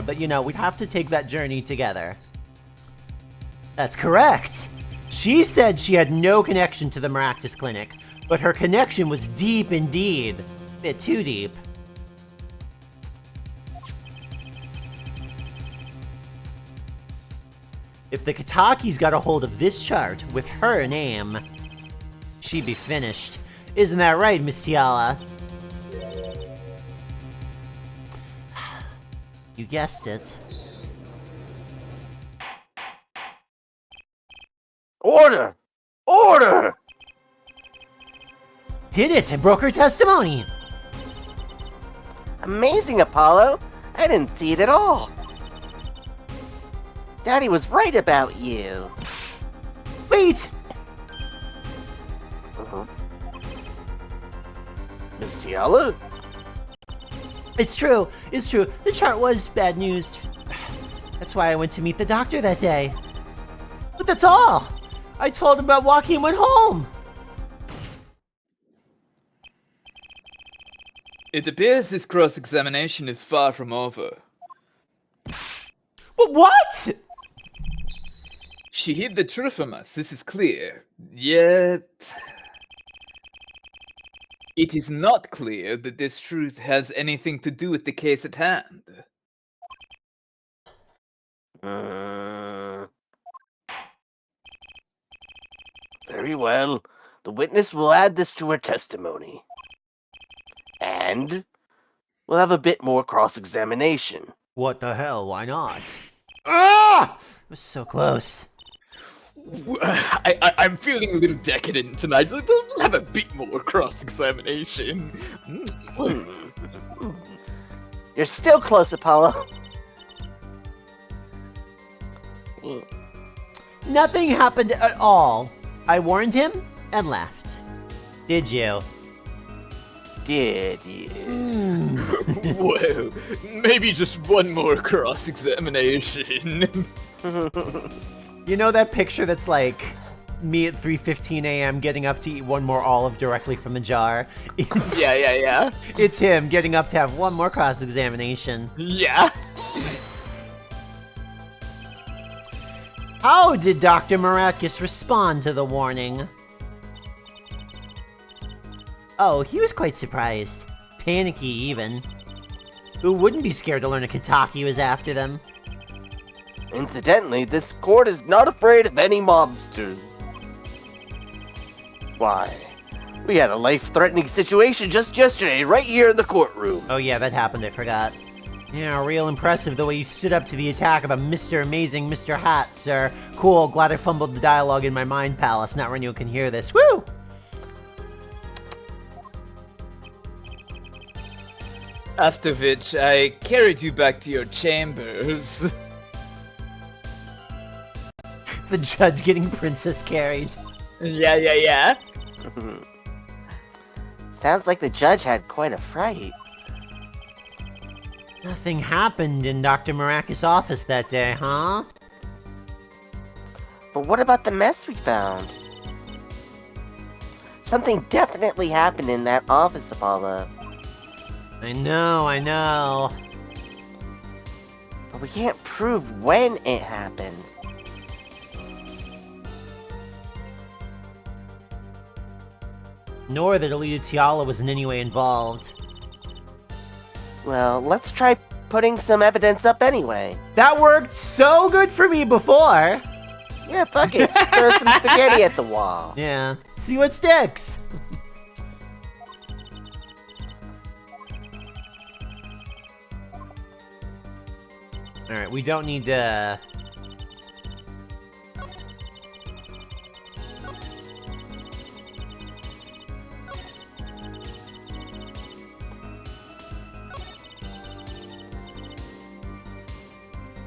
But you know, we'd have to take that journey together. That's correct. She said she had no connection to the Maractus Clinic, but her connection was deep indeed. A bit too deep. If the Kataki's got a hold of this chart with her name, she'd be finished. Isn't that right, Miss Tiala? You guessed it.
Order! Order!
Did it! I broke her testimony!
Amazing, Apollo! I didn't see it at all. Daddy was right about you.
Wait!
Miss Tiala?
It's true. The chart was bad news. That's why I went to meet the doctor that day. But that's all! I told him about walking and went home!
It appears this cross-examination is far from over.
But what?
She hid the truth from us, this is clear. Yet... it is not clear that this truth has anything to do with the case at hand.
Very well. The witness will add this to her testimony. And we'll have a bit more cross-examination.
What the hell? Why not? Ah! It was so close.
I'm feeling a little decadent tonight. We'll have a bit more cross-examination.
You're still close, Apollo.
Nothing happened at all. I warned him and left. Did you?
Did you?
Well, maybe just one more cross-examination.
You know that picture that's like me at 3:15 a.m. getting up to eat one more olive directly from a jar? It's,
Yeah.
it's him getting up to have one more cross-examination.
Yeah.
How did Dr. Maracus respond to the warning? Oh, he was quite surprised. Panicky, even. Who wouldn't be scared to learn a Kataki was after them?
Incidentally, this court is not afraid of any mobsters. Why? We had a life-threatening situation just yesterday, right here in the courtroom.
Oh yeah, that happened, I forgot. Yeah, real impressive the way you stood up to the attack of the Mr. Amazing Mr. Hat, sir. Cool, glad I fumbled the dialogue in my mind palace. Not Renio can hear this. Woo!
After which, I carried you back to your chambers.
The judge getting princess carried.
Yeah.
Sounds like the judge had quite a fright.
Nothing happened in Dr. Maracus' office that day, huh?
But what about the mess we found? Something definitely happened in that office, Apollo.
I know.
But we can't prove when it happened.
Nor that Alita Tiala was in any way involved.
Well, let's try putting some evidence up anyway.
That worked so good for me before!
Yeah, fuck it. Throw some spaghetti at the wall.
Yeah, see what sticks! Alright, we don't need to...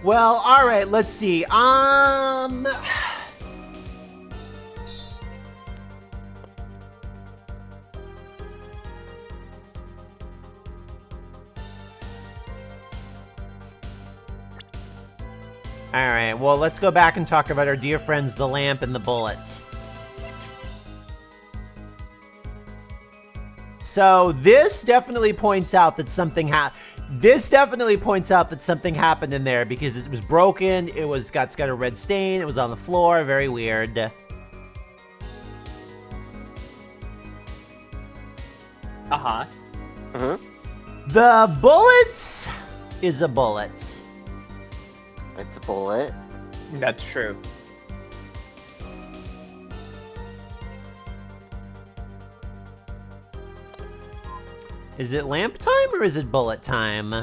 Well, alright, let's see. Alright, well, let's go back and talk about our dear friends, the lamp and the bullets. So, this definitely points out that something happened in there because it was broken, it's got a red stain, it was on the floor, very weird.
Uh-huh.
The bullet is a bullet.
It's a bullet.
That's true.
Is it lamp time or is it bullet time?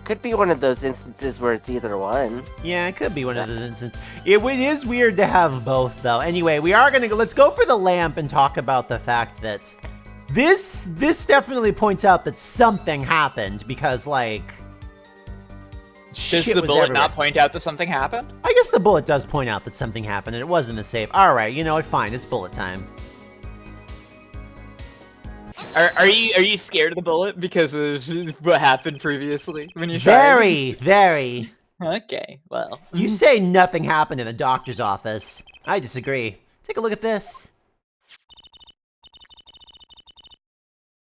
Could be one of those instances where it's either one.
Yeah, it could be one of those instances. It is weird to have both, though. Anyway, we are gonna go. Let's go for the lamp and talk about the fact that this definitely points out that something happened because, like,
Does
shit
the
was
bullet
everywhere.
not point out that something happened?
I guess the bullet does point out that something happened and it was in the safe. All right, you know what? Fine, it's bullet time.
Are you scared of the bullet because of what happened previously when you tried?
Very, very.
Okay, well.
You say nothing happened in the doctor's office. I disagree. Take a look at this.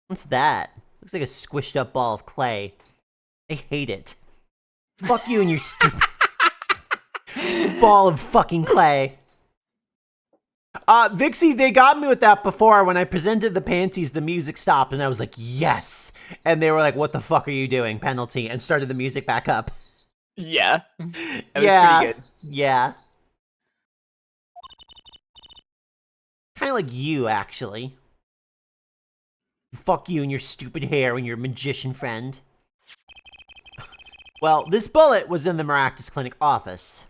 What's that? Looks like a squished up ball of clay. I hate it. Fuck you and your stupid ball of fucking clay. Vixie, they got me with that before. When I presented the panties, the music stopped and I was like, yes. And they were like, what the fuck are you doing? Penalty. And started the music back up.
Yeah. That was
Yeah.
pretty good.
Yeah. Kind of like you, actually. Fuck you and your stupid hair and your magician friend. Well, this bullet was in the Maractus Clinic office.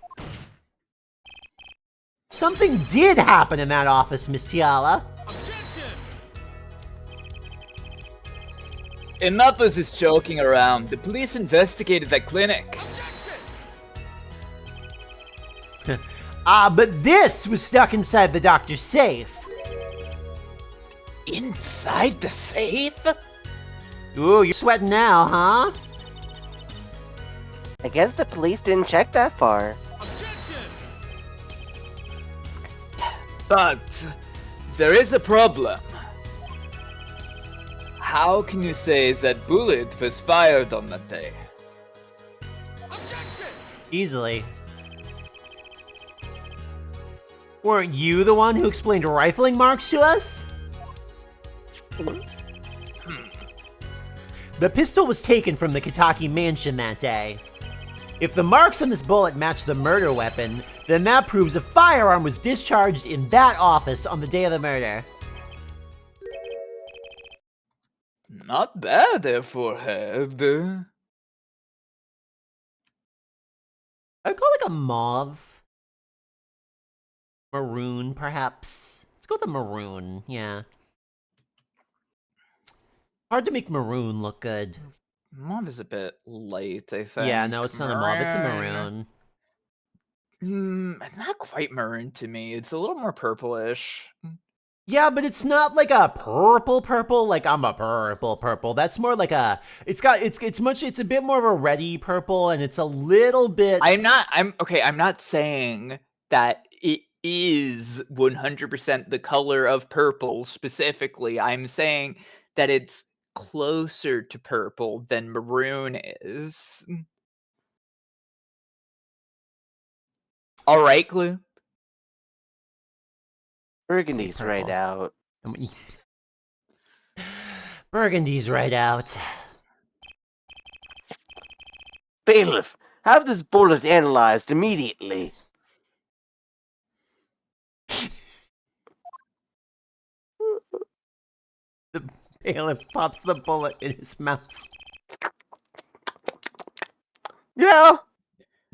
Something did happen in that office, Miss Tiala.
Enough of this joking around. The police investigated that clinic.
But this was stuck inside the doctor's safe.
Inside the safe?
Ooh, you're sweating now, huh?
I guess the police didn't check that far.
But there is a problem. How can you say that bullet was fired on that day?
Easily. Weren't you the one who explained rifling marks to us? The pistol was taken from the Kitaki mansion that day. If the marks on this bullet match the murder weapon, then that proves a firearm was discharged in that office on the day of the murder.
Not bad, forehead.
I'd call it like a mauve. Maroon, perhaps. Let's go with a maroon, yeah. Hard to make maroon look good.
Mauve is a bit light, I think.
Yeah, no, it's not a mauve, it's a maroon.
Not quite maroon to me. It's a little more purplish.
Yeah, but it's not like a purple, like I'm a purple. That's more like a, it's a bit more of a reddy purple, and it's a little bit.
I'm not saying that it is 100% the color of purple specifically. I'm saying that it's closer to purple than maroon is. All right, Gloop.
Burgundy's
purple.
right out.
Burgundy's right out.
Bailiff, have this bullet analyzed immediately.
The bailiff pops the bullet in his mouth.
Yeah.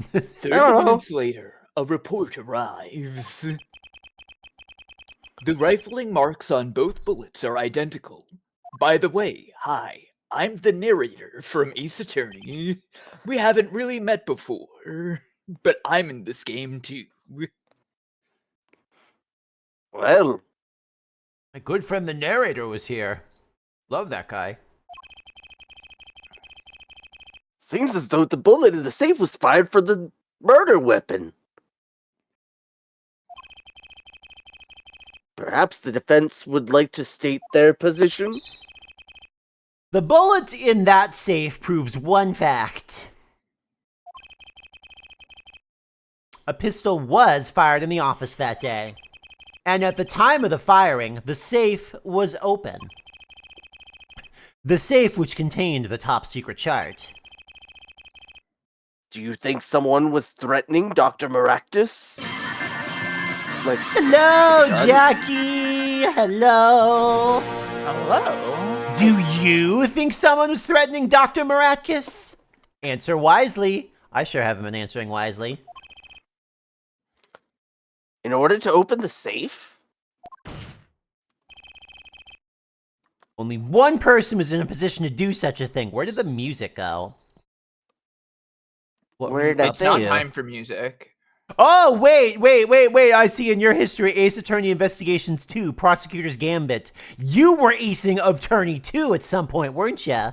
30
I don't know.
minutes later, a report arrives. The rifling marks on both bullets are identical. By the way, hi, I'm the narrator from Ace Attorney. We haven't really met before, but I'm in this game too.
Well,
My good friend the narrator was here. Love that guy.
Seems as though the bullet in the safe was fired from the murder weapon. Perhaps the defense would like to state their position?
The bullet in that safe proves one fact. A pistol was fired in the office that day. And at the time of the firing, the safe was open. The safe which contained the top secret chart.
Do you think someone was threatening Dr. Maractus? Like,
Hello, Jackie! Hello!
Hello.
Do you think someone was threatening Dr. Maractus? Answer wisely. I sure haven't been answering wisely.
in order to open the safe?
Only one person was in a position to do such a thing. Where did the music go? What
Where did
It's not time for music.
Oh, wait. I see in your history, Ace Attorney Investigations 2, Prosecutor's Gambit. You were acing of Attorney 2 at some point, weren't you?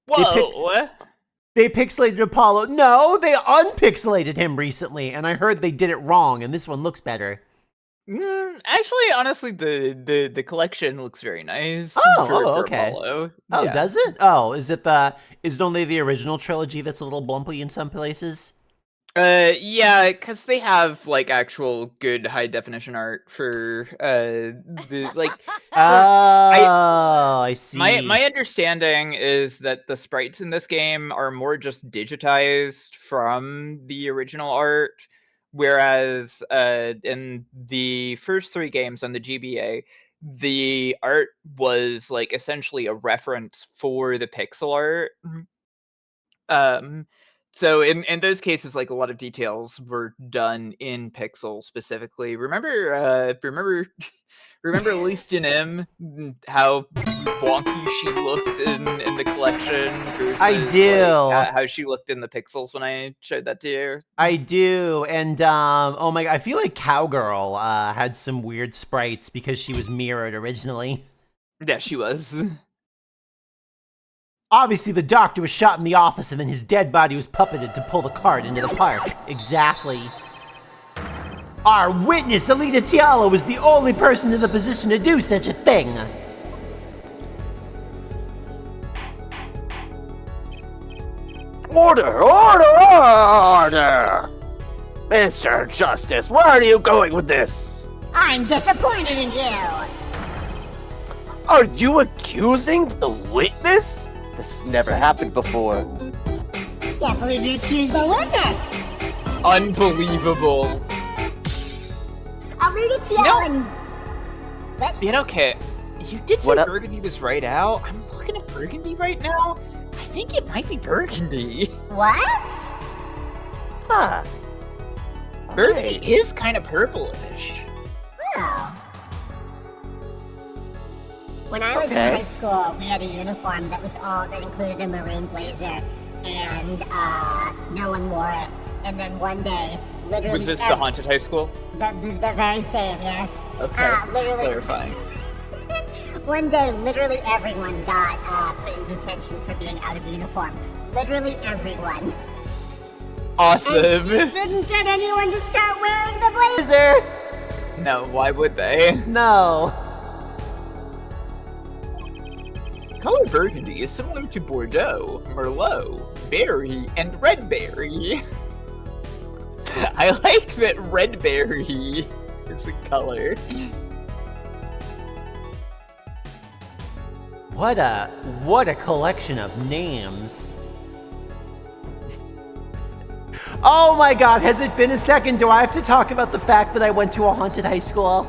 Whoa!
They pixelated Apollo. No, they unpixelated him recently, and I heard they did it wrong, and this one looks better.
Actually, honestly, the collection looks very nice.
Oh, okay.
Apollo.
Oh,
Yeah.
does it? Oh, is it only the original trilogy that's a little blumpy in some places?
Yeah, because they have like actual good high definition art for the like.
I see.
My understanding is that the sprites in this game are more just digitized from the original art, whereas in the first 3 games on the GBA, the art was like essentially a reference for the pixel art. So in those cases, like a lot of details were done in pixel specifically. Remember Least in M, how wonky she looked in the collection versus
I do.
like, how she looked in the pixels when I showed that to you.
I do, and oh my god, I feel like Cowgirl had some weird sprites because she was mirrored originally.
Yeah, she was.
Obviously, the doctor was shot in the office and then his dead body was puppeted to pull the cart into the park. Exactly. Our witness, Alita Tiala, was the only person in the position to do such a thing.
Order! Order! Mr. Justice, where are you going with this?
I'm disappointed in you.
Are you accusing the witness? This never happened before.
Can't believe you accused the witness.
It's unbelievable.
Alita Tiala. What?
You know, Kit, you did say
What up?
Burgundy was right out. I'm looking at Burgundy right now. I think it might be Burgundy.
What?
Huh.
Burgundy
Right.
is kind of purplish.
Oh. When I was in
Okay.
high school, we had a uniform that included a maroon blazer, and no one wore it. And then one day, literally,
Was this the haunted high school?
the very same, yes.
Okay, just
Literally,
clarifying.
one day, literally everyone got put in detention for being out of uniform. Literally everyone.
Awesome.
Didn't get anyone to start wearing the blazer.
Is there?
No, why would they?
No.
Color Burgundy is similar to Bordeaux, Merlot, Berry, and Red Berry. I like that Red Berry is a color.
What a collection of names. Oh my god, has it been a second? Do I have to talk about the fact that I went to a haunted high school?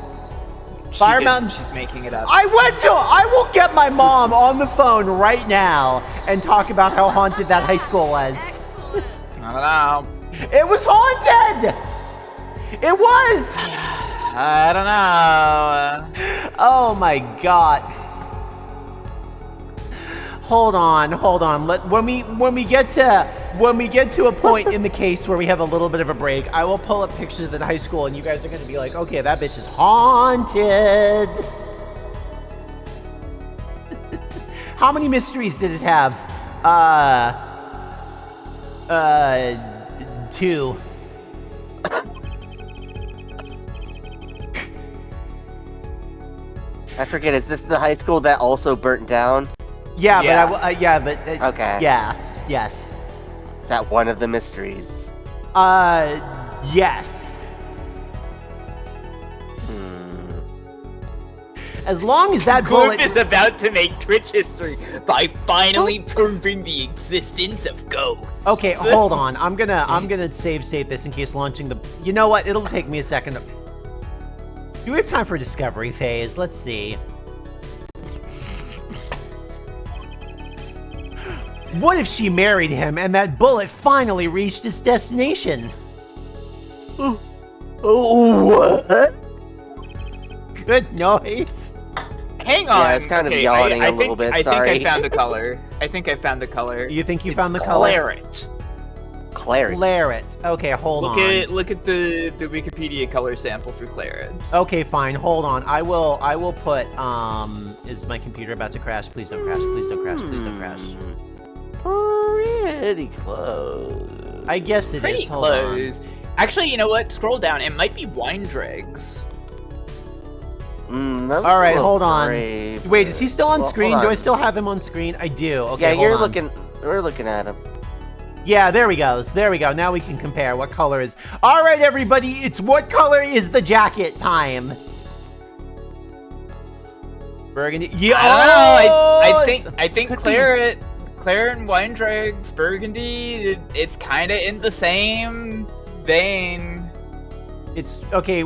Firemtn.
She's making it up.
I will get my mom on the phone right now and talk about how haunted that high school was.
I don't know.
It was haunted! It was!
I don't know.
Oh my god. Hold on. When we get to a point in the case where we have a little bit of a break, I will pull up pictures of the high school and you guys are gonna be like, okay, that bitch is haunted. How many mysteries did it have? 2.
I forget, is this the high school that also burnt down?
Yeah,
Yeah.
but
Okay.
yeah, yes.
Is that one of the mysteries?
Yes.
Hmm.
As long as that
Gloop
bullet
is about to make Twitch history by finally proving the existence of ghosts.
Okay, hold on. I'm gonna save state this in case launching the. You know what? It'll take me a second. Do we have time for discovery phase? Let's see. What if she married him and that bullet finally reached its destination?
Oh, what?
Good noise.
Hang on.
Yeah, I was kind of yawning a little bit,
I think
sorry.
I found the color. I think I found the color.
You think you
It's
found the color?
claret.
Claret.
Claret. Okay, hold on.
Look at the Wikipedia color sample for claret.
Okay, fine. Hold on. I will put is my computer about to crash? Please don't crash. Please don't crash. Please don't crash.
Pretty close.
I guess it is.
Pretty
Hold on.
close. Actually, you know what? Scroll down. It might be wine dregs.
All right, hold on. Wait, is he still on screen?
hold
Do I
on.
still have him on screen? I do. Okay,
Yeah,
hold
you're
on.
looking. We're looking at him.
Yeah, there he goes. There we go. Now we can compare what color is. All right, everybody, it's what color is the jacket time. Burgundy. Yeah.
I don't know.
oh,
I think claret and wine dregs, burgundy. It's kind of in the same vein.
It's okay.